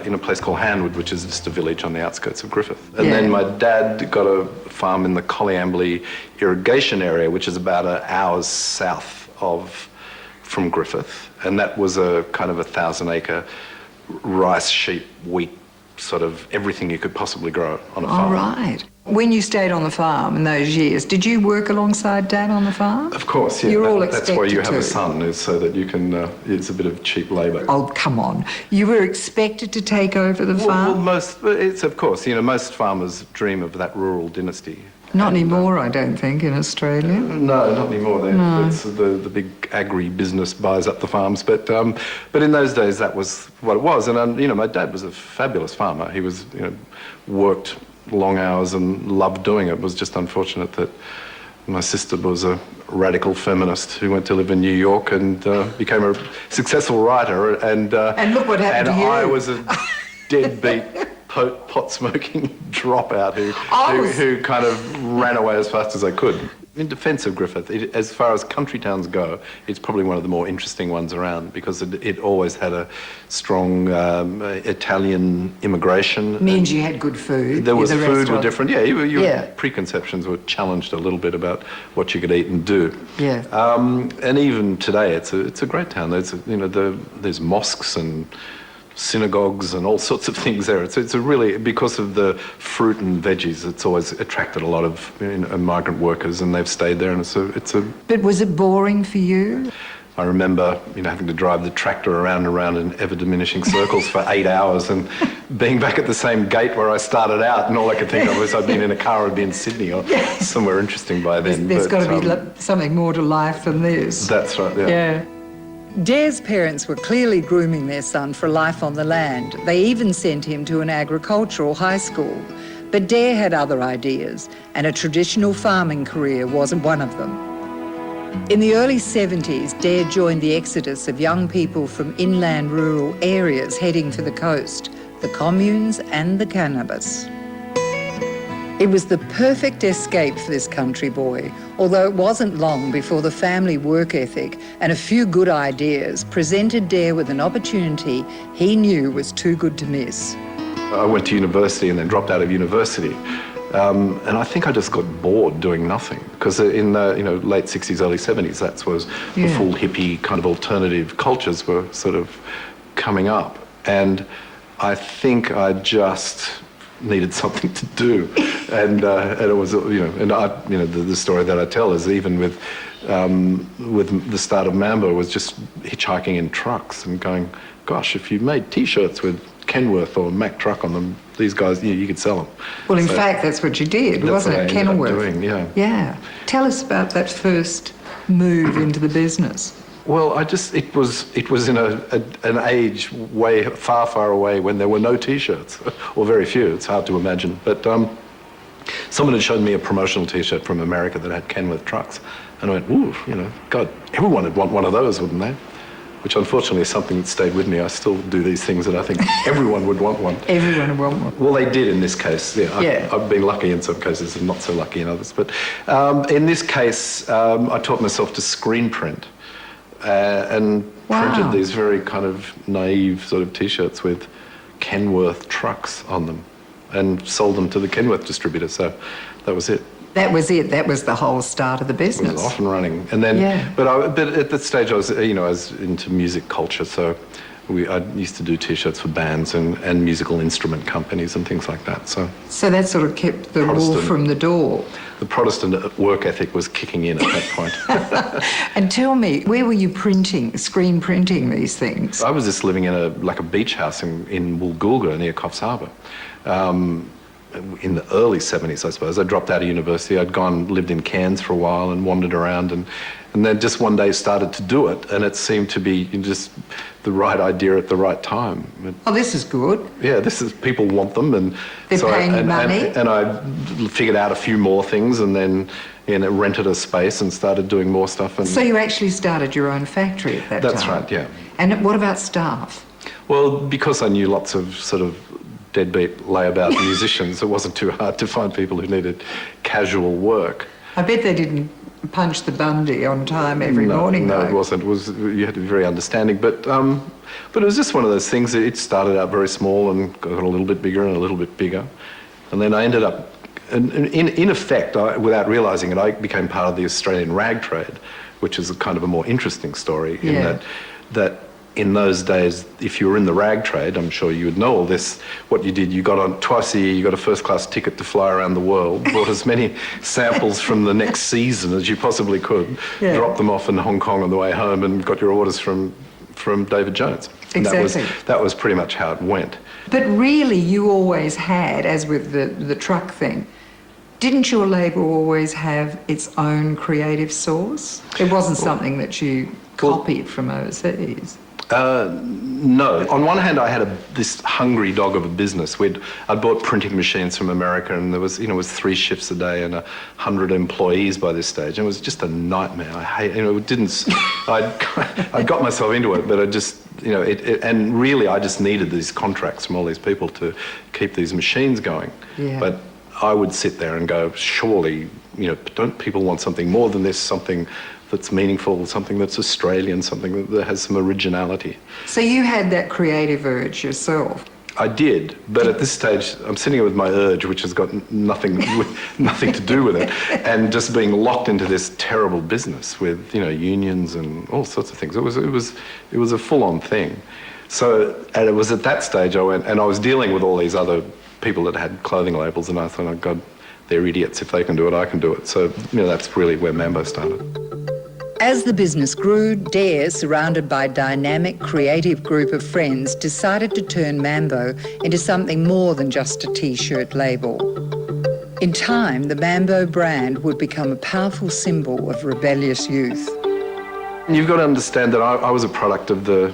in a place called Hanwood, which is just a village on the outskirts of Griffith. And then my dad got a farm in the Colliambly irrigation area, which is about an hour's south from Griffith. And that was a kind of 1,000-acre rice, sheep, wheat sort of everything you could possibly grow on a farm. All right. When you stayed on the farm in those years, did you work alongside Dad on the farm? Of course, yeah. You're all That's why you expected have a to. son, is so that you can, it's a bit of cheap labour. Oh, come on. You were expected to take over the farm? Well, it's of course, most farmers dream of that rural dynasty. Not anymore, I don't think, in Australia. No, not anymore. It's the big agri-business buys up the farms. But in those days, that was what it was. And, my dad was a fabulous farmer. He was, worked long hours and loved doing it. It was just unfortunate that my sister was a radical feminist who went to live in New York and became a successful writer. And look what happened to you. And I was a deadbeat pot-smoking dropout who kind of ran away as fast as I could. In defence of Griffith, as far as country towns go, it's probably one of the more interesting ones around because it always had a strong Italian immigration. Means you had good food. There was food were different. Yeah, your Yeah. preconceptions were challenged a little bit about what you could eat and do. Yeah. And even today, it's a great town. There's mosques and synagogues and all sorts of things there. It's a really, because of the fruit and veggies, it's always attracted a lot of migrant workers, and they've stayed there. And it's a. But was it boring for you? I remember, having to drive the tractor around and around in ever-diminishing circles for 8 hours, and being back at the same gate where I started out, and all I could think of was I'd been in a car, I'd been in Sydney or somewhere interesting by then. There's got to be something more to life than this. That's right. Yeah. Dare's parents were clearly grooming their son for life on the land. They even sent him to an agricultural high school. But Dare had other ideas, and a traditional farming career wasn't one of them. In the early 70s, Dare joined the exodus of young people from inland rural areas heading for the coast, the communes and the cannabis. It was the perfect escape for this country boy, although it wasn't long before the family work ethic and a few good ideas presented Dare with an opportunity he knew was too good to miss. I went to university and then dropped out of university. And I think I just got bored doing nothing, because in the late 60s, early 70s, that was the full hippie kind of alternative cultures were sort of coming up. And I think I just needed something to do, and it was the story that I tell is even with the start of Mambo was just hitchhiking in trucks and going, gosh, if you made T-shirts with Kenworth or Mack truck on them, these guys, you could sell them. Well, in fact, that's what you did, wasn't it, Kenworth? Doing, yeah. Yeah. Tell us about that first move into the business. Well, it was in an age far away when there were no T-shirts, or very few. It's hard to imagine. But someone had shown me a promotional T-shirt from America that had Kenworth trucks, and I went, ooh, God, everyone would want one of those, wouldn't they? Which unfortunately is something that stayed with me. I still do these things that I think everyone would want one. Everyone would want one. Well, they did in this case. Yeah, I've been lucky in some cases and not so lucky in others. But in this case, I taught myself to screen print. And printed these very kind of naive sort of T-shirts with Kenworth trucks on them and sold them to the Kenworth distributor. So that was it. That was it. That was the whole start of the business. It was off and running. And then, but at that stage I was, I was into music culture. So I used to do T-shirts for bands and musical instrument companies and things like that. So that sort of kept the wool from the door. The Protestant work ethic was kicking in at that point. And tell me, where were you screen printing these things? I was just living in a beach house in Woolgoolga near Coffs Harbour. In the early 70s, I suppose. I dropped out of university. I'd lived in Cairns for a while and wandered around and then just one day started to do it, and it seemed to be just the right idea at the right time. Oh, this is good. Yeah, people want them, and they're paying you money. And I figured out a few more things, and then rented a space and started doing more stuff. And so you actually started your own factory at that time? That's right, yeah. And what about staff? Well, because I knew lots of sort of deadbeat layabout musicians, it wasn't too hard to find people who needed casual work. I bet they didn't punch the Bundy on time every morning, though. No, it wasn't. You had to be very understanding. But it was just one of those things. It started out very small and got a little bit bigger and a little bit bigger. And then I ended up, in effect, without realising it, I became part of the Australian rag trade, which is a kind of a more interesting story in that in those days, if you were in the rag trade, I'm sure you would know all this, what you did, you got on twice a year, you got a first-class ticket to fly around the world, bought as many samples from the next season as you possibly could, dropped them off in Hong Kong on the way home and got your orders from David Jones. Exactly. That was pretty much how it went. But really, you always had, as with the truck thing, didn't your label always have its own creative source? It wasn't something that you copied from overseas. No. On one hand, I had this hungry dog of a business. I'd bought printing machines from America, and there was, it was 3 shifts a day and 100 employees by this stage. And it was just a nightmare. I got myself into it, but I just, and really I just needed these contracts from all these people to keep these machines going. Yeah. But I would sit there and go, surely, don't people want something more than this, something that's meaningful, something that's Australian, something that has some originality. So you had that creative urge yourself? I did, but at this stage, I'm sitting here with my urge, which has got nothing to do with it, and just being locked into this terrible business with, unions and all sorts of things. It was a full-on thing. So, and it was at that stage I went, and I was dealing with all these other people that had clothing labels, and I thought, oh God, they're idiots. If they can do it, I can do it. So, that's really where Mambo started. As the business grew, Dare, surrounded by a dynamic, creative group of friends, decided to turn Mambo into something more than just a T-shirt label. In time, the Mambo brand would become a powerful symbol of rebellious youth. You've got to understand that I was a product of the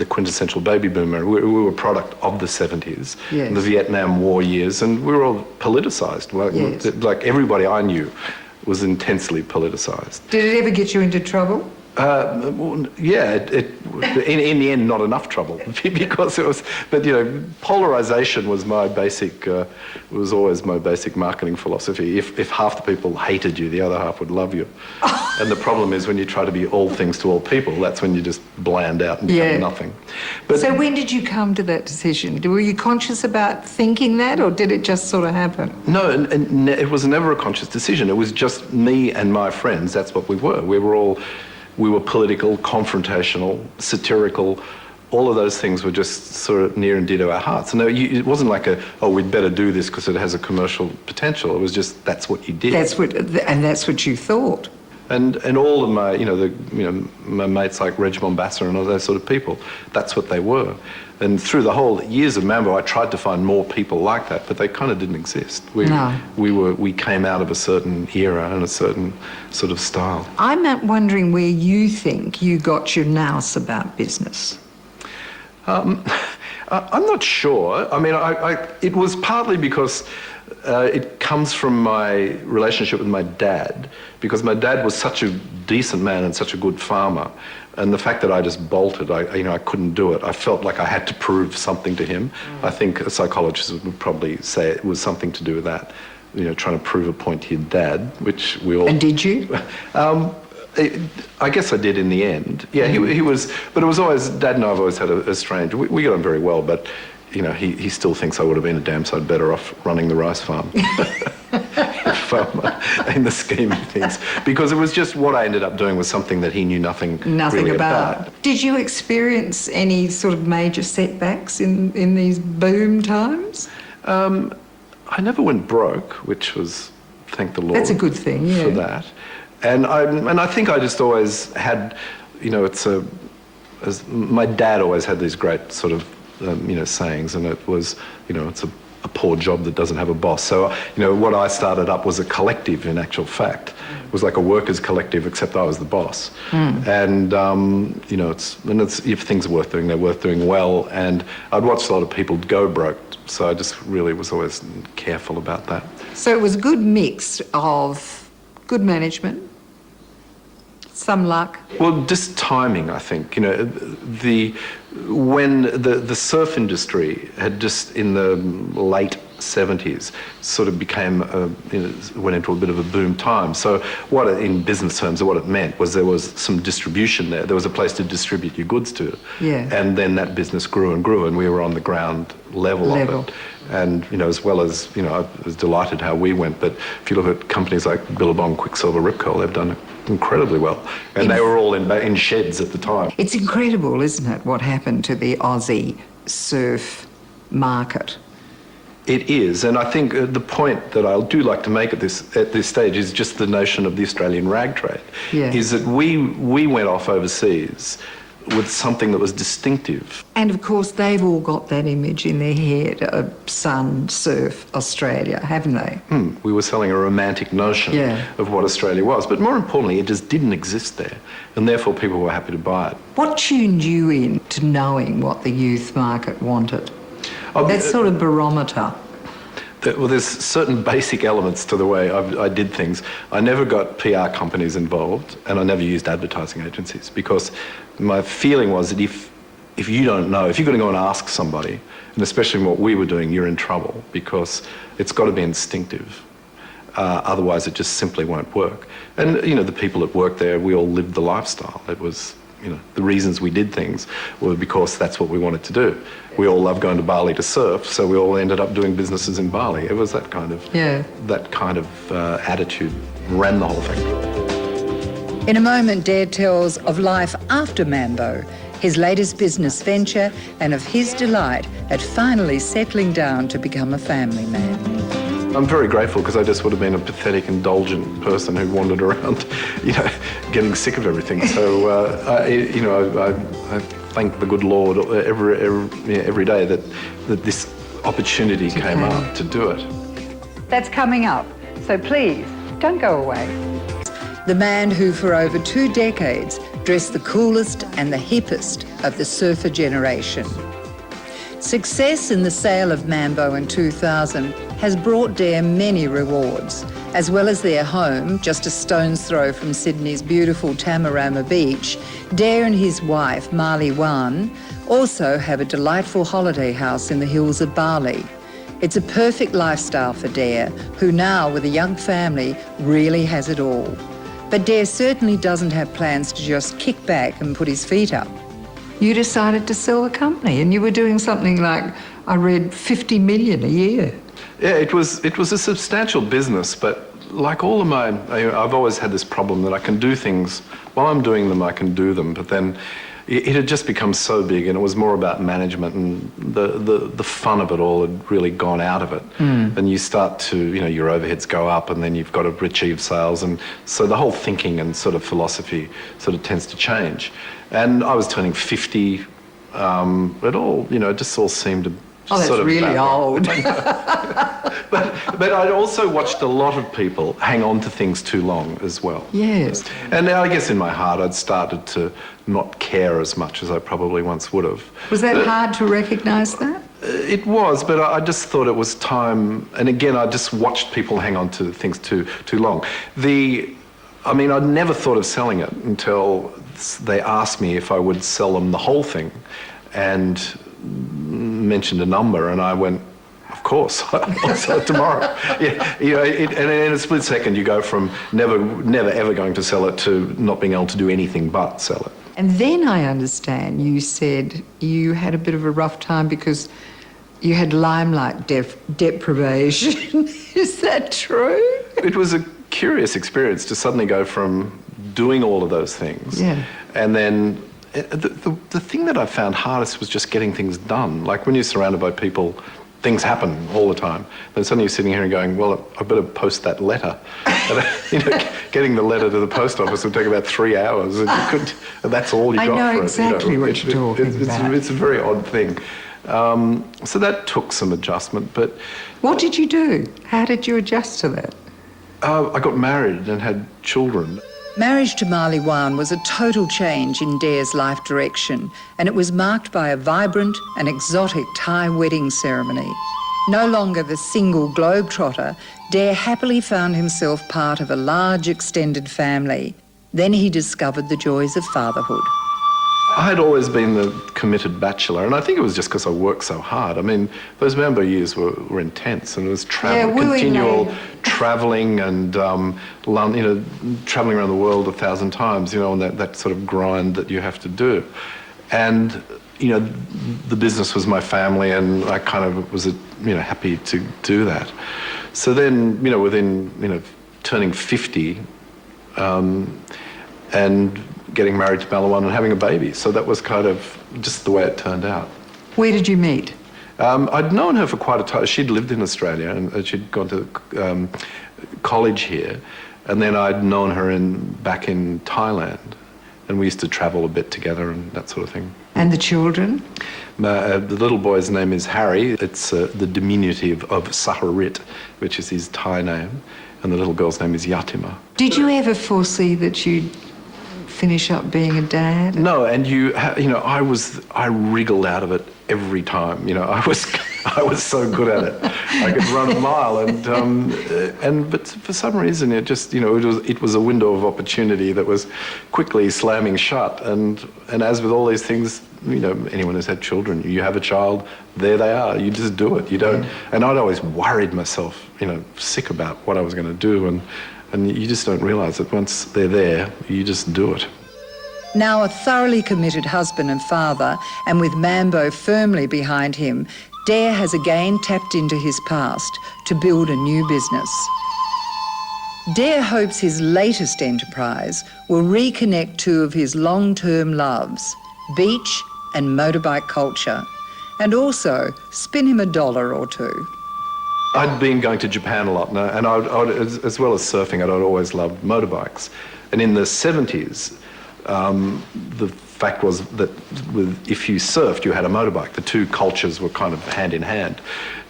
quintessential baby boomer. We were a product of the 70s, yes. The Vietnam War years, and we were all politicized. Like everybody I knew was intensely politicized. Did it ever get you into trouble? Yeah, in the end, not enough trouble because it was. But polarization was my basic. Was always my basic marketing philosophy. If half the people hated you, the other half would love you. And the problem is when you try to be all things to all people, that's when you just bland out and become nothing. But so when did you come to that decision? Were you conscious about thinking that, or did it just sort of happen? No, and it was never a conscious decision. It was just me and my friends. That's what we were. We were political, confrontational, satirical. All of those things were just sort of near and dear to our hearts. And it wasn't like we'd better do this because it has a commercial potential. It was just, that's what you did. That's what you thought. And all of my, my mates like Reg Mombassa and all those sort of people, that's what they were. And through the whole years of Mambo, I tried to find more people like that, but they kind of didn't exist. We came out of a certain era and a certain sort of style. I'm wondering where you think you got your nous about business. I'm not sure. I mean, it was partly because it comes from my relationship with my dad, because my dad was such a decent man and such a good farmer. And the fact that I just bolted, I couldn't do it. I felt like I had to prove something to him. I think a psychologist would probably say it was something to do with that, trying to prove a point to your dad, which we all... And did you? I guess I did in the end. Yeah, he was... But it was always... Dad and I have always had a strange... We got on very well, but, he still thinks I would have been a damn sight better off running the rice farm. In the scheme of things, because it was just what I ended up doing was something that he knew nothing really about. Did you experience any sort of major setbacks in these boom times? I never went broke, which was, thank the Lord. That's a good thing, yeah. For that, and I think I just always had, as my dad always had these great sort of sayings, and it was, it's a poor job that doesn't have a boss. So, what I started up was a collective in actual fact. It was like a workers' collective, except I was the boss. And, it's if things are worth doing, they're worth doing well. And I'd watched a lot of people go broke, so I just really was always careful about that. So it was a good mix of good management, some luck. Well, just timing, I think. When the surf industry had just in the late 70s sort of became, went into a bit of a boom time. So in business terms, what it meant was there was some distribution there. There was a place to distribute your goods to. Yeah. And then that business grew and grew, and we were on the ground level of it. And, as well as, I was delighted how we went. But if you look at companies like Billabong, Quicksilver, Rip Curl, they've done incredibly well. And they were all in sheds at the time. It's incredible, isn't it, what happened to the Aussie surf market? It is, and I think the point that I do like to make at this stage is just the notion of the Australian rag trade. Yeah. Is that we went off overseas with something that was distinctive. And of course, they've all got that image in their head of sun, surf, Australia, haven't they? We were selling a romantic notion of what Australia was, but more importantly, it just didn't exist there, and therefore people were happy to buy it. What tuned you in to knowing what the youth market wanted? That sort of barometer. Well, there's certain basic elements to the way I did things. I never got PR companies involved, and I never used advertising agencies, because my feeling was that if you don't know, if you're going to go and ask somebody, and especially what we were doing, you're in trouble, because it's got to be instinctive. Otherwise, it just simply won't work. And, you know, the people that worked there, we all lived the lifestyle. It was, you know, the reasons we did things were because that's what we wanted to do. We all loved going to Bali to surf, so we all ended up doing businesses in Bali. It was that kind of attitude ran the whole thing. In a moment, Dare tells of life after Mambo, his latest business venture, and of his delight at finally settling down to become a family man. I'm very grateful, because I just would have been a pathetic, indulgent person who wandered around, you know, getting sick of everything. So, I thank the good Lord every day that this opportunity came up to do it. That's coming up, so please, don't go away. The man who for over 2 decades dressed the coolest and the hippest of the surfer generation. Success in the sale of Mambo in 2000 has brought Dare many rewards, as well as their home, just a stone's throw from Sydney's beautiful Tamarama Beach. Dare and his wife, Marley Wan, also have a delightful holiday house in the hills of Bali. It's a perfect lifestyle for Dare, who now, with a young family, really has it all. But Dare certainly doesn't have plans to just kick back and put his feet up. You decided to sell the company, and you were doing something like, I read, 50 million a year. Yeah, it was a substantial business, but like all of mine, I've always had this problem that I can do things, while I'm doing them, I can do them, but then it had just become so big, and it was more about management, and the fun of it all had really gone out of it. And you start to, you know, your overheads go up, and then you've got to achieve sales, and so the whole thinking and sort of philosophy sort of tends to change. And I was turning 50, it all, you know, it just all seemed to that's sort of really old. But I'd also watched a lot of people hang on to things too long as well. Yes. And now I guess in my heart I'd started to not care as much as I probably once would have. Was that hard to recognise that? It was, but I just thought it was time. And again, I just watched people hang on to things too long. I'd never thought of selling it until they asked me if I would sell them the whole thing, and mentioned a number, and I went, of course, I'll sell it tomorrow. Yeah, you know, and in a split second you go from never ever going to sell it to not being able to do anything but sell it. And then I understand you said you had a bit of a rough time because you had limelight deprivation. Is that true? It was a curious experience to suddenly go from doing all of those things, and then the thing that I found hardest was just getting things done. Like when you're surrounded by people, things happen all the time. Then suddenly you're sitting here and going, well, I better post that letter. And, you know, getting the letter to the post office would take about 3 hours, and that's all you got for it. I know exactly what you're talking about. It's a very odd thing. So that took some adjustment, but... What did you do? How did you adjust to that? I got married and had children. Marriage to Marley Wan was a total change in Dare's life direction, and it was marked by a vibrant and exotic Thai wedding ceremony. No longer the single globetrotter, Dare happily found himself part of a large extended family. Then he discovered the joys of fatherhood. I had always been the committed bachelor, and I think it was just because I worked so hard. I mean, those Mambo years were intense, and it was continual travelling and, travelling around the world 1,000 times, you know, and that sort of grind that you have to do. And, you know, the business was my family, and I kind of was, happy to do that. So then, within, turning 50, and getting married to Malawan and having a baby. So that was kind of just the way it turned out. Where did you meet? I'd known her for quite a time. She'd lived in Australia and she'd gone to college here. And then I'd known her back in Thailand. And we used to travel a bit together and that sort of thing. And the children? The little boy's name is Harry. It's the diminutive of Saharit, which is his Thai name. And the little girl's name is Yatima. Did you ever foresee that you'd finish up being a dad? No, and I wriggled out of it every time. I was so good at it. I could run a mile, but for some reason it just, it was a window of opportunity that was quickly slamming shut. And as with all these things, anyone who's had children, you have a child, there they are. You just do it. You don't. And I'd always worried myself, sick about what I was going to do, and you just don't realise that once they're there, you just do it. Now a thoroughly committed husband and father, and with Mambo firmly behind him, Dare has again tapped into his past to build a new business. Dare hopes his latest enterprise will reconnect two of his long-term loves, beach and motorbike culture, and also spin him $1 or two. I'd been going to Japan a lot, and I'd, as well as surfing, I'd always loved motorbikes. And in the 70s, the fact was that if you surfed, you had a motorbike. The two cultures were kind of hand in hand.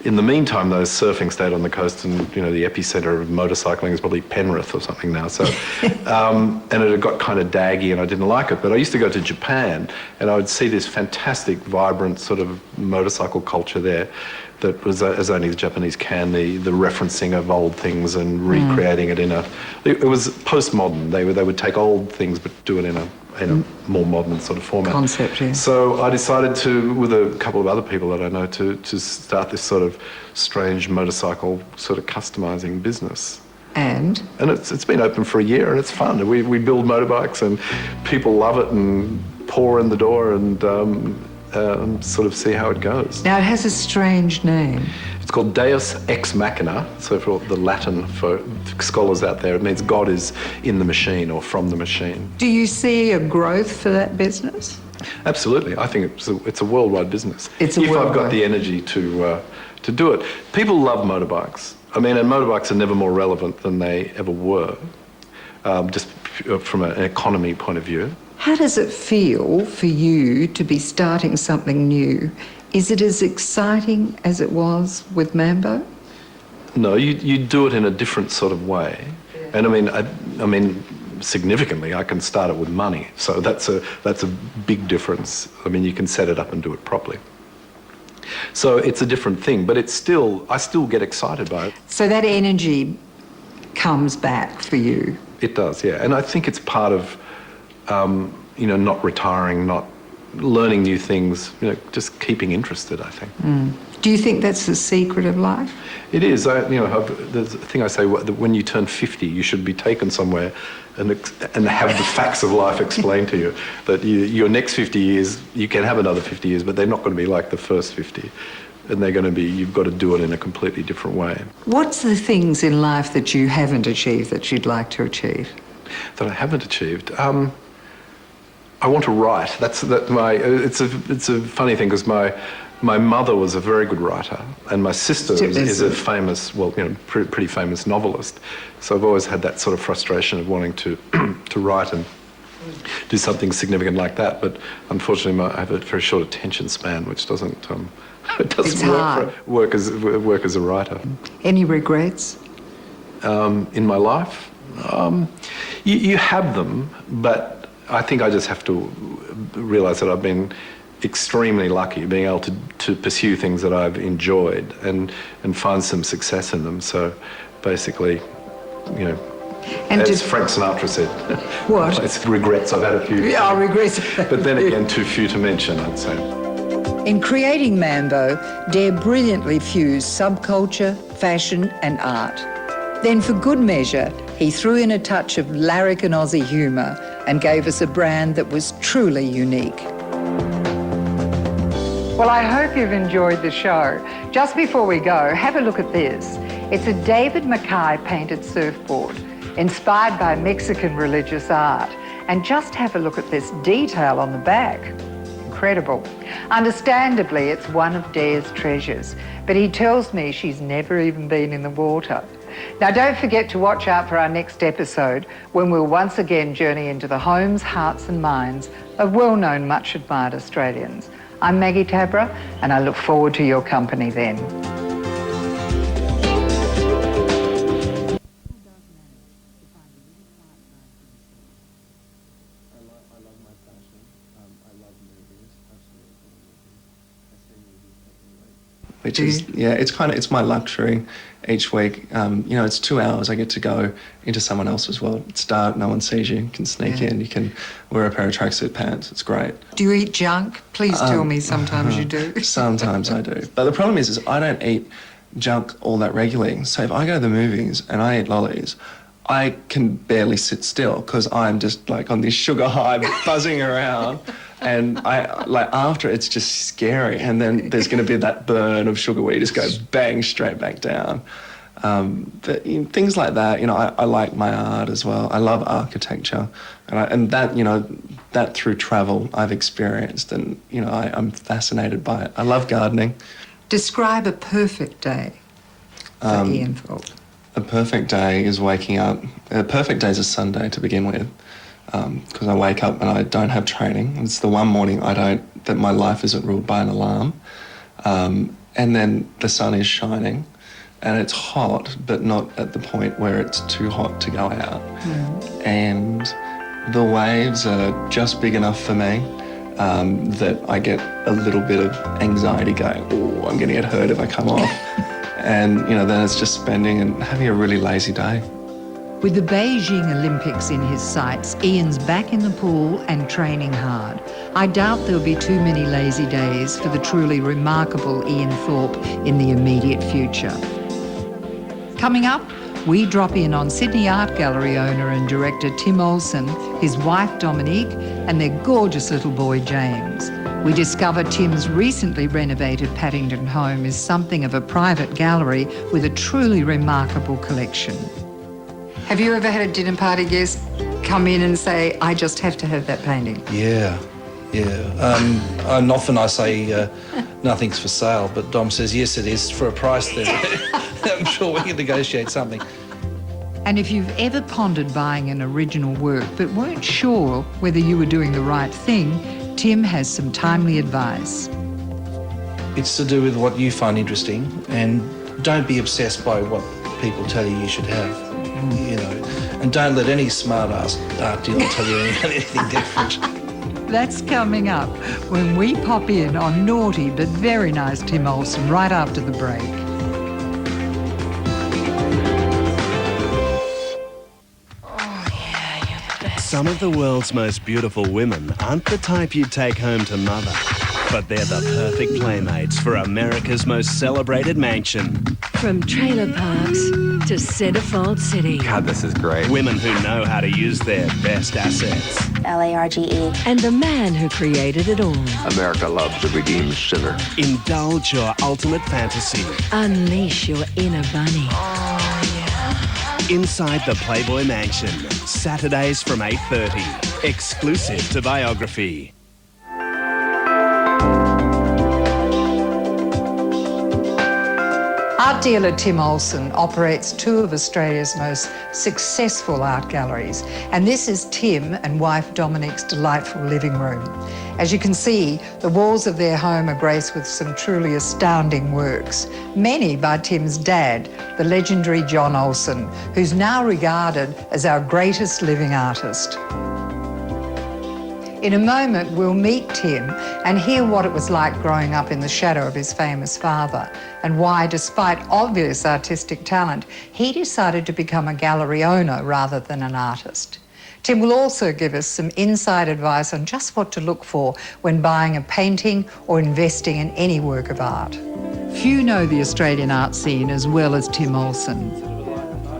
In the meantime, though, surfing stayed on the coast, and the epicenter of motorcycling is probably Penrith or something now. So, and it had got kind of daggy, and I didn't like it. But I used to go to Japan, and I would see this fantastic, vibrant sort of motorcycle culture there. That was, as only the Japanese can, the referencing of old things and recreating it in it was postmodern. They would take old things but do it in a more modern sort of format. Concept, yeah. So I decided to, with a couple of other people that I know, to start this sort of strange motorcycle sort of customising business. And it's been open for a year and it's fun. We build motorbikes and people love it and pour in the door and sort of see how it goes. now it has a strange name. It's called Deus Ex Machina, so for the Latin for scholars out there, it means God is in the machine or from the machine. Do you see a growth for that business? Absolutely. I think it's a worldwide business. It's a if worldwide. I've got the energy to do it. People love motorbikes. I mean, and motorbikes are never more relevant than they ever were, just from an economy point of view. How does it feel for you to be starting something new? Is it as exciting as it was with Mambo? No, you do it in a different sort of way. And I mean, significantly, I can start it with money. So that's a big difference. I mean, you can set it up and do it properly. So it's a different thing, but I still get excited by it. So that energy comes back for you? It does, yeah. And I think it's part of, not retiring, not learning new things, just keeping interested, I think. Do you think that's the secret of life? It is. There's a thing I say, that when you turn 50, you should be taken somewhere and have the facts of life explained to you. That your next 50 years, you can have another 50 years, but they're not going to be like the first 50. And they're going to be, you've got to do it in a completely different way. What's the things in life that you haven't achieved that you'd like to achieve? That I haven't achieved? I want to write. It's a funny thing because my mother was a very good writer and my sister is a famous, pretty famous novelist. So I've always had that sort of frustration of wanting to write and do something significant like that. But unfortunately, I have a very short attention span, which doesn't work as a writer. Any regrets? In my life? You have them, but I think I just have to realise that I've been extremely lucky being able to pursue things that I've enjoyed and find some success in them. So basically, and as Frank Sinatra said, what? It's regrets. I've had a few. Yeah, regrets. But then again, too few to mention, I'd say. In creating Mambo, Dare brilliantly fused subculture, fashion and art. Then for good measure, he threw in a touch of larrikin Aussie humour and gave us a brand that was truly unique. Well, I hope you've enjoyed the show. Just before we go, have a look at this. It's a David Mackay painted surfboard. inspired by Mexican religious art. And just have a look at this detail on the back. Incredible. Understandably, it's one of Dare's treasures, but he tells me she's never even been in the water. Now, don't forget to watch out for our next episode, when we'll once again journey into the homes, hearts and minds of well-known, much-admired Australians. I'm Maggie Tabberer, and I look forward to your company then. Which is, yeah, it's my luxury each week. You know, it's 2 hours I get to go into someone else's world. It's dark, no one sees you can sneak in, you can wear a pair of tracksuit pants, it's great. Do you eat junk? Please tell me sometimes you do. Sometimes I do. But the problem is I don't eat junk all that regularly. So if I go to the movies and I eat lollies, I can barely sit still because I'm just like on this sugar high buzzing around. And after it's just scary, and then there's going to be that burn of sugar where you just go bang straight back down. But, you know, things like that, you know, I like my art as well. I love architecture, and that, you know, that through travel I've experienced, and you know, I'm fascinated by it. I love gardening. Describe a perfect day for Ian Thorpe. A perfect day is waking up. A perfect day is a Sunday to begin with. Because I wake up and I don't have training. It's the one morning that my life isn't ruled by an alarm. And then the sun is shining and it's hot, but not at the point where it's too hot to go out. And the waves are just big enough for me that I get a little bit of anxiety going, oh, I'm going to get hurt if I come off. And, you know, then it's just spending and having a really lazy day. With the Beijing Olympics in his sights, Ian's back in the pool and training hard. I doubt there'll be too many lazy days for the truly remarkable Ian Thorpe in the immediate future. Coming up, we drop in on Sydney Art Gallery owner and director Tim Olsen, his wife Dominique, and their gorgeous little boy James. We discover Tim's recently renovated Paddington home is something of a private gallery with a truly remarkable collection. Have you ever had a dinner party guest come in and say, I just have to have that painting? Yeah. And often I say, nothing's for sale, but Dom says, yes, it is, for a price then. I'm sure we can negotiate something. And if you've ever pondered buying an original work but weren't sure whether you were doing the right thing, Tim has some timely advice. It's to do with what you find interesting, and don't be obsessed by what people tell you should have. You know, and don't let any smart-ass art dealer tell you anything different. That's coming up when we pop in on naughty but very nice Tim Olsen right after the break. Some of the world's most beautiful women aren't the type you'd take home to mother, but they're the perfect playmates for America's most celebrated mansion. From trailer parks to centerfold city. God, this is great. Women who know how to use their best assets. L-A-R-G-E. And the man who created it all. America loves a redeemed sinner. Indulge your ultimate fantasy. Unleash your inner bunny. Inside the Playboy Mansion, Saturdays from 8:30. Exclusive to Biography. Art dealer Tim Olsen operates two of Australia's most successful art galleries, and this is Tim and wife Dominique's delightful living room. As you can see, the walls of their home are graced with some truly astounding works, many by Tim's dad, the legendary John Olsen, who's now regarded as our greatest living artist. In a moment, we'll meet Tim and hear what it was like growing up in the shadow of his famous father, and why, despite obvious artistic talent, he decided to become a gallery owner rather than an artist. Tim will also give us some inside advice on just what to look for when buying a painting or investing in any work of art. Few know the Australian art scene as well as Tim Olsen.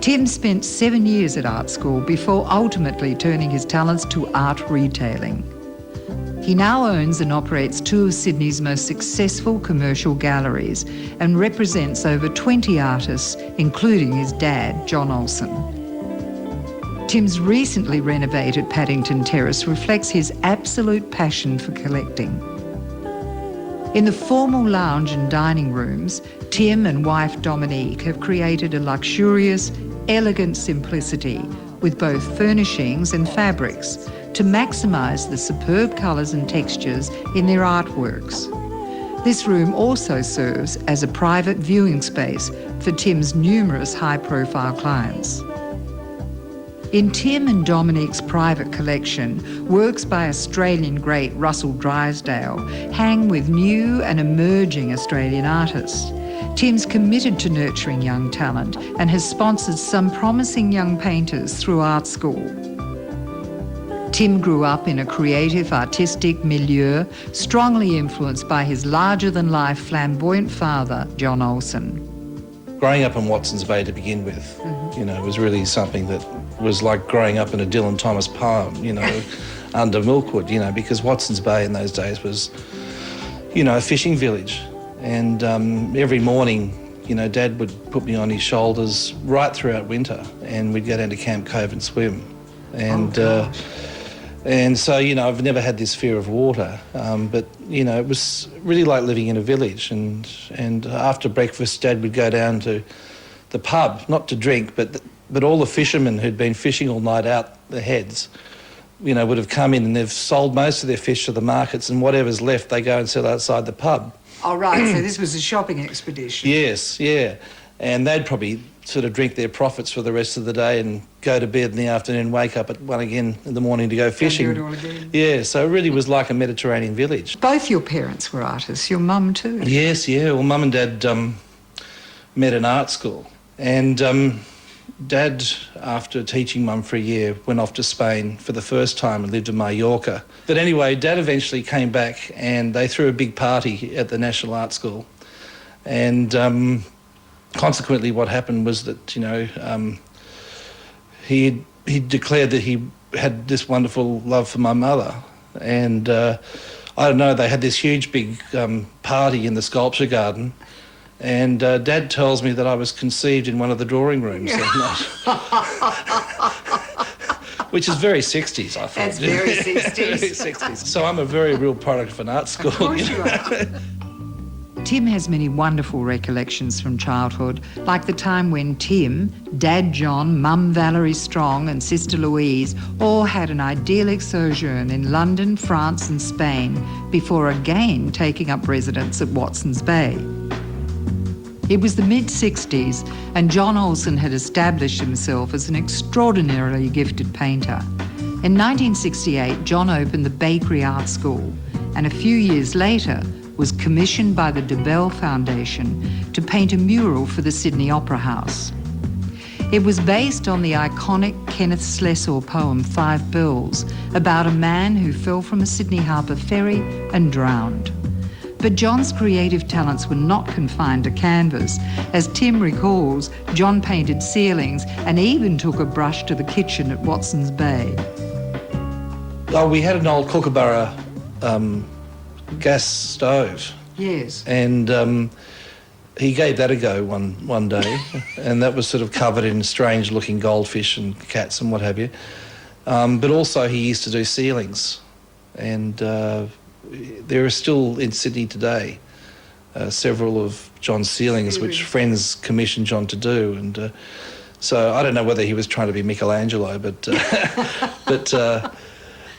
Tim spent 7 years at art school before ultimately turning his talents to art retailing. He now owns and operates two of Sydney's most successful commercial galleries and represents over 20 artists, including his dad, John Olsen. Tim's recently renovated Paddington Terrace reflects his absolute passion for collecting. In the formal lounge and dining rooms, Tim and wife Dominique have created a luxurious, elegant simplicity with both furnishings and fabrics to maximise the superb colours and textures in their artworks. This room also serves as a private viewing space for Tim's numerous high-profile clients. In Tim and Dominique's private collection, works by Australian great Russel Drysdale hang with new and emerging Australian artists. Tim's committed to nurturing young talent and has sponsored some promising young painters through art school. Tim grew up in a creative, artistic milieu, strongly influenced by his larger-than-life flamboyant father, John Olsen. Growing up in Watson's Bay to begin with, you know, was really something that was like growing up in a Dylan Thomas poem, you know, under Milkwood, you know, because Watson's Bay in those days was, you know, a fishing village. And every morning, you know, Dad would put me on his shoulders right throughout winter, and we'd go down to Camp Cove and swim. And so, you know, I've never had this fear of water, but, you know, it was really like living in a village. And after breakfast, Dad would go down to the pub, not to drink, but all the fishermen who'd been fishing all night out the heads, you know, would have come in and they've sold most of their fish to the markets, and whatever's left, they go and sell outside the pub. Oh, right, so this was a shopping expedition. Yes, yeah. And they'd probably sort of drink their profits for the rest of the day and go to bed in the afternoon, wake up at 1 again in the morning to go fishing. Do it all again. Yeah, so it really was like a Mediterranean village. Both your parents were artists, your mum too. Yes, yeah. Well, Mum and Dad met in art school. And Dad, after teaching Mum for a year, went off to Spain for the first time and lived in Mallorca. But anyway, Dad eventually came back and they threw a big party at the National Art School. And consequently, what happened was that, you know, he declared that he had this wonderful love for my mother. And I don't know, they had this huge big party in the sculpture garden. And Dad tells me that I was conceived in one of the drawing rooms that night. Which is very 60s, I thought. That's very 60s. Very 60s. So I'm a very real product of an art school. Of course you are. Tim has many wonderful recollections from childhood, like the time when Tim, Dad John, Mum Valerie Strong and Sister Louise all had an idyllic sojourn in London, France and Spain before again taking up residence at Watson's Bay. It was the mid-60s and John Olsen had established himself as an extraordinarily gifted painter. In 1968, John opened the Bakery Art School and a few years later was commissioned by the DeBell Foundation to paint a mural for the Sydney Opera House. It was based on the iconic Kenneth Slessor poem Five Bells about a man who fell from a Sydney Harbour ferry and drowned. But John's creative talents were not confined to canvas. As Tim recalls, John painted ceilings and even took a brush to the kitchen at Watson's Bay. Oh, we had an old Kookaburra gas stove. Yes. And he gave that a go one day, and that was sort of covered in strange-looking goldfish and cats and what have you. But also he used to do ceilings, and there are still in Sydney today several of John's ceilings which friends commissioned John to do, and so I don't know whether he was trying to be Michelangelo, but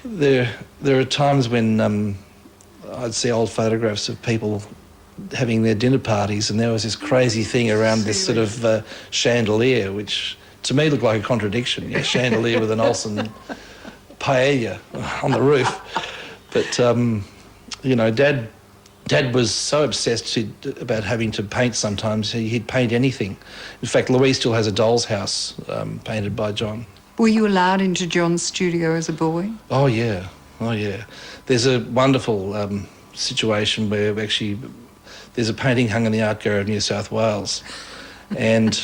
there are times when I'd see old photographs of people having their dinner parties, and there was this crazy thing around this sort of chandelier, which to me looked like a contradiction. Yeah, chandelier with an Olsen paella on the roof. But you know, Dad was so obsessed about having to paint sometimes, he'd paint anything. In fact, Louise still has a doll's house painted by John. Were you allowed into John's studio as a boy? Oh, yeah. Oh, yeah. There's a wonderful situation where actually there's a painting hung in the Art Gallery of New South Wales. And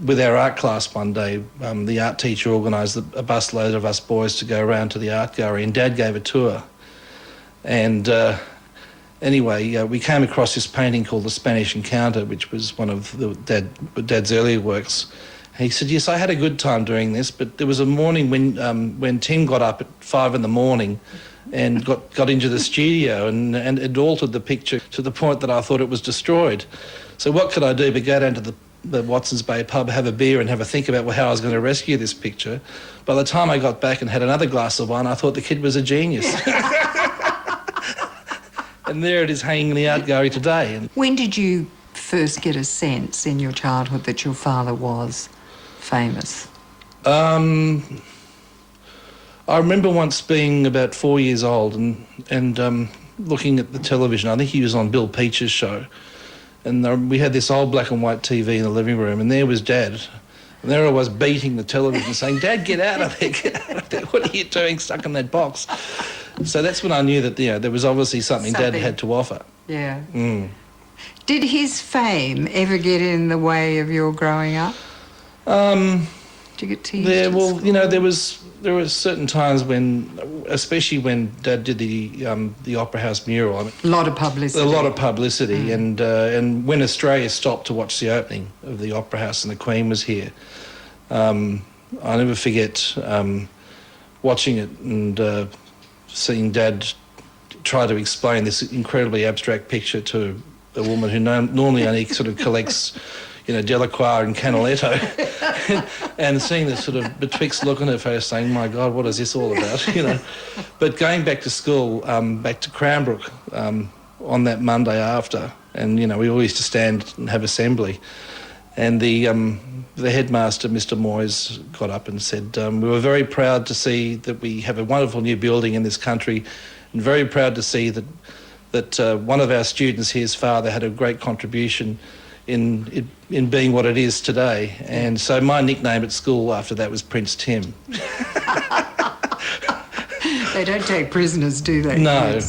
with our art class one day, the art teacher organised a busload of us boys to go around to the art gallery, and Dad gave a tour. And anyway, we came across this painting called The Spanish Encounter, which was one of Dad's earlier works. He said, yes, I had a good time doing this, but there was a morning when Tim got up at 5 a.m. and got into the studio and it altered the picture to the point that I thought it was destroyed. So what could I do but go down to the Watson's Bay pub, have a beer and have a think about how I was going to rescue this picture. By the time I got back and had another glass of wine, I thought the kid was a genius. And there it is hanging in the art gallery today. When did you first get a sense in your childhood that your father was famous? I remember once being about 4 years old and looking at the television. I think he was on Bill Peach's show. And we had this old black and white TV in the living room, and there was Dad. And there I was beating the television saying, Dad, get out of there, get out of there. What are you doing stuck in that box? So that's when I knew that, there was obviously something Dad had to offer. Yeah. Mm. Did his fame ever get in the way of your growing up? Did you get teased? There were certain times when, especially when Dad did the Opera House mural. A lot of publicity. A lot of publicity, and when Australia stopped to watch the opening of the Opera House and the Queen was here, I'll never forget watching it and seeing Dad try to explain this incredibly abstract picture to a woman who normally only sort of collects, Delacroix and Canaletto, and seeing the sort of betwixt look on her face saying, my God, what is this all about, But going back to school, back to Cranbrook on that Monday after, and, we all used to stand and have assembly, and the headmaster, Mr. Moyes, got up and said, we were very proud to see that we have a wonderful new building in this country, and very proud to see that one of our students, his father, had a great contribution in being what it is today. And so my nickname at school after that was Prince Tim. They don't take prisoners, do they? No.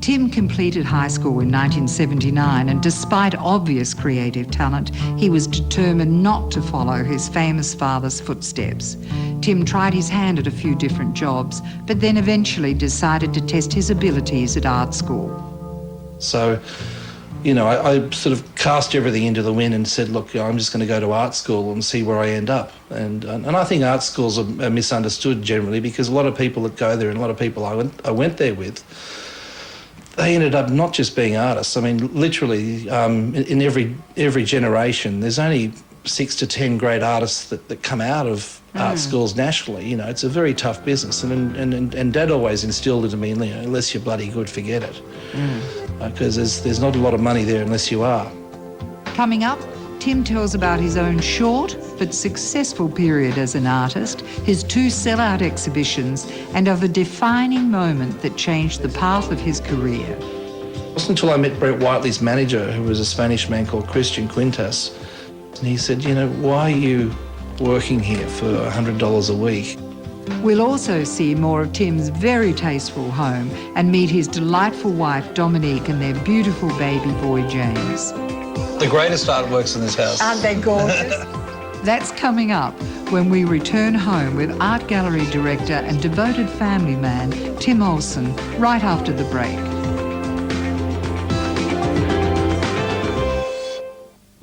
Tim completed high school in 1979, and despite obvious creative talent, he was determined not to follow his famous father's footsteps. Tim tried his hand at a few different jobs, but then eventually decided to test his abilities at art school. So, I sort of cast everything into the wind and said, look, I'm just going to go to art school and see where I end up. And I think art schools are misunderstood generally, because a lot of people that go there and a lot of people I went there with, they ended up not just being artists. I mean, literally, in every generation, there's only 6 to 10 great artists that come out of art schools nationally. It's a very tough business. And Dad always instilled into me, unless you're bloody good, forget it. Because there's not a lot of money there unless you are. Coming up, Tim tells about his own short but successful period as an artist, his 2 sellout exhibitions, and of a defining moment that changed the path of his career. It wasn't until I met Brett Whiteley's manager, who was a Spanish man called Christian Quintas, and he said, why are you working here for $100 a week? We'll also see more of Tim's very tasteful home and meet his delightful wife, Dominique, and their beautiful baby boy, James. The greatest artworks in this house. Aren't they gorgeous? That's coming up when we return home with art gallery director and devoted family man, Tim Olsen, right after the break.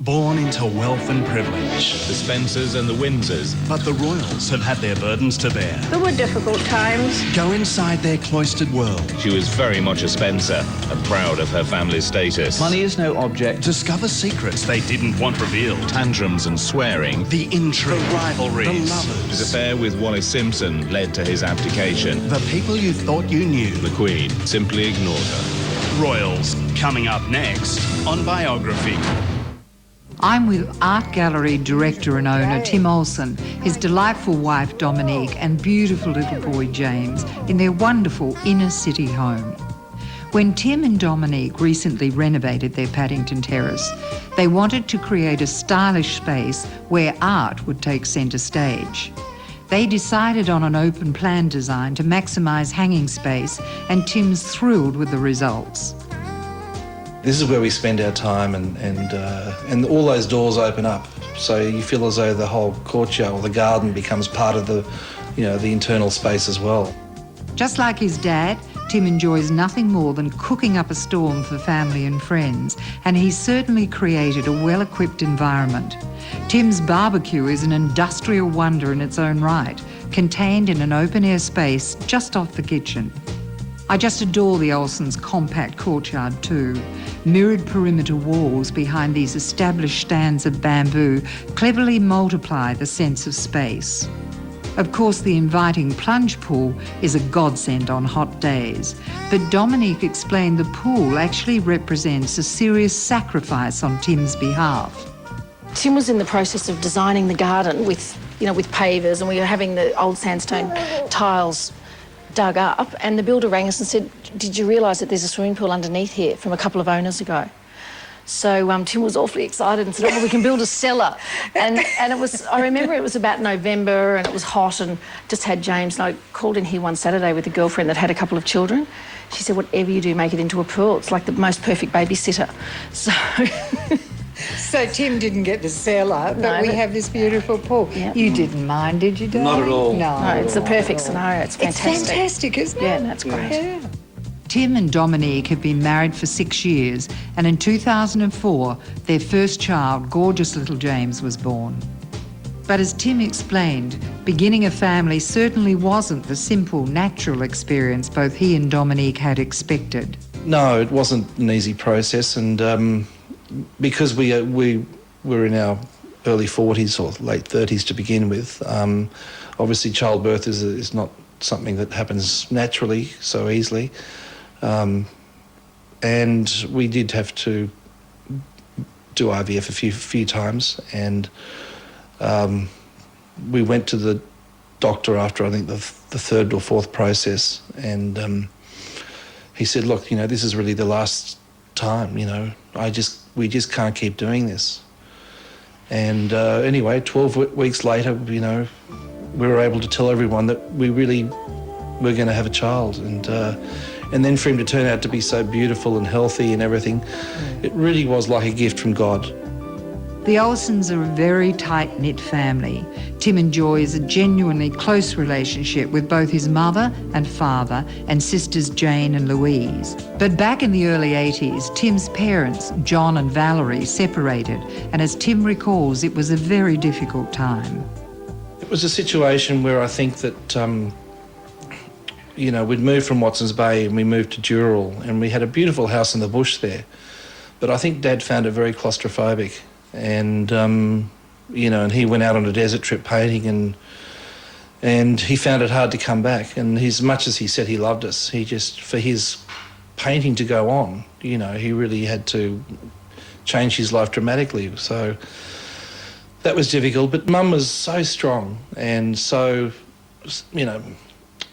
Born into wealth and privilege. The Spencers and the Windsors. But the royals have had their burdens to bear. There were difficult times. Go inside their cloistered world. She was very much a Spencer and proud of her family's status. Money is no object. Discover secrets they didn't want revealed. Tantrums and swearing. The intrigue. The rivalries. The lovers. His affair with Wallace Simpson led to his abdication. The people you thought you knew. The Queen simply ignored her. Royals, coming up next on Biography. I'm with art gallery director and owner Tim Olsen, his delightful wife Dominique, and beautiful little boy James in their wonderful inner city home. When Tim and Dominique recently renovated their Paddington Terrace, they wanted to create a stylish space where art would take centre stage. They decided on an open plan design to maximise hanging space, and Tim's thrilled with the results. This is where we spend our time, and all those doors open up, so you feel as though the whole courtyard or the garden becomes part of the internal space as well. Just like his dad, Tim enjoys nothing more than cooking up a storm for family and friends, and he's certainly created a well-equipped environment. Tim's barbecue is an industrial wonder in its own right, contained in an open-air space just off the kitchen. I just adore the Olsen's compact courtyard too. Mirrored perimeter walls behind these established stands of bamboo cleverly multiply the sense of space. Of course, the inviting plunge pool is a godsend on hot days, but Dominique explained the pool actually represents a serious sacrifice on Tim's behalf. Tim was in the process of designing the garden with pavers, and we were having the old sandstone tiles dug up, and the builder rang us and said, "Did you realise that there's a swimming pool underneath here from a couple of owners ago?" So Tim was awfully excited and said, "Oh, we can build a cellar." And it was, I remember it was about November and it was hot, and just had James, and I called in here one Saturday with a girlfriend that had a couple of children. She said, "Whatever you do, make it into a pool. It's like the most perfect babysitter." So... So Tim didn't get the cellar, but we have this beautiful pool. Yep. You didn't mind, did you, darling? Not at all. No, it's the perfect scenario. It's fantastic. It's fantastic, isn't it? Yeah, that's great. Yeah. Tim and Dominique have been married for 6 years, and in 2004, their first child, gorgeous little James, was born. But as Tim explained, beginning a family certainly wasn't the simple, natural experience both he and Dominique had expected. No, it wasn't an easy process, and because we were in our early 40s or late 30s to begin with, obviously childbirth is not something that happens naturally so easily. And we did have to do IVF a few times, and we went to the doctor after I think the third or fourth process, and he said, "Look, this is really the last time, we just can't keep doing this." And anyway, 12 weeks later, we were able to tell everyone that we really were going to have a child, and then for him to turn out to be so beautiful and healthy and everything, it really was like a gift from God. The Olsens are a very tight-knit family. Tim enjoys a genuinely close relationship with both his mother and father and sisters Jane and Louise. But back in the early 80s, Tim's parents, John and Valerie, separated, and as Tim recalls, it was a very difficult time. It was a situation where I think that, we'd moved from Watson's Bay and we moved to Dural, and we had a beautiful house in the bush there. But I think Dad found it very claustrophobic. And, and he went out on a desert trip painting, and he found it hard to come back. And as much as he said he loved us, he just, for his painting to go on, he really had to change his life dramatically. So that was difficult. But Mum was so strong, and so,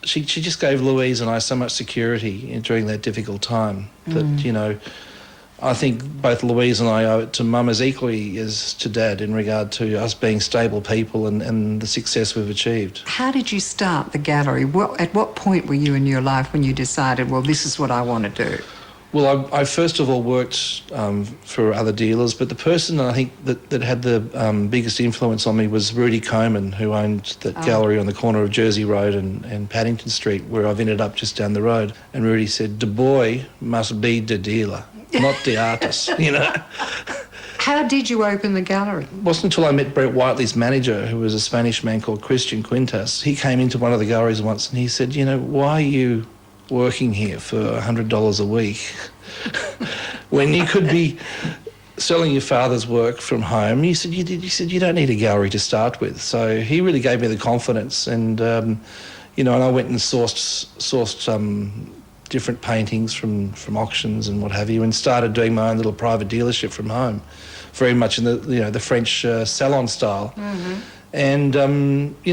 she just gave Louise and I so much security during that difficult time that, I think both Louise and I owe it to Mum as equally as to Dad in regard to us being stable people and the success we've achieved. How did you start the gallery? At what point were you in your life when you decided, well, this is what I want to do? Well, I first of all worked for other dealers, but the person I think that had the biggest influence on me was Rudy Coman, who owned that gallery on the corner of Jersey Road and Paddington Street, where I've ended up just down the road. And Rudy said, "The boy must be the dealer, not the artist," How did you open the gallery? It wasn't until I met Brett Whiteley's manager, who was a Spanish man called Christian Quintas. He came into one of the galleries once and he said, "Why are you working here for $100 a week when you could be selling your father's work from home?" He said, you don't need a gallery to start with. So he really gave me the confidence, and and I went and sourced different paintings from auctions and what have you, and started doing my own little private dealership from home, very much in the French salon style. Mm-hmm. And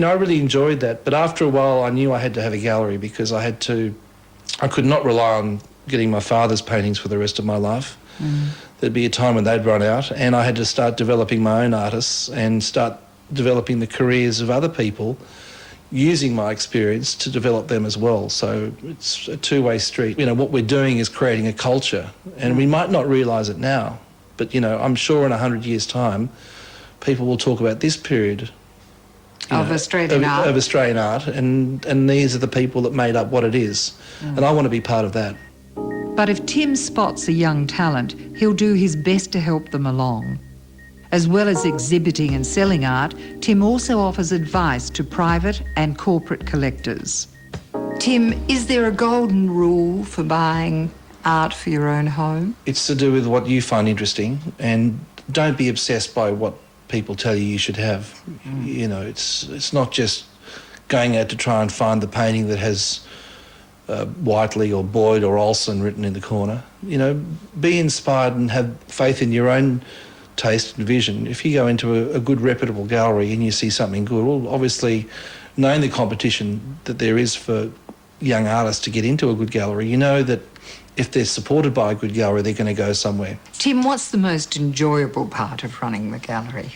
I really enjoyed that. But after a while, I knew I had to have a gallery because I could not rely on getting my father's paintings for the rest of my life. Mm. There'd be a time when they'd run out, and I had to start developing my own artists and start developing the careers of other people, using my experience to develop them as well. So it's a two-way street. What we're doing is creating a culture, and we might not realise it now, but I'm sure in 100 years' time, people will talk about this period Of Australian art. Of Australian art, and these are the people that made up what it is. And I want to be part of that. But if Tim spots a young talent, he'll do his best to help them along. As well as exhibiting and selling art, Tim also offers advice to private and corporate collectors. Tim, is there a golden rule for buying art for your own home? It's to do with what you find interesting, and don't be obsessed by what people tell you should have. You know, it's not just going out to try and find the painting that has Whiteley or Boyd or Olsen written in the corner. You know, be inspired and have faith in your own taste and vision. If you go into a good reputable gallery and you see something good, well, obviously knowing the competition that there is for young artists to get into a good gallery, you know that if they're supported by a good gallery, they're going to go somewhere. Tim, what's the most enjoyable part of running the gallery?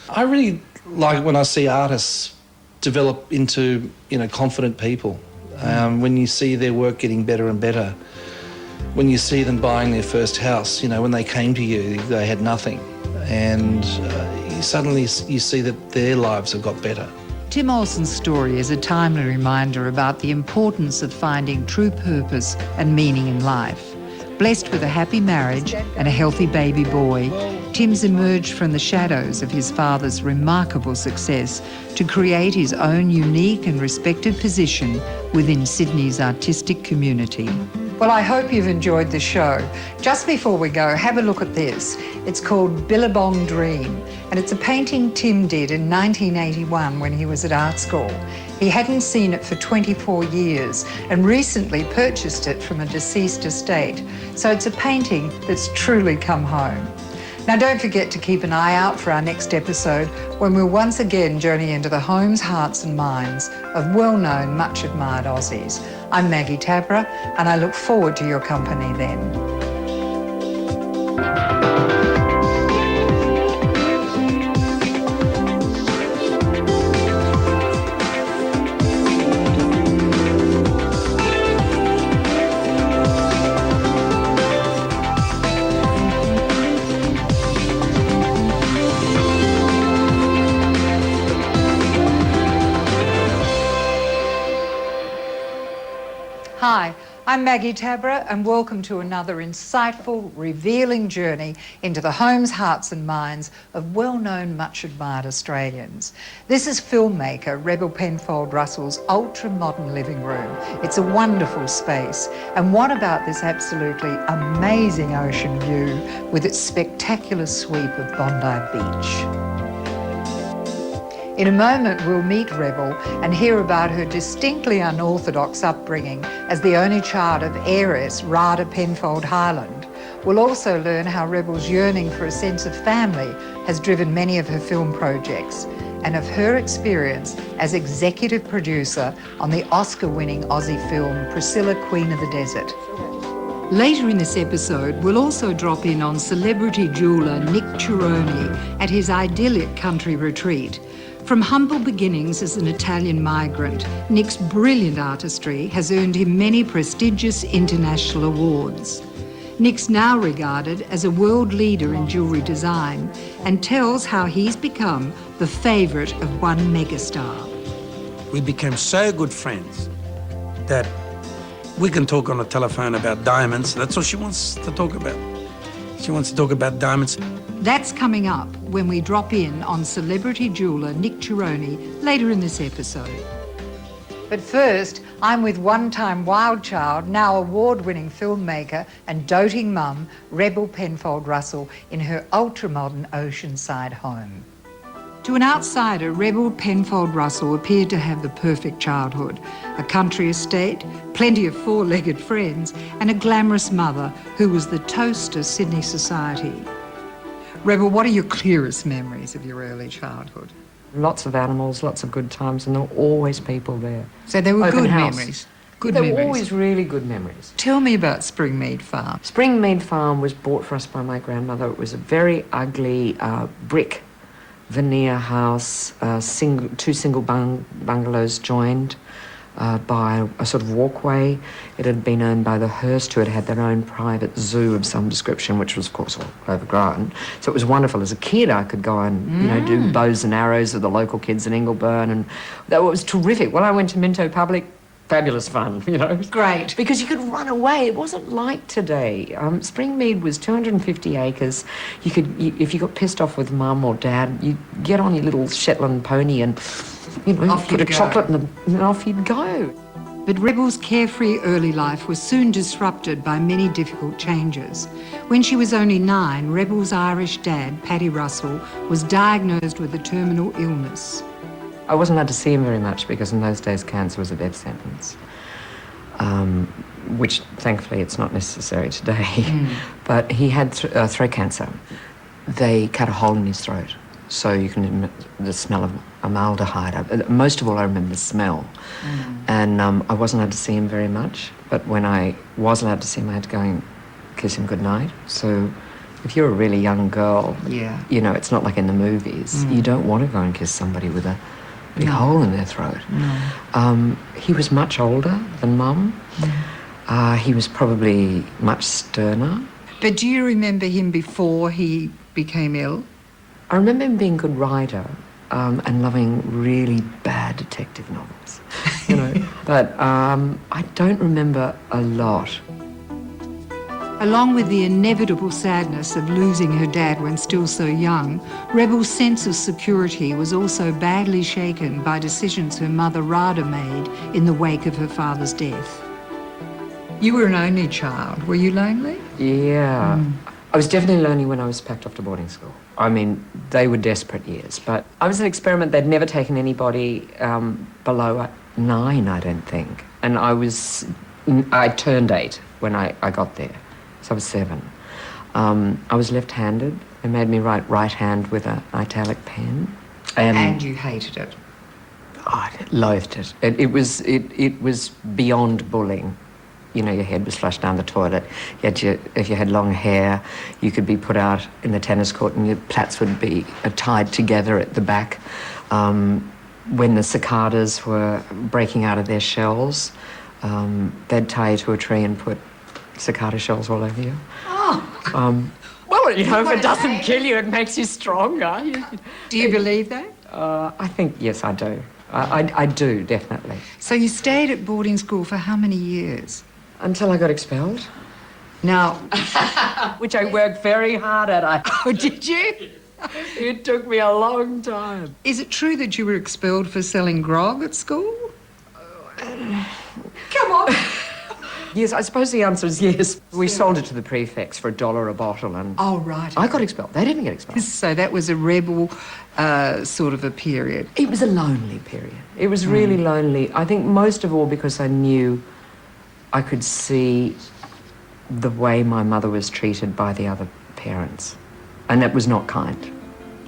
I really like when I see artists develop into, you know, confident people. When you see their work getting better and better, when you see them buying their first house, you know, when they came to you, they had nothing. And suddenly you see that their lives have got better. Tim Olsen's story is a timely reminder about the importance of finding true purpose and meaning in life. Blessed with a happy marriage and a healthy baby boy, Tim's emerged from the shadows of his father's remarkable success to create his own unique and respected position within Sydney's artistic community. Well, I hope you've enjoyed the show. Just before we go, have a look at this. It's called Billabong Dream, and it's a painting Tim did in 1981 when he was at art school. He hadn't seen it for 24 years and recently purchased it from a deceased estate. So it's a painting that's truly come home. Now, don't forget to keep an eye out for our next episode when we'll once again journey into the homes, hearts and minds of well-known, much-admired Aussies. I'm Maggie Tabberer, and I look forward to your company then. Hi, I'm Maggie Tabberer, and welcome to another insightful, revealing journey into the homes, hearts and minds of well-known, much-admired Australians. This is filmmaker Rebel Penfold Russell's ultra-modern living room. It's a wonderful space. And what about this absolutely amazing ocean view with its spectacular sweep of Bondi Beach? In a moment, we'll meet Rebel and hear about her distinctly unorthodox upbringing as the only child of heiress Rada Penfold Highland. We'll also learn how Rebel's yearning for a sense of family has driven many of her film projects, and of her experience as executive producer on the Oscar-winning Aussie film Priscilla, Queen of the Desert. Later in this episode, we'll also drop in on celebrity jeweller Nick Chironi at his idyllic country retreat. From humble beginnings as an Italian migrant, Nick's brilliant artistry has earned him many prestigious international awards. Nick's now regarded as a world leader in jewellery design and tells how he's become the favourite of one megastar. We became so good friends that we can talk on the telephone about diamonds. That's all she wants to talk about. She wants to talk about diamonds. That's coming up when we drop in on celebrity jeweller Nick Chironi later in this episode. But first, I'm with one-time wild child, now award-winning filmmaker and doting mum, Rebel Penfold Russell, in her ultra-modern oceanside home. To an outsider, Rebel Penfold Russell appeared to have the perfect childhood. A country estate, plenty of four-legged friends, and a glamorous mother who was the toast of Sydney society. Rebel, what are your clearest memories of your early childhood? Lots of animals, lots of good times, and there were always people there. So they were Open good house. memories? They were always really good memories. Tell me about Springmead Farm. Springmead Farm was bought for us by my grandmother. It was a very ugly brick veneer house, two single bungalows joined. by a sort of walkway. It had been owned by the Hearst, who had had their own private zoo of some description, which was, of course, all overgrown. So it was wonderful. As a kid, I could go and, do bows and arrows with the local kids in Ingleburn, and that was terrific. When I went to Minto Public, fabulous fun, Great. Because you could run away. It wasn't like today. Springmead was 250 acres. If you got pissed off with mum or dad, you'd get on your little Shetland pony and, put a chocolate and off you'd go. But Rebel's carefree early life was soon disrupted by many difficult changes. When she was only 9, Rebel's Irish dad, Paddy Russel, was diagnosed with a terminal illness. I wasn't allowed to see him very much because in those days cancer was a death sentence, which thankfully it's not necessary today. But he had throat cancer. They cut a hole in his throat, so you can the smell of amaldehyde. Most of all, I remember the smell. And I wasn't allowed to see him very much, but when I was allowed to see him, I had to go and kiss him goodnight. So if you're a really young girl, it's not like in the movies. You don't want to go and kiss somebody with a big hole in their throat. He was much older than Mum. He was probably much sterner. But do you remember him before he became ill? I remember him being a good writer and loving really bad detective novels, But I don't remember a lot. Along with the inevitable sadness of losing her dad when still so young, Rebel's sense of security was also badly shaken by decisions her mother Rada made in the wake of her father's death. You were an only child. Were you lonely? Yeah. I was definitely lonely when I was packed off to boarding school. I mean, they were desperate years, but I was an experiment. They'd never taken anybody below 9, I don't think. And I turned 8 when I got there. So I was 7. I was left-handed. They made me write right hand with an italic pen. And you hated it? I loathed it. It was beyond bullying. Your head was flushed down the toilet. If you had long hair, you could be put out in the tennis court and your plaits would be tied together at the back. When the cicadas were breaking out of their shells, they'd tie you to a tree and put cicada shells all over you. Well, if it doesn't kill you, it makes you stronger. Do you believe that? I think, yes, I do. I do, definitely. So you stayed at boarding school for how many years? Until I got expelled. Now... Which I worked very hard at. Oh, did you? It took me a long time. Is it true that you were expelled for selling grog at school? Come on. Yes, I suppose the answer is yes. We sold it to the prefects for $1 a bottle and... Oh, right. I got expelled. They didn't get expelled. So that was a rebel sort of a period. It was a lonely period. It was really lonely. I think most of all because I knew I could see the way my mother was treated by the other parents. And that was not kind.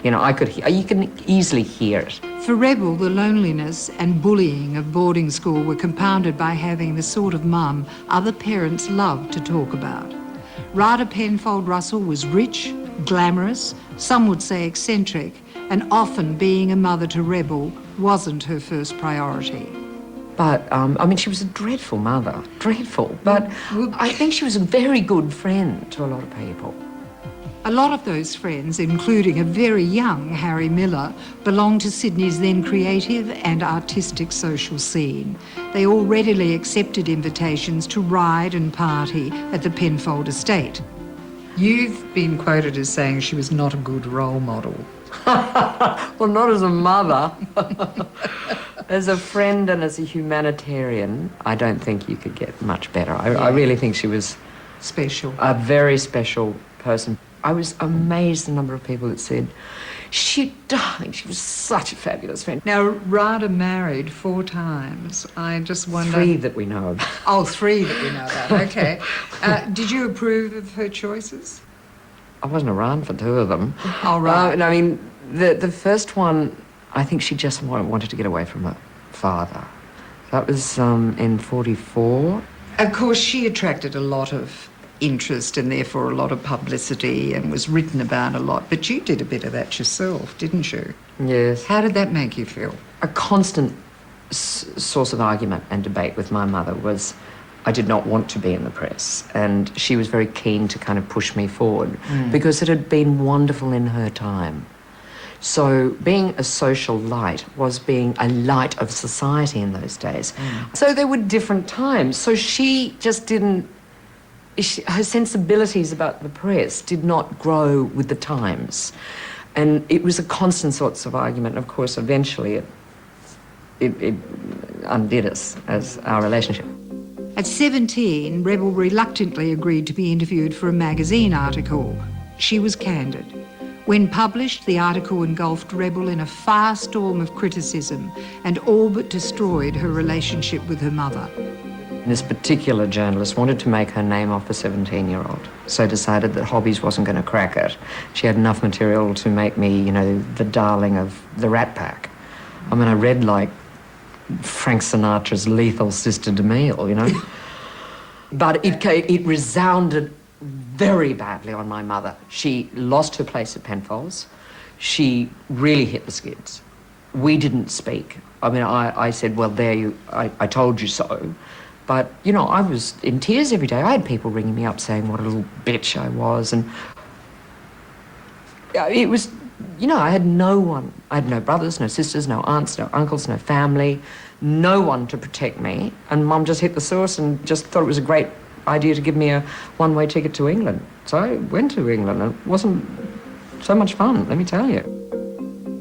You can easily hear it. For Rebel, the loneliness and bullying of boarding school were compounded by having the sort of mum other parents loved to talk about. Rada Penfold Russel was rich, glamorous, some would say eccentric, and often being a mother to Rebel wasn't her first priority. But, she was a dreadful mother, dreadful. But I think she was a very good friend to a lot of people. A lot of those friends, including a very young Harry Miller, belonged to Sydney's then creative and artistic social scene. They all readily accepted invitations to ride and party at the Penfold estate. You've been quoted as saying she was not a good role model. Well, not as a mother. As a friend and as a humanitarian, I don't think you could get much better. I really think she was... Special. A very special person. I was amazed the number of people that said, darling, she was such a fabulous friend. Now, Rada married 4 times. I just wonder... 3 that we know about. Oh, 3 that we know about, okay. Did you approve of her choices? I wasn't around for 2 of them. Oh, right. The first one, I think she just wanted to get away from her father. That was in 44. Of course, she attracted a lot of interest and therefore a lot of publicity and was written about a lot. But you did a bit of that yourself, didn't you? Yes. How did that make you feel? A constant source of argument and debate with my mother was I did not want to be in the press, and she was very keen to kind of push me forward because it had been wonderful in her time. So being a social light was being a light of society in those days. So there were different times. So she just didn't, her sensibilities about the press did not grow with the times. And it was a constant sorts of argument. And of course, eventually it undid us as our relationship. At 17, Rebel reluctantly agreed to be interviewed for a magazine article. She was candid. When published, the article engulfed Rebel in a firestorm of criticism and all but destroyed her relationship with her mother. This particular journalist wanted to make her name off a 17-year-old, so decided that Hobbies wasn't going to crack it. She had enough material to make me, you know, the darling of the Rat Pack. I mean, I read, like, Frank Sinatra's Lethal Sister DeMille, you know? But it resounded very badly on my mother. She lost her place at Penfold's. She really hit the skids. We didn't speak. I mean, I said, well, I told you so. But, you know, I was in tears every day. I had people ringing me up saying what a little bitch I was. And it was, you know, I had no one. I had no brothers, no sisters, no aunts, no uncles, no family, no one to protect me. And Mum just hit the source and just thought it was a great idea to give me a one-way ticket to England. So I went to England, and it wasn't so much fun, let me tell you.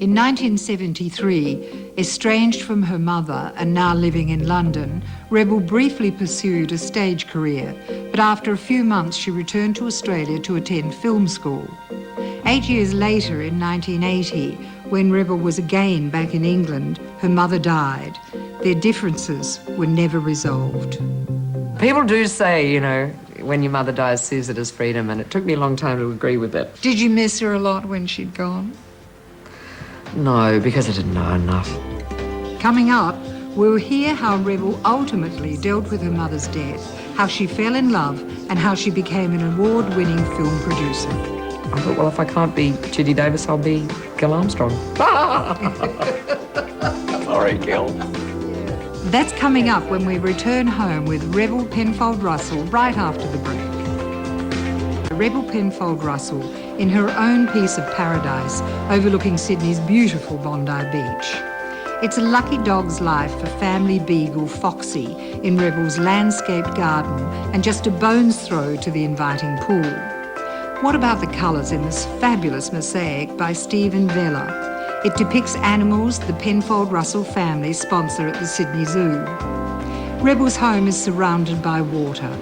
In 1973, estranged from her mother and now living in London, Rebel briefly pursued a stage career, but after a few months she returned to Australia to attend film school. 8 years later, in 1980, when Rebel was again back in England, her mother died. Their differences were never resolved. People do say, you know, when your mother dies, seize it as freedom, and it took me a long time to agree with it. Did you miss her a lot when she'd gone? No, because I didn't know enough. Coming up, we'll hear how Rebel ultimately dealt with her mother's death, how she fell in love, and how she became an award-winning film producer. I thought, well, if I can't be Judy Davis, I'll be Gil Armstrong. Sorry, Gil. That's coming up when we return home with Rebel Penfold Russel right after the break. Rebel Penfold Russel in her own piece of paradise overlooking Sydney's beautiful Bondi Beach. It's a lucky dog's life for family beagle Foxy in Rebel's landscaped garden and just a bone's throw to the inviting pool. What about the colours in this fabulous mosaic by Stephen Vella? It depicts animals the Penfold Russel family sponsor at the Sydney Zoo. Rebel's home is surrounded by water.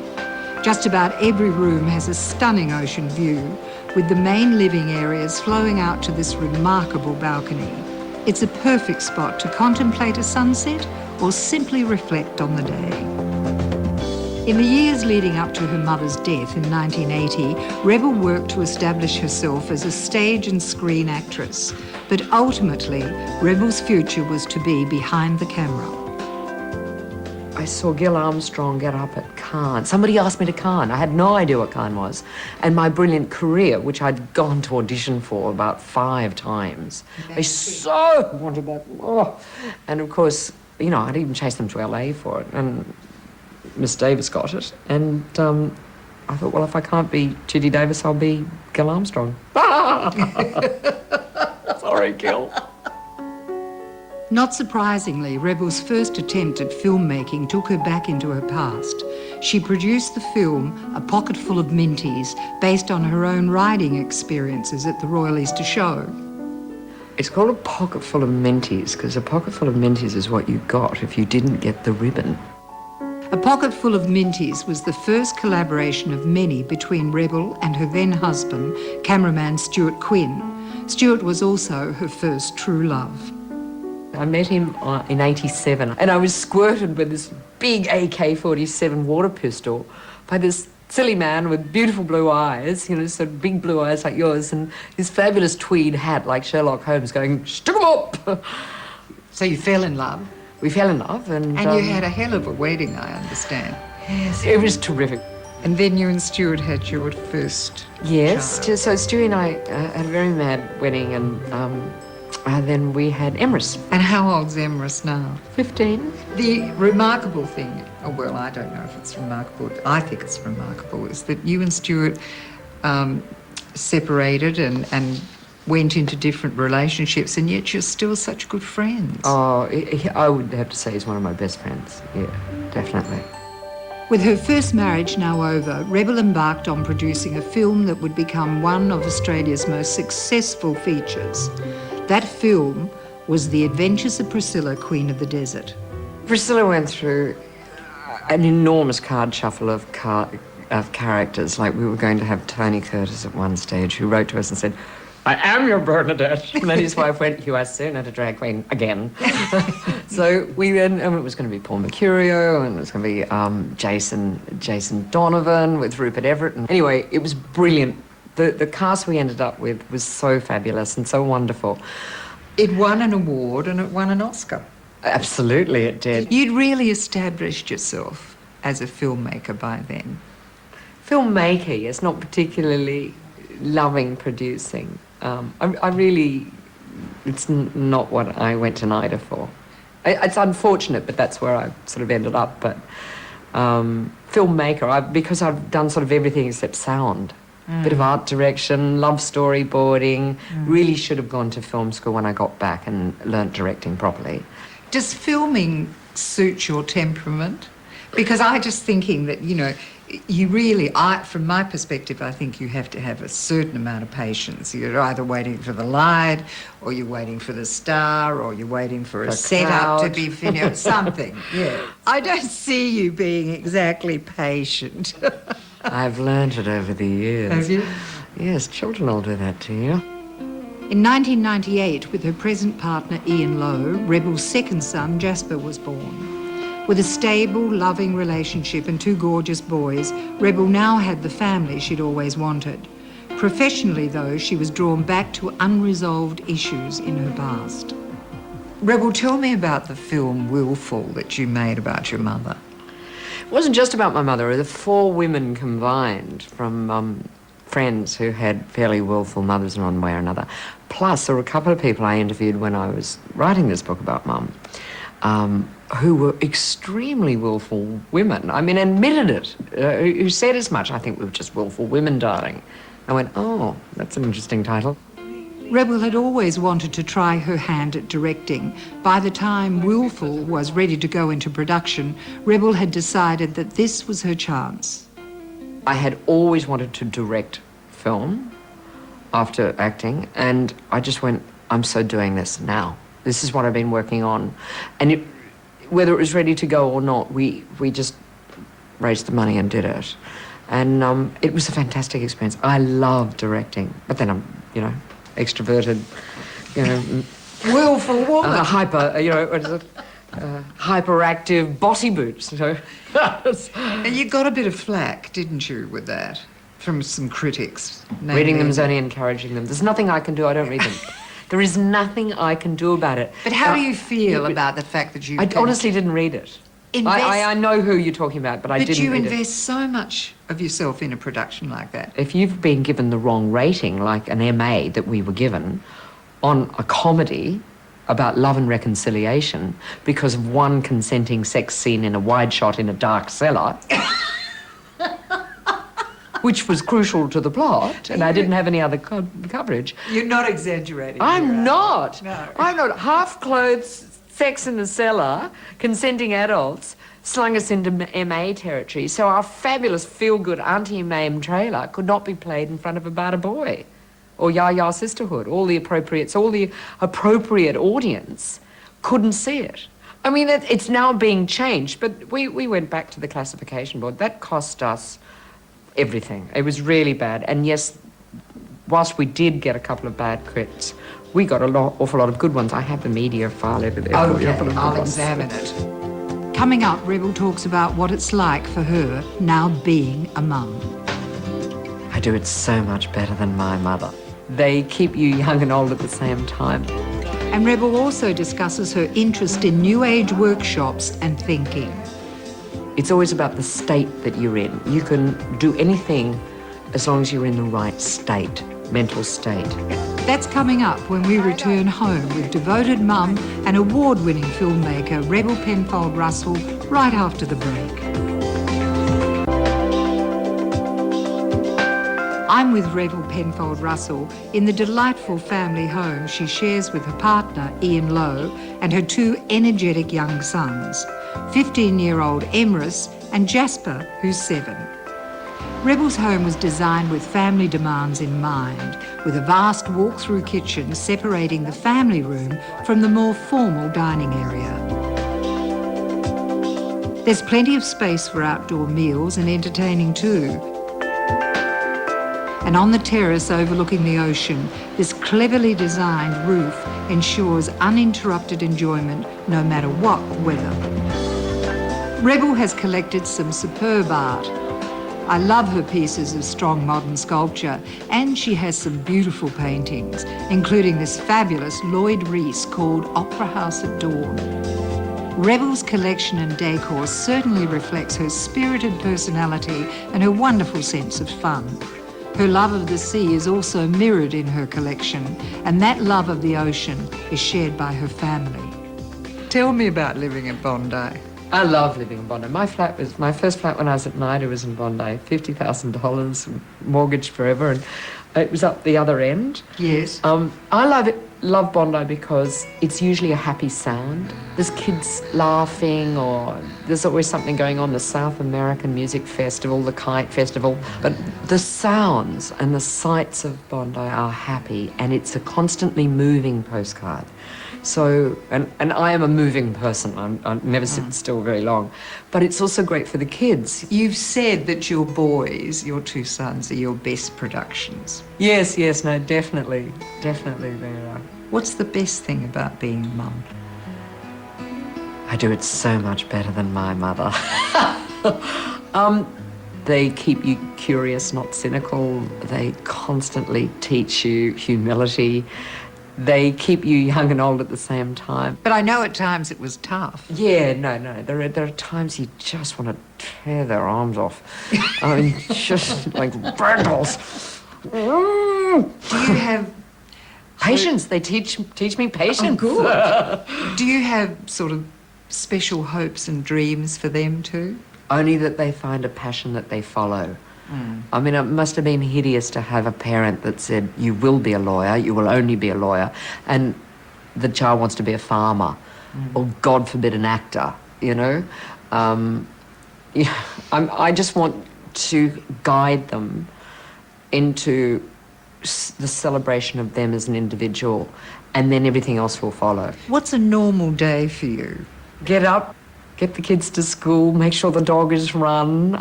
Just about every room has a stunning ocean view, with the main living areas flowing out to this remarkable balcony. It's a perfect spot to contemplate a sunset or simply reflect on the day. In the years leading up to her mother's death in 1980, Rebel worked to establish herself as a stage and screen actress. But ultimately, Rebel's future was to be behind the camera. I saw Gil Armstrong get up at Cannes. Somebody asked me to Cannes. I had no idea what Cannes was. And my brilliant career, which I'd gone to audition for about 5 times. I so wanted that. Oh. And of course, you know, I'd even chased them to LA for it. And Miss Davis got it. And I thought, well, if I can't be Judy Davis, I'll be Gil Armstrong. Sorry, Gil. Not surprisingly, Rebel's first attempt at filmmaking took her back into her past. She produced the film A Pocketful of Minties, based on her own riding experiences at the Royal Easter Show. It's called A Pocketful of Minties because a pocketful of minties is what you got if you didn't get the ribbon. A Pocketful of Minties was the first collaboration of many between Rebel and her then-husband, cameraman Stuart Quinn. Stuart was also her first true love. I met him in '87 and I was squirted with this big AK-47 water pistol by this silly man with beautiful blue eyes, you know, sort of big blue eyes like yours, and his fabulous tweed hat like Sherlock Holmes going, "Stick 'em up!" So you fell in love? We fell in love and... And you had a hell of a wedding, I understand. Yes, it was terrific. And then you and Stuart had your first Yes, child. so Stuart and I had a very mad wedding, and then we had Emrys. And how old's Emrys now? 15. The remarkable thing, well, I don't know if it's remarkable, I think it's remarkable, is that you and Stuart separated and went into different relationships, and yet you're still such good friends. Oh, I would have to say he's one of my best friends. Yeah, definitely. With her first marriage now over, Rebel embarked on producing a film that would become one of Australia's most successful features. That film was The Adventures of Priscilla, Queen of the Desert. Priscilla went through an enormous card shuffle of characters. Like, we were going to have Tony Curtis at one stage, who wrote to us and said, "I am your Bernadette." And then his wife went, "You are soon at a drag queen again." So we went, and it was going to be Paul Mercurio, and it was going to be Jason Donovan with Rupert Everett. And anyway, it was brilliant. The cast we ended up with was so fabulous and so wonderful. It won an award and it won an Oscar. Absolutely, it did. You'd really established yourself as a filmmaker by then. Filmmaker, yes, not particularly loving producing. I really, it's not what I went to NIDA for. It's unfortunate, but that's where I sort of ended up. But filmmaker, because I've done sort of everything except sound. Bit of art direction, love storyboarding. Really should have gone to film school when I got back and learnt directing properly. Does filming suit your temperament? Because I just thinking that, you know, you really, from my perspective, I think you have to have a certain amount of patience. You're either waiting for the light, or you're waiting for the star, or you're waiting for a setup to be finished, something. Yeah. I don't see you being exactly patient. I've learned it over the years. Have you? Yes, children will do that to you. In 1998, with her present partner Ian Lowe, Rebel's second son, Jasper, was born. With a stable, loving relationship and two gorgeous boys, Rebel now had the family she'd always wanted. Professionally, though, she was drawn back to unresolved issues in her past. Rebel, tell me about the film Willful that you made about your mother. It wasn't just about my mother. The 4 women combined from friends who had fairly willful mothers in one way or another. Plus, there were a couple of people I interviewed when I was writing this book about Mum, who were extremely willful women. I mean, admitted it, who said as much. I think we were just willful women, darling. I went, oh, that's an interesting title. Rebel had always wanted to try her hand at directing. By the time Willful was ready to go into production, Rebel had decided that this was her chance. I had always wanted to direct film after acting, and I just went, I'm so doing this now. This is what I've been working on. And whether it was ready to go or not, we just raised the money and did it. And it was a fantastic experience. I love directing, but then I'm, extroverted, willful woman. Hyperactive bossy boots. And you got a bit of flack, didn't you, with that, from some critics? Reading them is only encouraging them. There's nothing I can do. I don't read them. There is nothing I can do about it. But how do you feel about the fact that you... I honestly didn't read it. I know who you're talking about, but I didn't read it. But you invest so much of yourself in a production like that. If you've been given the wrong rating, like an MA that we were given, on a comedy about love and reconciliation because of one consenting sex scene in a wide shot in a dark cellar, which was crucial to the plot, and I didn't have any other coverage. You're not exaggerating. I'm not. No. I'm not. Half clothes, sex in the cellar, consenting adults slung us into MA territory, so our fabulous feel-good Auntie Mame trailer could not be played in front of a Bada Boy or Ya Sisterhood. All the appropriate audience couldn't see it. I mean, it's now being changed, but we went back to the classification board. That cost us everything. It was really bad. And yes, whilst we did get a couple of bad crits, we got awful lot of good ones. I have the media file over there. Okay, I'll examine it. Coming up, Rebel talks about what it's like for her now being a mum. I do it so much better than my mother. They keep you young and old at the same time. And Rebel also discusses her interest in New Age workshops and thinking. It's always about the state that you're in. You can do anything as long as you're in the right state, mental state. That's coming up when we return home with devoted mum and award-winning filmmaker Rebel Penfold Russel right after the break. I'm with Rebel Penfold Russel in the delightful family home she shares with her partner Ian Lowe and her two energetic young sons, 15-year-old Emrys and Jasper, who's 7. Rebel's home was designed with family demands in mind, with a vast walk-through kitchen separating the family room from the more formal dining area. There's plenty of space for outdoor meals and entertaining too. And on the terrace overlooking the ocean, this cleverly designed roof ensures uninterrupted enjoyment no matter what weather. Rebel has collected some superb art. I love her pieces of strong modern sculpture, and she has some beautiful paintings, including this fabulous Lloyd Rees called Opera House at Dawn. Rebel's collection and decor certainly reflects her spirited personality and her wonderful sense of fun. Her love of the sea is also mirrored in her collection, and that love of the ocean is shared by her family. Tell me about living in Bondi. I love living in Bondi. My first flat when I was at NIDA was in Bondi, $50,000, mortgaged forever, and it was up the other end. Yes. I love Bondi because it's usually a happy sound. There's kids laughing, or there's always something going on, the South American Music Festival, the Kite Festival. But the sounds and the sights of Bondi are happy, and it's a constantly moving postcard. So, and I am a moving person. I never sit still very long. But it's also great for the kids. You've said that your boys, your two sons, are your best productions. Yes, no, definitely they are. What's the best thing about being mum? I do it so much better than my mother. They keep you curious, not cynical. They constantly teach you humility. They keep you young and old at the same time. But I know at times it was tough. Yeah, no. There are times you just want to tear their arms off. I mean, just like bundles. Do you have patience? They teach me patience. Oh, good. Do you have sort of special hopes and dreams for them too? Only that they find a passion that they follow. I mean, it must have been hideous to have a parent that said, you will be a lawyer, you will only be a lawyer, and the child wants to be a farmer, or God forbid an actor, you know? I just want to guide them into the celebration of them as an individual, and then everything else will follow. What's a normal day for you? Get up, get the kids to school, make sure the dog is run,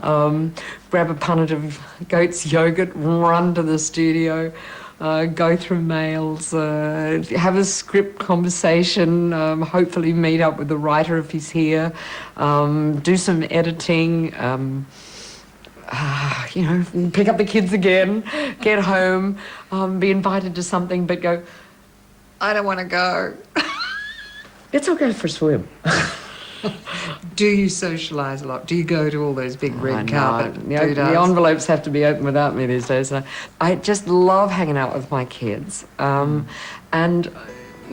grab a punnet of goat's yogurt, run to the studio, go through mails, have a script conversation, hopefully meet up with the writer if he's here, do some editing, pick up the kids again, get home, be invited to something, but go, I don't want to go. Let's all go for a swim. Do you socialise a lot? Do you go to all those big red carpet the envelopes have to be open without me these days. I just love hanging out with my kids. And,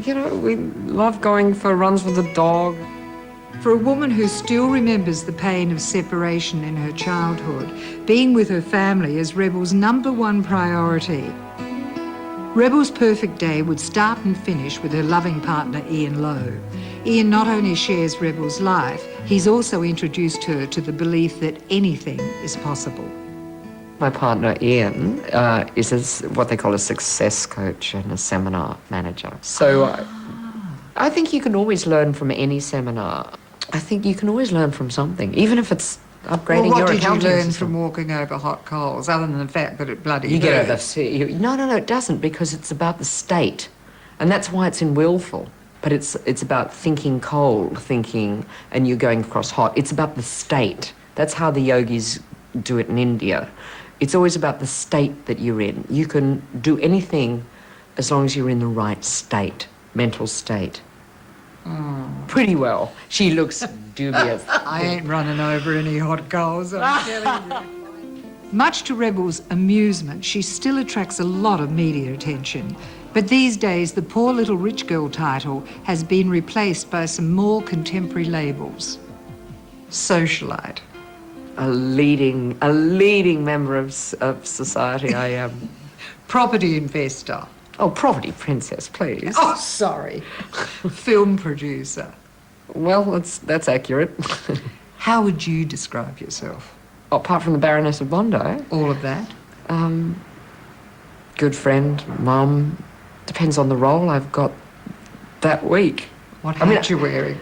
we love going for runs with the dog. For a woman who still remembers the pain of separation in her childhood, being with her family is Rebel's #1 priority. Rebel's perfect day would start and finish with her loving partner Ian Lowe. Ian not only shares Rebel's life, he's also introduced her to the belief that anything is possible. My partner Ian is what they call a success coach and a seminar manager. So I think you can always learn from any seminar. I think you can always learn from something, even if it's upgrading your accounting system. What did you learn from walking over hot coals, other than the fact that it bloody You get hurts? No, it doesn't, because it's about the state. And that's why it's in willful. But it's about thinking cold, and you're going across hot. It's about the state. That's how the yogis do it in India. It's always about the state that you're in. You can do anything as long as you're in the right state, mental state. Pretty well. She looks dubious. I ain't running over any hot coals, I'm telling you. Much to Rebel's amusement, she still attracts a lot of media attention. But these days, the poor little rich girl title has been replaced by some more contemporary labels. Socialite. A leading member of society, I am. Property investor. Oh, property princess, please. Oh, sorry. Film producer. Well, that's accurate. How would you describe yourself? Oh, apart from the Baroness of Bondi. All of that? Good friend, mum. Depends on the role I've got that week. What hat you wearing?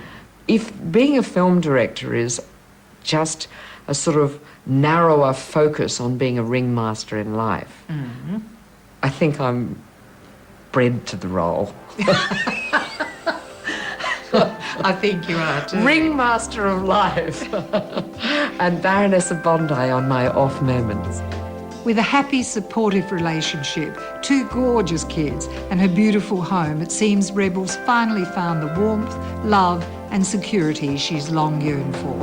If being a film director is just a sort of narrower focus on being a ringmaster in life, I think I'm bred to the role. I think you are too. Ringmaster of life. And Baroness of Bondi on my off moments. With a happy, supportive relationship, 2 gorgeous kids, and her beautiful home, it seems Rebel's finally found the warmth, love, and security she's long yearned for.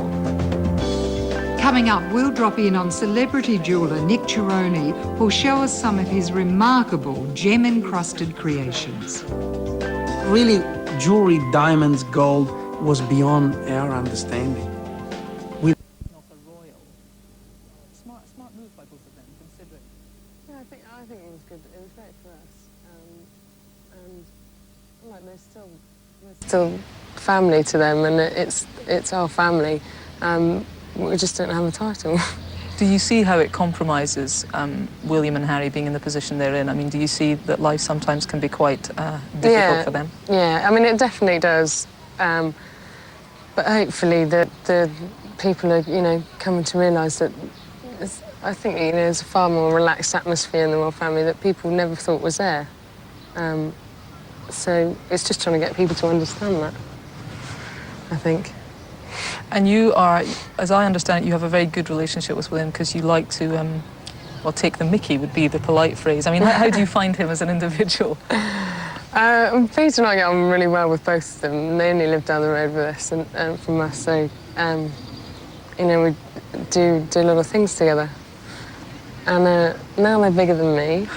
Coming up, we'll drop in on celebrity jeweller Nick Chironi, who'll show us some of his remarkable gem-encrusted creations. Really, jewelry, diamonds, gold was beyond our understanding. I think it was good. It was great for us, and like we're still family to them, and it's our family. We just don't have a title. Do you see how it compromises William and Harry being in the position they're in? I mean, do you see that life sometimes can be quite difficult for them? Yeah, I mean, it definitely does. But hopefully the people are, coming to realise that I think, there's a far more relaxed atmosphere in the royal family that people never thought was there. So it's just trying to get people to understand that, I think. And you are, as I understand it, you have a very good relationship with William because you like to, take the mickey would be the polite phrase. I mean, how do you find him as an individual? Peter and I get on really well with both of them. They only live down the road with us and from us, so, we do a lot of things together. And now they're bigger than me.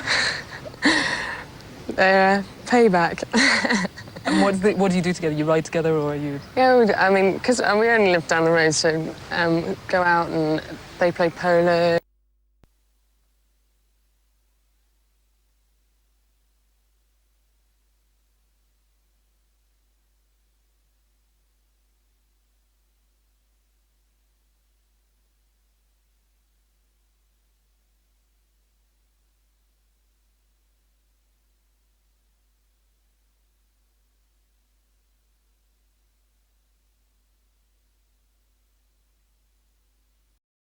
They're payback. And what do you do together? You ride together, or are you? Yeah, because we only live down the road, so go out and they play polo.